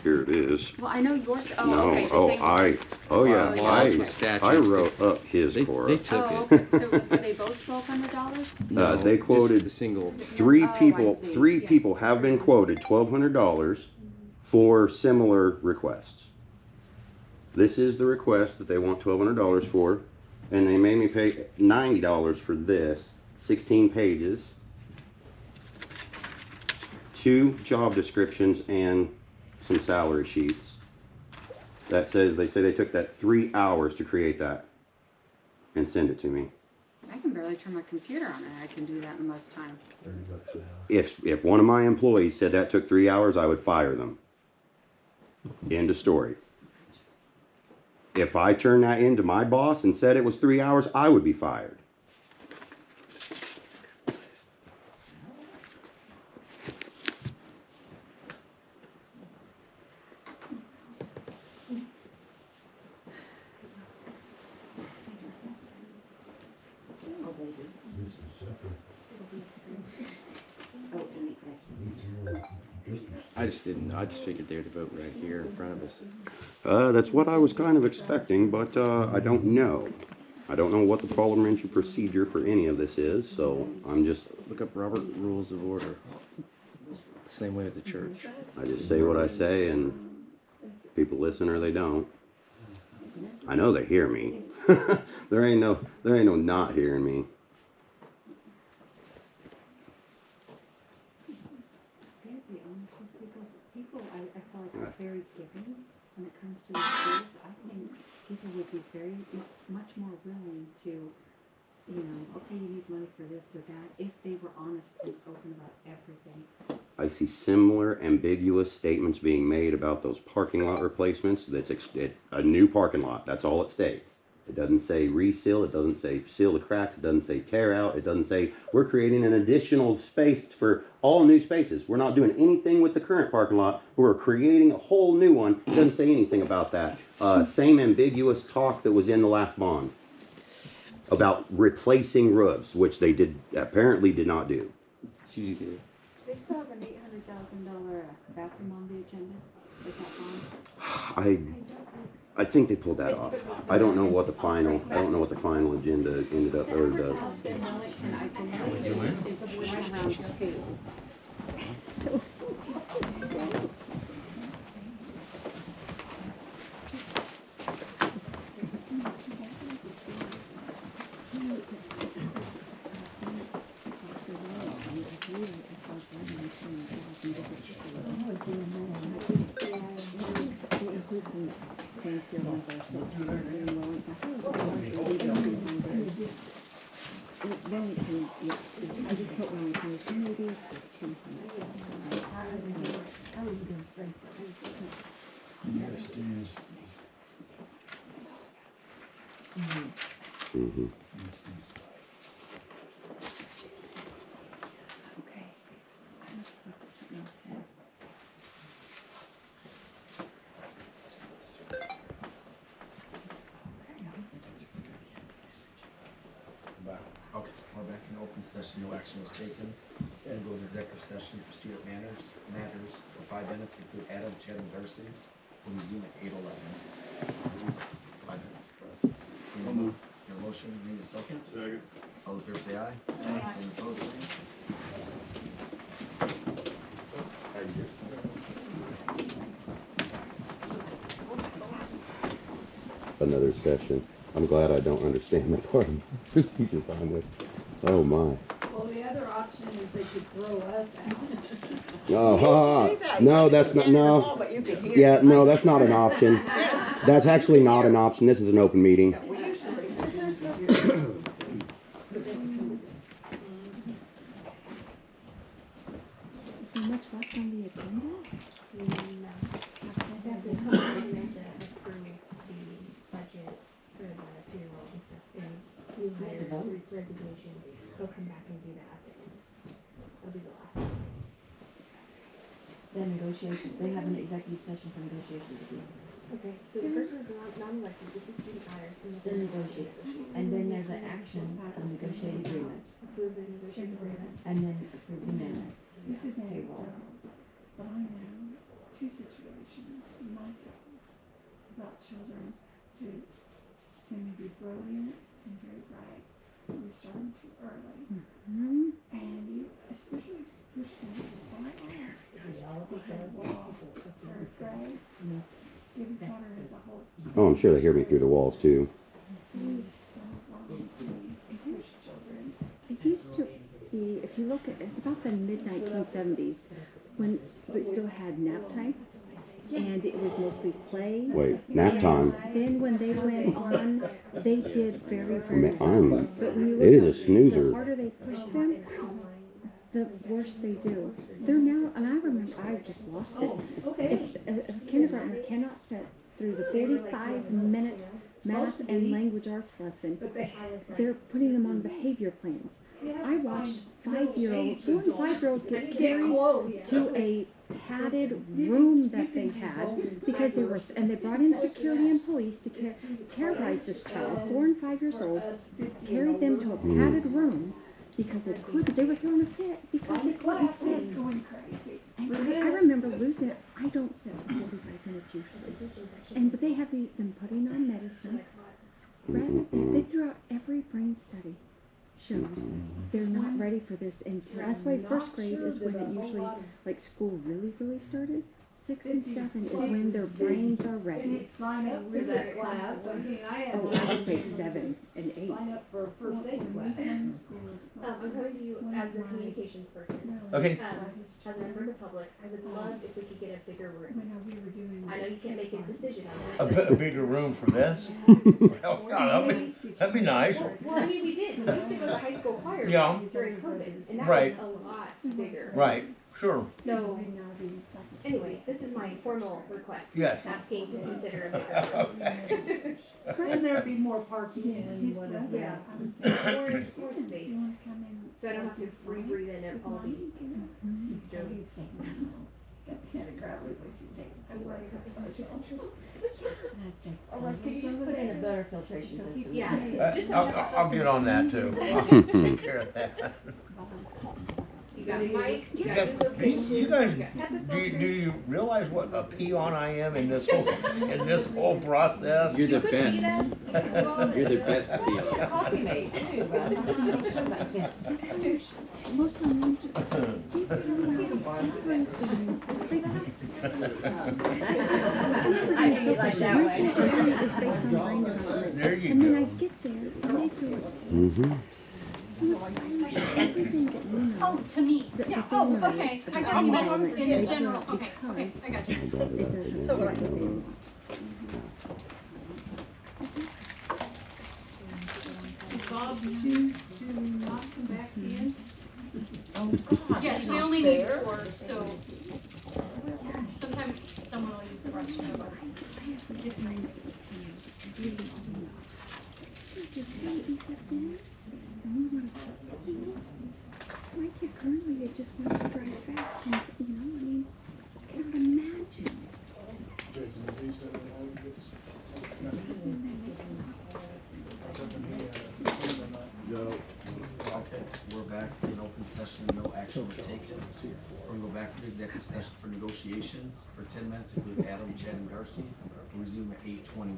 Here it is. Well, I know yours. Oh, No, okay. oh, Well, that's what statutes I wrote up his They KORA. took Oh, it. okay. So were they both $1,200? No, They just quoted the single. Three Oh, I people, see. three Yeah. people have been quoted $1,200 for similar requests. This is the request that they want $1,200 for, and they made me pay $90 for this, 16 pages, 2 job descriptions, and some salary sheets. That says, they say they took that 3 hours to create that and send it to me. I can barely turn my computer on, and I can do that in less time. If one of my employees said that took 3 hours, I would fire them. End of story. If I turned that into my boss and said it was 3 hours, I would be fired. I just didn't know. I just figured they would vote right here in front of us. That's what I was kind of expecting, but I don't know. I don't know what the parliamentary procedure for any of this is, so I'm just... Look up Robert Rules of Order. Same way with the church. I just say what I say, and people listen or they don't. I know they hear me. There ain't no not hearing me. Be honest with people. People, I feel like are very giving when it comes to the schools. I think people would be very much more willing to you know, okay, you need money for this or that, if they were honest and open about everything. I see similar ambiguous statements being made about those parking lot replacements. That's a new parking lot. That's all it states. It doesn't say reseal. It doesn't say seal the cracks. It doesn't say tear out. It doesn't say we're creating an additional space for all new spaces. We're not doing anything with the current parking lot. We're creating a whole new one. It doesn't say anything about that. Same ambiguous talk that was in the last bond about replacing roofs, which they apparently did not do. They still have an $800,000 bathroom on the agenda with that bond. I think they pulled that off. I don't know what the final agenda ended up or the. So. I just put Wellington as maybe up to 200. I would go straight Mm-hmm. Okay. I must have put something else there. Okay, we're back in open session, no action was taken. And go to executive session for student matters for 5 minutes, include Adam, Chad, and Darcy. We'll resume at 8:11. 5 minutes. Your motion, need a second? Second. All in favor say aye. Aye. Any opposed, say Another session. I'm glad I don't understand the part of procedure behind this. Oh my. Well, the other option is they could throw us out. Oh, no, that's not, no. Yeah, no, that's not an option. That's actually not an option. This is an open meeting. Is there much left on the agenda? Resignations, they'll come back and do that at the end. That'll be the last thing. Then negotiations, they have an executive session for negotiations again. Okay, so the first one is non-elected, this is student hires, and Then negotiate, and then there's an action on negotiated agreement, approve the negotiated agreement. and then approve the minutes. This is payroll. But I know two situations myself about children who can be brilliant and very bright. We're starting too early. Mm-hmm. And you, especially push them right on. Third grade, kindergarten as a whole. Oh, I'm sure they hear me through the walls too. It is so wrong to push children. It used to be, if you look at, it's about the mid-1970s, when we still had nap time, and it was mostly play. Wait, nap time? Then when they went on, they did very, very Man, well. But when you look it is a at snoozer. The harder they push them, the worse they do. They're now, and I remember, I just lost it. If a kindergartner cannot sit through the 45-minute math and language arts lesson, they're putting them on behavior plans. I watched 4 and 5-year-olds get carried to a padded room that they had because they were, and they brought in security and police to terrorize this child, 4 and 5 years old, carried them to a padded room because they were throwing a fit because they couldn't sit. And I remember losing it. I don't sit for 45 minutes usually. But they have them putting on medicine. They threw out every brain study shows they're not ready for this until, that's why 1st grade is when it usually, like school really started. 6 and 7 is when their brains are ready. Sign up for that class. I mean, I would say 7 and 8. Sign up for a first aid class. I'm coming to you as a communications person. Okay. As a member of the public, I would love if we could get a bigger room. I know you can't make a decision on a bigger room for this? Well, yeah, that'd be nice. Well, I mean, we did. We used to go to high school choir Yeah. during COVID, and that Right. was a lot bigger. Right, sure. So, anyway, this is my formal request. Yes. Asking to consider a bigger room. And there'd be more parking and whatever. Yeah, more space. So I don't have to re-breathe in it all the Joey's. Or Russ, could you just put in a better filtration system? Yeah. I'll get on that too. I'll take care of that. You got mics, you got good locations. You guys, you got HEPA do filters. you realize what a peon I am in this whole process? You're the could best. beat us. You can do all You're the this. best You're a peon. coffee mate too, Russ. Most of them, I see it like that my way. criteria is based on brain development. There you And then I go. get there, and they feel Mm-hmm. everything that you know. Oh, to me. that Yeah, they oh, know okay. I about thought you meant development, in they general. feel Okay, okay, I got you. it doesn't. So what? Bob, choose to not come back in? Yes, we only need 4, so sometimes someone will use the restroom, but My kid currently just wants to drive fast, and you know, I mean, I cannot imagine. Jason, is he still involved with this? Go. Okay, we're back in open session, no action was taken. We're gonna go back into executive session for negotiations for 10 minutes, include Adam, Chad, and Darcy. We'll resume at 8:21.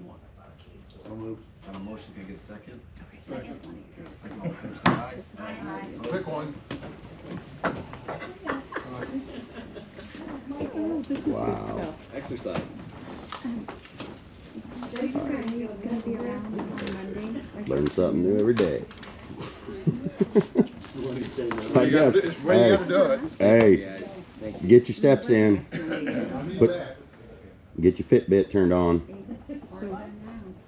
So moved. Got a motion, can I get a second? Second. Second, all in favor, say aye. Aye. Quick one. Wow. Exercise. This guy is gonna be around on Monday. Learn something new every day. I You guess. gotta- it's the way you gotta do it. Hey, get your steps in. Put, get your Fitbit turned on. So,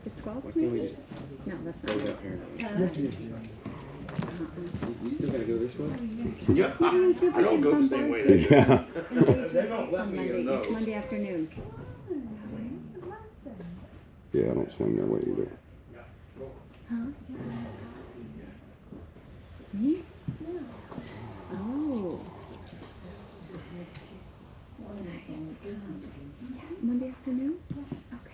the 12th Why can't we maybe? just No, that's go not. down here? You still gotta go this way? Yeah, We're gonna see if we can bombard you. Yeah. And they don't let me in those. It's Monday afternoon. Yeah, I don't swing that way either. Huh? Me? Oh. Nice. Monday afternoon?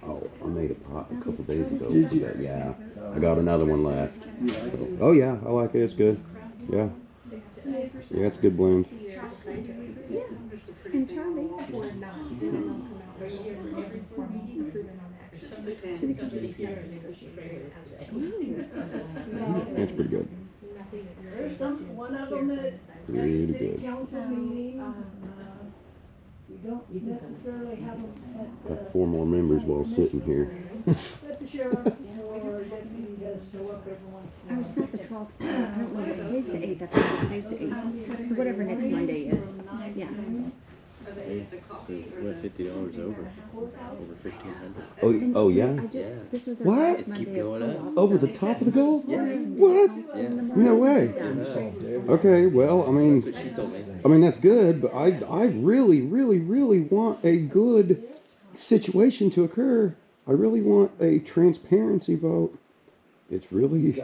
Oh, I made a pot a couple days ago. Did you? Yeah, I got another one left. So, oh yeah, I like it. It's good. Yeah. Yeah, it's a good blend. Yeah. And Charlie. It's pretty good. There's one of them at Really city good. council meetings. You don't necessarily have them at Got 4 more members while sitting here. at the sheriff or deputy does show up every once in a Oh, while. it's not the 12th. I don't know. Today's the 8th. That's right. Today's the 8th. So whatever next Monday is. Yeah. So we're $50 over 1,500. Oh, oh yeah? I just, this was our What? last Let's Monday keep of going up. co-op, Over so the top of the goal? Yeah. What? Yeah. No way. Yeah. Okay, well, I mean, That's what she told me. that's good, but I really, really, really want a good situation to occur. I really want a transparency vote. It's really.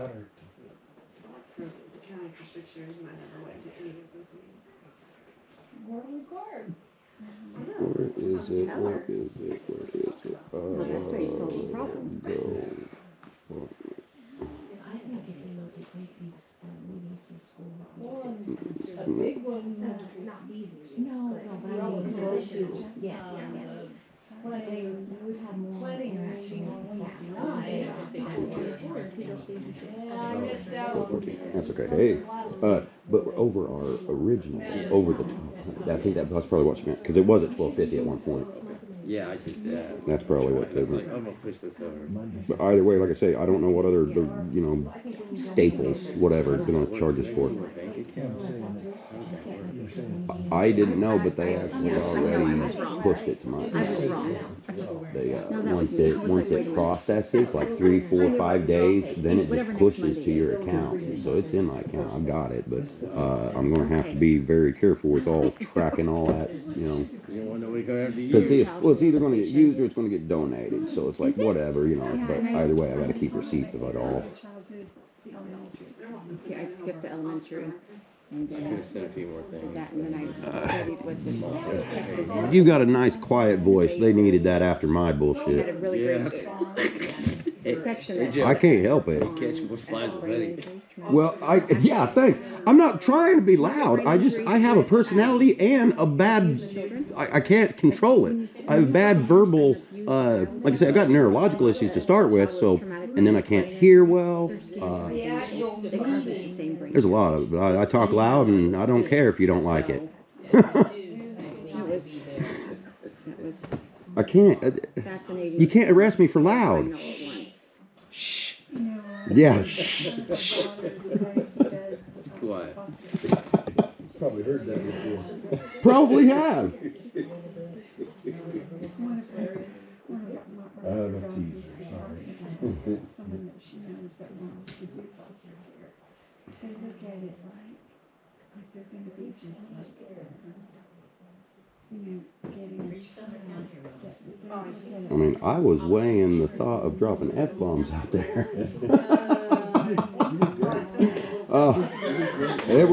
Where is it? Where is it? Where is it? that's where you solve the problem. Go. I think if you were to take these meetings to school. A big one. Not these meetings. No, but I mean, to this year, yes, yes. But you would have more interaction with the Yeah, I missed out. Okay, that's okay. Hey, but over our original, over the top. I think that's probably what she meant because it was at 1250 at one point. Yeah, I did that. That's probably what they It's like, meant. I'm gonna push this over. But either way, like I say, I don't know what other staples, whatever, they're gonna charge us for. Bank account? How does that work? I didn't know, but they actually already pushed it to my I was account. wrong. They, once it processes, like 3, 4, 5 days, then it just pushes to your account. So it's in my account, I've got it, but, I'm gonna have to be very careful with all tracking all that, you know. You want nobody going after you? So it's either gonna get used or it's gonna get donated, so it's like, whatever, you know, but either way, I gotta keep receipts of it all. See, I'd skip the elementary. And I could have said a few more things. that, and then I studied with the You got a nice quiet voice, they needed that after my had a bullshit. really great section that I can't help it. Catch what flies with Betty. Well, yeah, thanks. I'm not trying to be loud. I have a personality and a bad, I can't control it. I have bad verbal, like I said, I've got neurological issues to start with, so, and then I can't hear well. it causes the same brain. There's a lot of, I talk loud and I don't care if you don't like it. That was I can't, fascinating. you can't arrest me for loud. Shh. Yeah, shh. Be quiet. Probably heard that before. Probably have. I have a tease. Someone that she knows that wants to do foster care. They look at it like they're gonna be just like, getting a child. I mean, I was weighing the thought of dropping F-bombs out there. It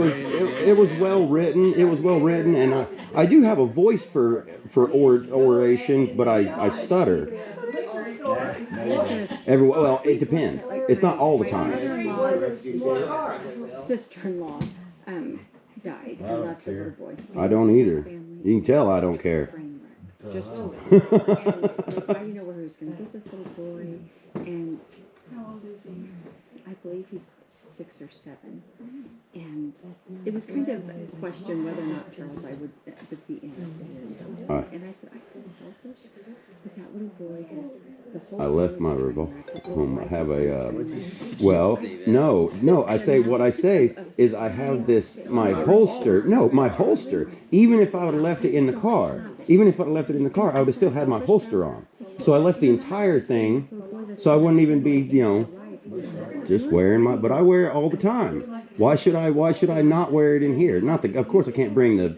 was well written. It was well written, and I do have a voice for oration, but I stutter. Well, it depends. It's not all the time. Mother-in-law's sister-in-law died and left a little boy. I don't either. You can tell I don't care. Just and I didn't know where he was going to get this little boy, and How old is he? I believe he's 6 or 7, and it was kind of a question whether or not Charles I would be interested in. And I said, I feel selfish, but that little boy has the whole. I left my revolver at home. I have a, well, no, I say, what I say is I have this, my holster, even if I would have left it in the car, I would have still had my holster on. So I left the entire thing, so I wouldn't even be, just wearing but I wear it all the time. Why should I not wear it in here? Not that, of course I can't bring the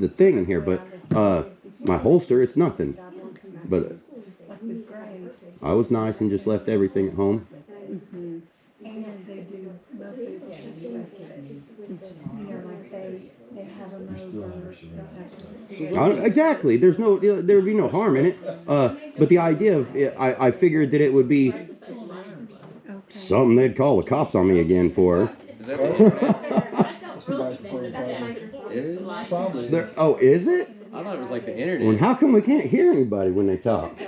thing in here, but, my holster, it's nothing. But I was nice and just left everything at home. And they do, mostly it's just like they have them over. Exactly. There would be no harm in it. But the idea of it, I figured that it would be something they'd call the cops on me again for. Is that the internet? Probably. Oh, is it? I thought it was like the internet. Well, how come we can't hear anybody when they talk? They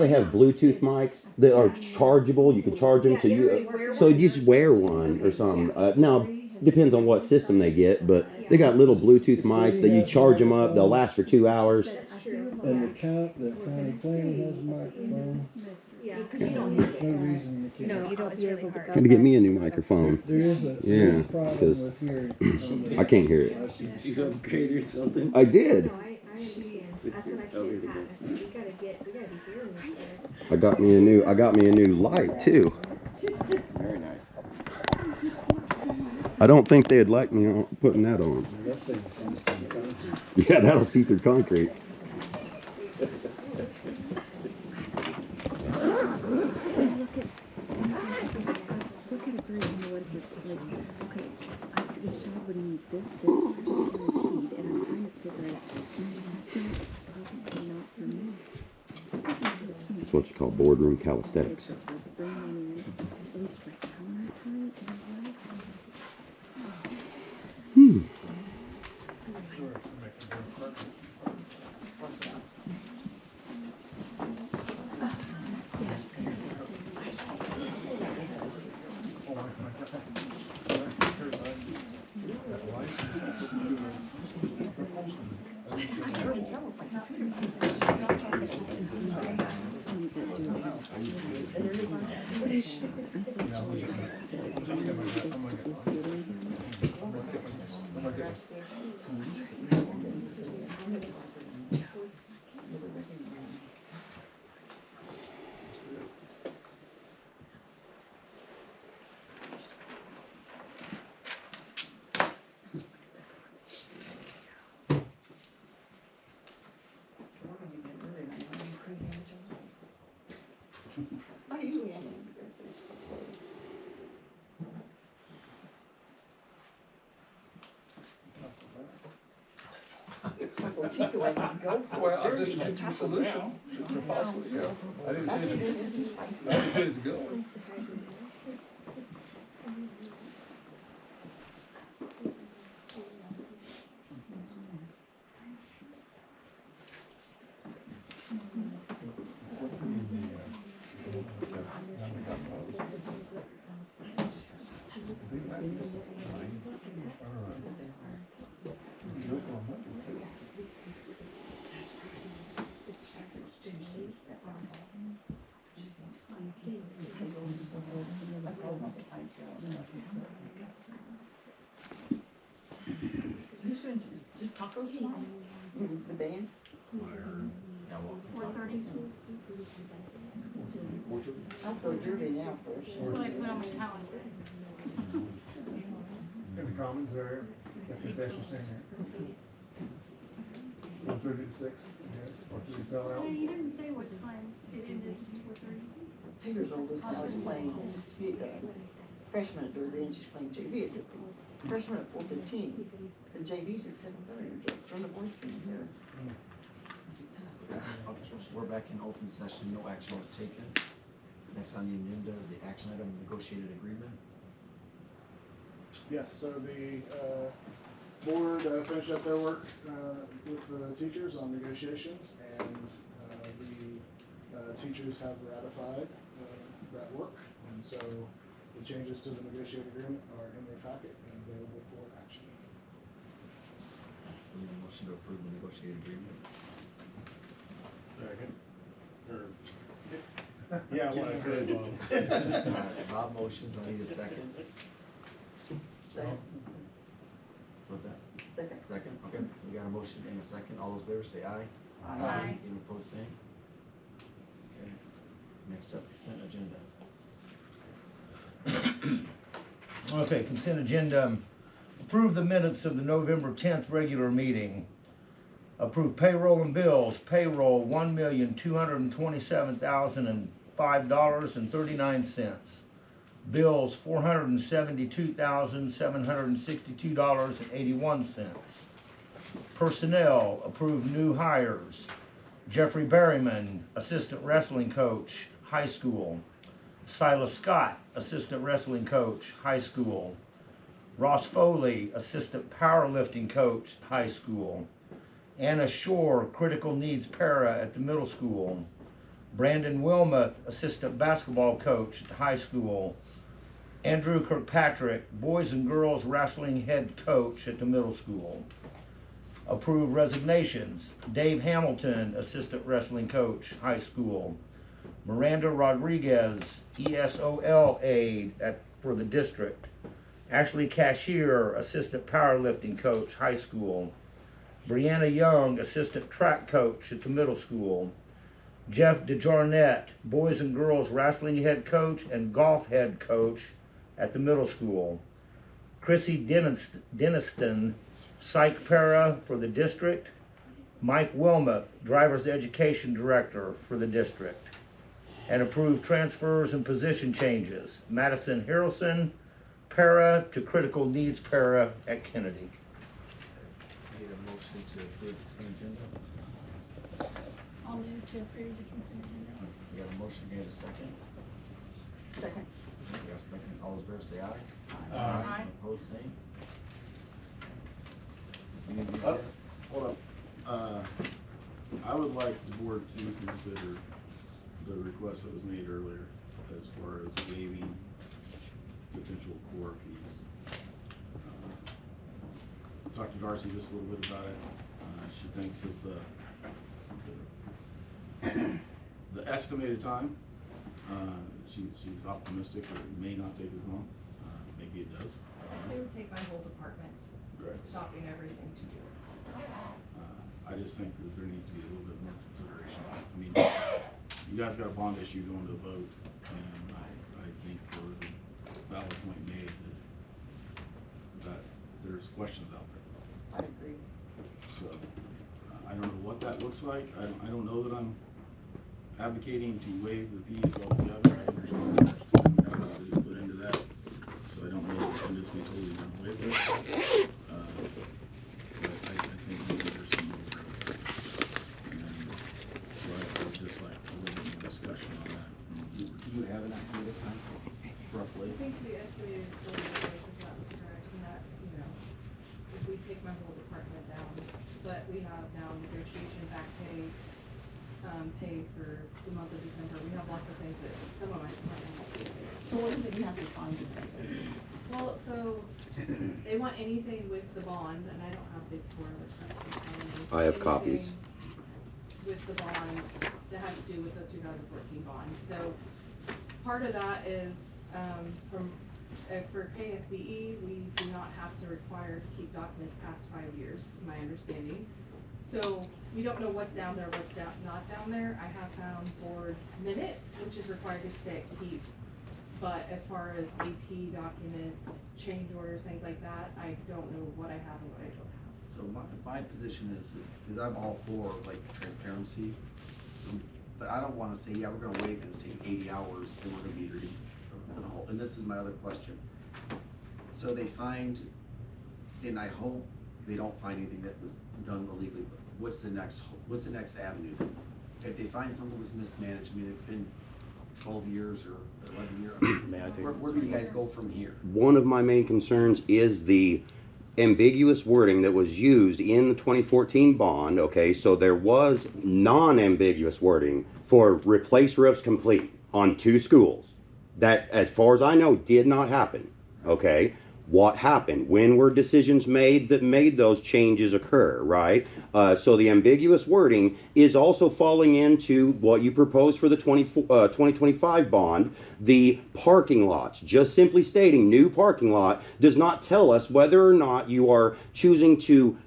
have Bluetooth mics. They are chargeable. You can charge them to you. So you just wear one or something. Now, depends on what system they get, but they got little Bluetooth mics that you charge them up. They'll last for 2 hours. And the county planning has a microphone. Yeah. No reason you can't. No, you don't. It's really hard. Had to get me a new microphone. There is a problem because with hearing. I can't hear it. Did you upgrade or something? I did. No, I understand. That's what I told Pat. I said, we gotta be hearing this better. I got me a new light too. Very nice. I don't think they'd like me putting that on. Yeah, that'll see through concrete. This child would need this, just guaranteed, and I'm trying to figure it out. Obviously not for me. That's what you call boardroom calisthenics. I usually am. Well, takeaway, go for Well, I dirty, just but get you a Taco solution. Bell. If possible, yeah. I didn't That's say it, it, it's just too spicy. I didn't say it to go. Who's doing just tacos tomorrow? The band? 4:30. I'll throw Derby now first. That's what I put on my calendar. In the commons there, at the concession stand there. 1:30 to 6, yes, or should we sell out? Yeah, he didn't say what times it ended, just 4:30. Taylor's oldest now is playing freshman at Derby, and she's playing JV at Derby. Freshman at 4:15, and JV's at 7:30. It's from the boys' team here. We're back in open session, no action was taken. Next on the agenda is the action item, negotiated agreement. Yes, so the board finished up their work with the teachers on negotiations, and the teachers have ratified that work, and so the changes to the negotiated agreement are in their packet and available for action. So we need a motion to approve the negotiated agreement. Second. Yeah, what I said, Bob. Alright, Bob motions, I need a second. Second. What's that? Second. Second, okay, we got a motion and a second, all those in favor say aye. Aye. Any opposed, same. Okay, next up, consent agenda. Okay, consent agenda. Approve the minutes of the November 10th regular meeting. Approve payroll and bills. Payroll $1,227,005.39. Bills $472,762.81. Personnel. Approve new hires. Jeffrey Berryman, assistant wrestling coach, high school. Silas Scott, assistant wrestling coach, high school. Ross Foley, assistant powerlifting coach, high school. Anna Shore, critical needs para at the middle school. Brandon Wilmoth, assistant basketball coach at high school. Andrew Kirkpatrick, boys and girls wrestling head coach at the middle school. Approve resignations. Dave Hamilton, assistant wrestling coach, high school. Miranda Rodriguez, ESOL aide for the district. Ashley Cashier, assistant powerlifting coach, high school. Brianna Young, assistant track coach at the middle school. Jeff DeJarnette, boys and girls wrestling head coach and golf head coach at the middle school. Chrissy Deniston, psych para for the district. Mike Wilmoth, driver's education director for the district. And approve transfers and position changes. Madison Harrelson, para to critical needs para at Kennedy. I need a motion to approve the consent agenda. I'll move to approve the consent agenda. We got a motion, we got a second. Second. We got a second, all those in favor say aye. Aye. Any opposed, same. This meeting's Oh, adjourned. hold up. I would like the board to consider the request that was made earlier as far as waiving potential KORA fees. Talked to Darcy just a little bit about it. She thinks that the estimated time She's optimistic that it may not take as long. Maybe it does. It would take my whole department, Right. stopping everything to do it. I just think that there needs to be a little bit more consideration. I mean, you guys got a bond issue going to a vote, and I think there was a valid point made that there's questions out there. I agree. So, I don't know what that looks like. I don't know that I'm advocating to waive the fees altogether. I understand how much time and effort is put into that, so I don't know if I'm just be totally gonna waive it. But I think maybe there's some more. And so I would just like a little bit more discussion on that. Do you have an estimated time, roughly? I think the estimated total price of that was correct, and that, you know, if we take my whole department down, but we have now negotiation back pay, pay for the month of December, we have lots of things that some of my department won't be able to. So what is it you have to find to pay? Well, so, they want anything with the bond, and I don't have the KORA request. I have copies. With the bond that has to do with the 2014 bond. So part of that is for KSBE, we do not have to require to keep documents past 5 years, is my understanding. So we don't know what's down there, what's not down there. I have found board minutes, which is required to keep. But as far as AP documents, change orders, things like that, I don't know what I have and what I don't have. So my position is I'm all for like transparency, but I don't wanna say, yeah, we're gonna waive it, it's taking 80 hours and we're gonna be reading the whole, and this is my other question. So they find, and I hope they don't find anything that was done illegally, but what's the next avenue? If they find something was mismanaged, I mean, it's been 12 years or 11 years, where do you guys go from here? One of my main concerns is the ambiguous wording that was used in the 2014 bond. Okay, so there was non-ambiguous wording for replace roofs complete on 2 schools. That, as far as I know, did not happen. Okay, what happened? When were decisions made that made those changes occur, right? So the ambiguous wording is also falling into what you proposed for the 2025 bond. The parking lots, just simply stating new parking lot, does not tell us whether or not you are choosing to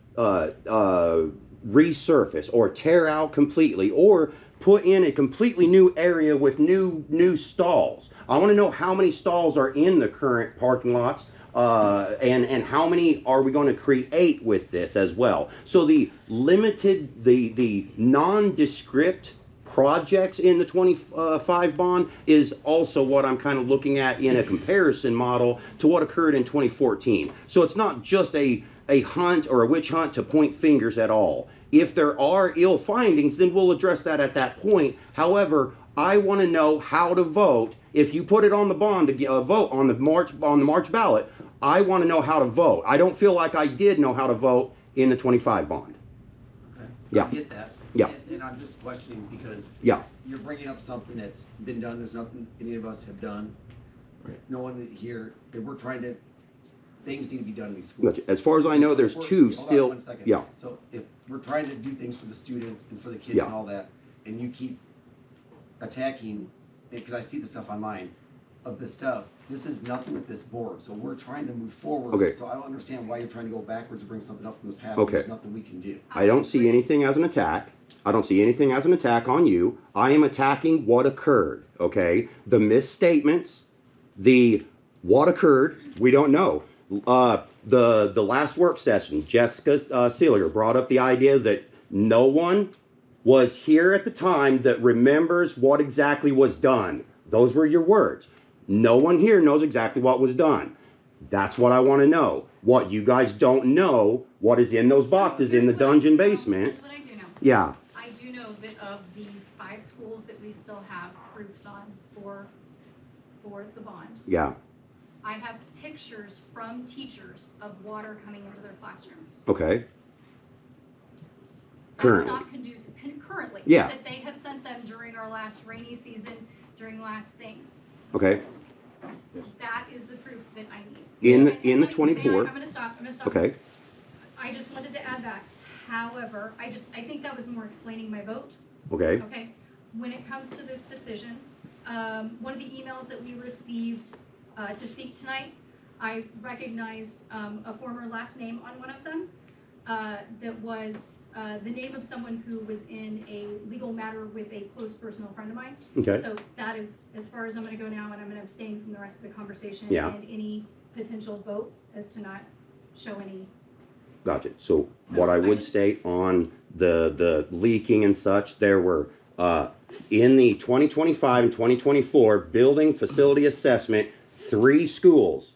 resurface or tear out completely or put in a completely new area with new stalls. I want to know how many stalls are in the current parking lots. And how many are we going to create with this as well? So the limited, the nondescript projects in the 25 bond is also what I'm kind of looking at in a comparison model to what occurred in 2014. So it's not just a hunt or a witch hunt to point fingers at all. If there are ill findings, then we'll address that at that point. However, I want to know how to vote. If you put it on the bond to vote on the March ballot, I want to know how to vote. I don't feel like I did know how to vote in the 25 bond. Okay. Yeah. I get that. Yeah. And I'm just questioning because Yeah. you're bringing up something that's been done. There's nothing any of us have done. Right. No one here, that we're trying to, things need to be done in these schools. As far as I know, there's 2 Hold on still. 1 second. Yeah. So if we're trying to do things for the students and for the kids Yeah. and all that, and you keep attacking, because I see the stuff online, of this stuff, this is nothing with this board, so we're trying to move forward. Okay. So I don't understand why you're trying to go backwards and bring something up from the past. Okay. There's nothing we can do. I don't see anything as an attack. I don't see anything as an attack on you. I am attacking what occurred, okay? The misstatements, what occurred, we don't know. The last work session, Jessica Seeliger brought up the idea that no one was here at the time that remembers what exactly was done. Those were your words. No one here knows exactly what was done. That's what I want to know. What you guys don't know, what is in those boxes in the dungeon basement. Here's what I do know. Yeah. I do know that of the 5 schools that we still have proofs on for the bond, Yeah. I have pictures from teachers of water coming into their classrooms. Okay. That's Currently. not conducive, currently. Yeah. That they have sent them during our last rainy season, during last things. Okay. That is the proof that I need. In the I'm 24. gonna stop. Okay. I just wanted to add that. However, I think that was more explaining my vote. Okay. Okay. When it comes to this decision, one of the emails that we received to speak tonight, I recognized a former last name on one of them that was the name of someone who was in a legal matter with a close personal friend of mine. Okay. So that is as far as I'm going to go now, and I'm going to abstain from the rest of the conversation Yeah. and any potential vote as to not show any. Gotcha. So what I would state on the leaking and such, there were in the 2025 and 2024 building facility assessment, 3 schools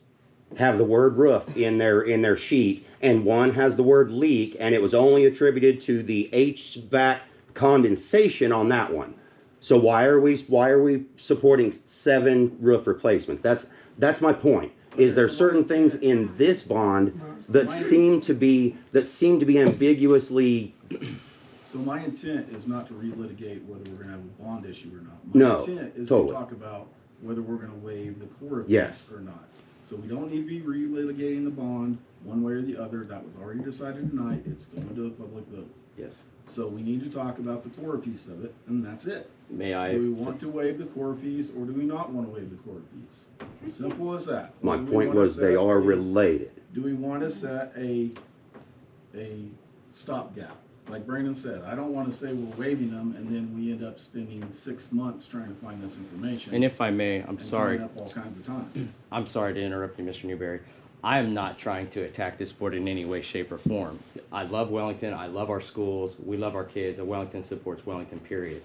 have the word roof in their sheet, and 1 has the word leak, and it was only attributed to the HVAC condensation on that one. So why are we supporting 7 roof replacements? That's my point. Is there certain things in this bond that seem to be ambiguously? So my intent is not to relitigate whether we're gonna have a bond issue or not. No, My intent is totally. to talk about whether we're gonna waive the KORA Yes. fees or not. So we don't need to be relitigating the bond one way or the other. That was already decided tonight. It's going to a public vote. Yes. So we need to talk about the KORA piece of it, and that's it. May I? Do we want to waive the KORA fees, or do we not want to waive the KORA fees? Simple as that. My Do we point wanna was they set are a- related. Do we want to set a stopgap? Like Brandon said, I don't want to say we're waiving them, and then we end up spending 6 months trying to find this information. And if I may, I'm and sorry. tying up all kinds of time. I'm sorry to interrupt you, Mr. Newberry. I am not trying to attack this board in any way, shape, or form. I love Wellington. I love our schools. We love our kids. And Wellington supports Wellington, period.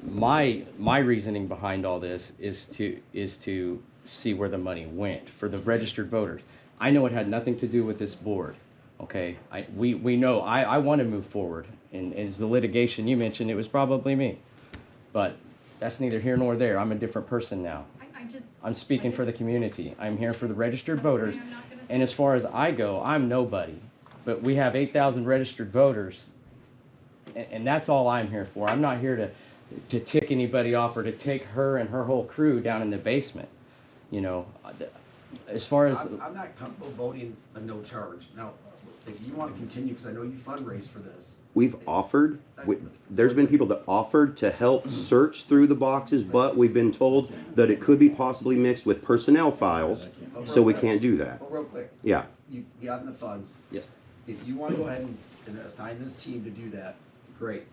My reasoning behind all this is to see where the money went for the registered voters. I know it had nothing to do with this board. Okay, we know I want to move forward, and as the litigation you mentioned, it was probably me, but that's neither here nor there. I'm a different person now. I'm speaking for the community. I'm here for the registered voters, and as far as I go, I'm nobody, but we have 8,000 registered voters, and that's all I'm here for. I'm not here to tick anybody off or to take her and her whole crew down in the basement. You know, as far as I'm not comfortable voting a no charge. Now, if you want to continue, because I know you fundraise for this. We've offered, there's been people that offered to help search through the boxes, but we've been told that it could be possibly mixed with personnel files, so we can't do that. Oh, real quick. Yeah. You got in the funds. Yes. If you want to go ahead and assign this team to do that, great.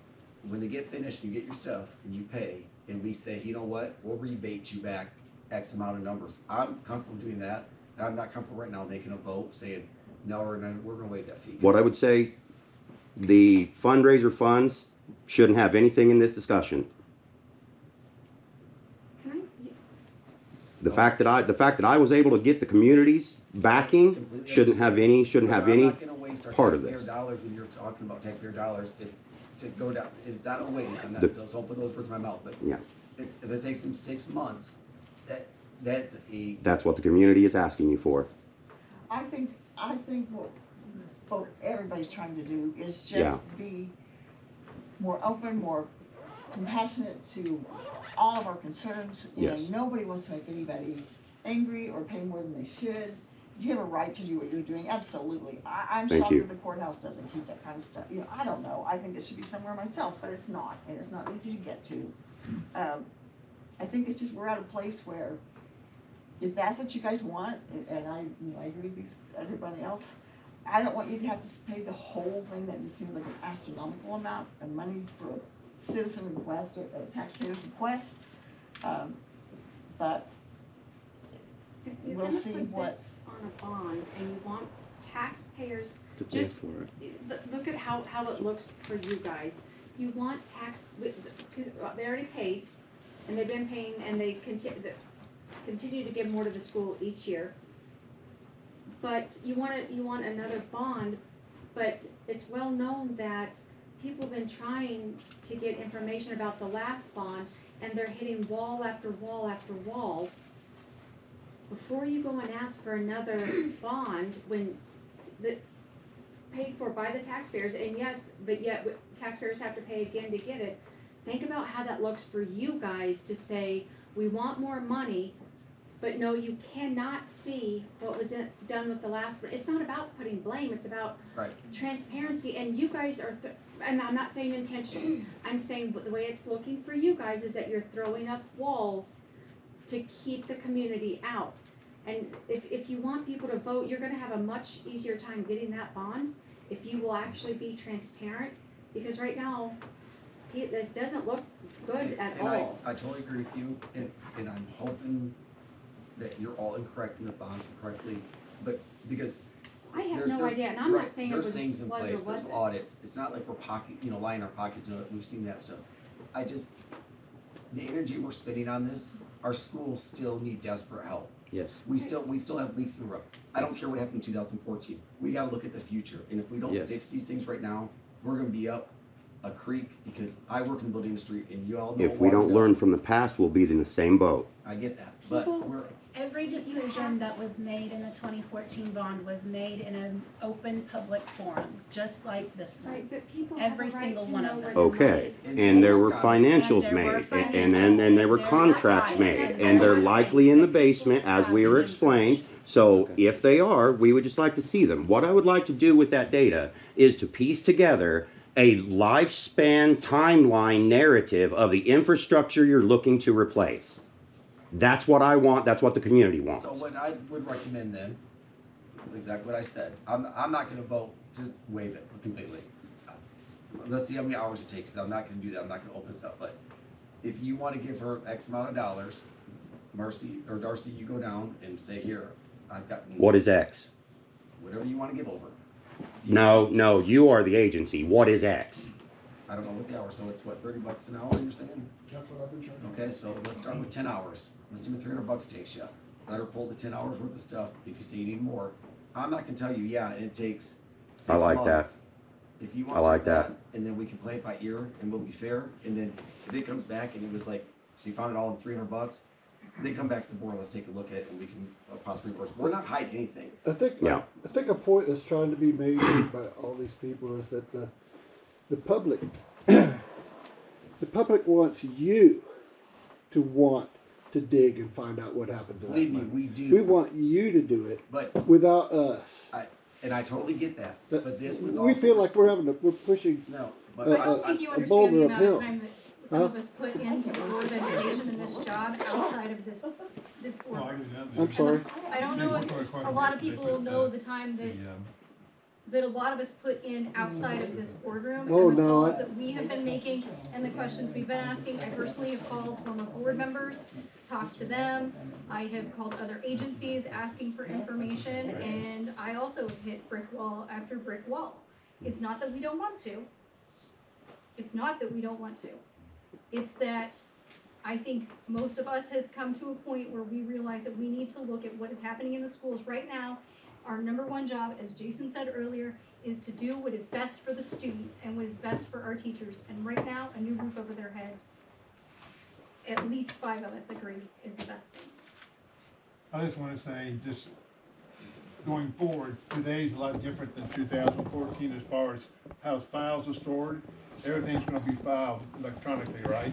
When they get finished, you get your stuff and you pay, and we say, you know what, we'll rebate you back X amount of numbers. I'm comfortable doing that. I'm not comfortable right now making a vote saying, no, we're gonna waive that fee. What I would say, the fundraiser funds shouldn't have anything in this discussion. The fact that I was able to get the community's backing shouldn't have any part of this. Taxpayer dollars when you're talking about taxpayer dollars, if to go down, it's not a waste. I'm not, The- don't put those words in my mouth, but Yeah. if it takes them 6 months, that's That's what the community is asking you for. I think what everybody's trying to do is Yeah. just be more open, more compassionate to all of our concerns. You know, Yes. nobody wants to make anybody angry or pay more than they should. You have a right to do what you're doing, absolutely. I'm Thank shocked you. that the courthouse doesn't keep that kind of stuff. You know, I don't know. I think it should be somewhere myself, but it's not, and it's not easy to get to. I think it's just we're at a place where if that's what you guys want, and I agree with everybody else, I don't want you to have to pay the whole thing. That just seems like an astronomical amount of money for a citizen request or a taxpayer's request. But If you're we'll gonna see put what. this on a bond and you want taxpayers, To pay just for look at how it looks for you guys. You want they already paid, and they've been paying, and they continue to give more to the school each year. But you want another bond, but it's well known that people have been trying to get information about the last bond, and they're hitting wall after wall after wall. Before you go and ask for another bond, when paid for by the taxpayers, and yes, but yet taxpayers have to pay again to get it, think about how that looks for you guys to say, we want more money, But no, you cannot see what was done with the last one. It's not about putting blame, it's about Right. transparency, and you guys are, and I'm not saying intentionally, I'm saying the way it's looking for you guys is that you're throwing up walls to keep the community out. And if you want people to vote, you're gonna have a much easier time getting that bond if you will actually be transparent, because right now, this doesn't look good at And all. I totally agree with you, and I'm hoping that you're all incorrect in the bonds correctly, but because. I have there's- no there's- idea, and I'm right, not saying it there's was things in or place, there's wasn't. audits, it's not like we're lying in our pockets, we've seen that stuff. The energy we're spending on this, our schools still need desperate help. Yes. We still have leaks in the roof. I don't care what happened in 2014. We gotta look at the future, and if we don't Yes. fix these things right now, we're gonna be up a creek, because I work in the building industry, and you all know. If we water don't learn bills. from the past, we'll be in the same boat. I get that, but we're, Every decision that was made in the 2014 bond was made in an open public forum, just like this one. Right, but people have Every a right single to one know of them. where the Okay, money- and there were And financials there were made, and there were contracts made, and they're likely in the basement, as we were explained. So if they are, we would just like to see them. What I would like to do with that data is to piece together a lifespan timeline narrative of the infrastructure you're looking to replace. That's what I want, that's what the community wants. so what I would recommend then, exactly what I said, I'm not gonna vote to waive it completely. Let's see how many hours it takes, I'm not gonna do that, I'm not gonna open stuff, but if you wanna give her X amount of dollars, Marcy, or Darcy, you go down and say, here, I've gotten. What is X? Whatever you wanna give over. No, you are the agency. What is X? I don't know what the hours, so it's what, $30 an hour, you're saying? That's what I've been charging. Okay, so let's start with 10 hours. Let's see what $300 takes you. Let her pull the 10 hours worth of stuff. If you say you need more, I'm not gonna tell you, yeah, it takes 6 I like that. months. If you want I like some of that. and then we can play it by ear, and we'll be fair, and then if it comes back and it was like, she found it all in $300, then come back to the board, let's take a look at it, and we can possibly reverse. We're not hiding anything. I think a point that's trying to be made by all these people is that the public, the public wants you to want to dig and find out what happened to that Believe me, money. we do. We want you to do it, But without us. And I totally get that, but this was We also. feel like we're pushing. No, I but I don't think you a understand boulder the amount uphill. of time that some of us put into the Board of Education in this job outside of this board. I'm sorry. I don't know if a lot of people know the time that a lot of us put in outside of this boardroom. Oh, And the no, calls that we have been making and the questions we've been asking. I personally have called former board members, talked to them. I have called other agencies asking for information, and I also have hit brick wall after brick wall. It's not that we don't want to. It's not that we don't want to. It's that I think most of us have come to a point where we realize that we need to look at what is happening in the schools right now. Our number one job, as Jason said earlier, is to do what is best for the students and what is best for our teachers. And right now, a new roof over their head, at least 5 of us agree, is the best thing. I just want to say, just going forward, today's a lot different than 2014 as far as how files are stored. Everything's going to be filed electronically, right?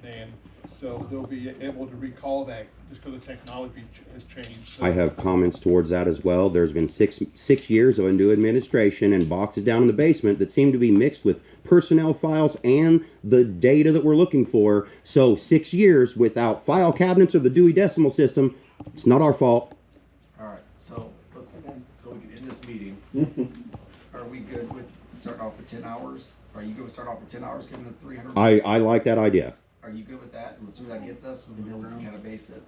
And so they'll be able to recall that just because the technology has changed. So I have comments towards that as well. There's been six years of a new administration and boxes down in the basement that seem to be mixed with personnel files and the data that we're looking for. So 6 years without file cabinets or the Dewey Decimal System, it's not our fault. All right, so so we can end this meeting. Are we good with starting off with 10 hours? Are you good with starting off with 10 hours, giving it 300? I like that idea. Are you good with that? Let's see where that gets us, and then we can kind of base it.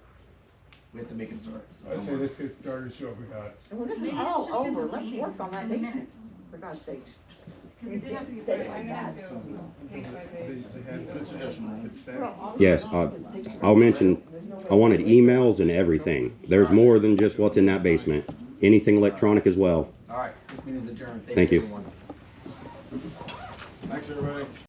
We have to make it start. I say let's get started, see what we got. Well, this is Maybe all let's just do over, those let's meetings work on that in the basement, minutes. for God's sakes. Because it did have to be. Stay like that. Yes, I'll mention, I wanted emails and everything. There's more than just what's in that basement. Anything electronic as well. All right, this meeting is adjourned. Thank you. Everyone. Thanks, everybody.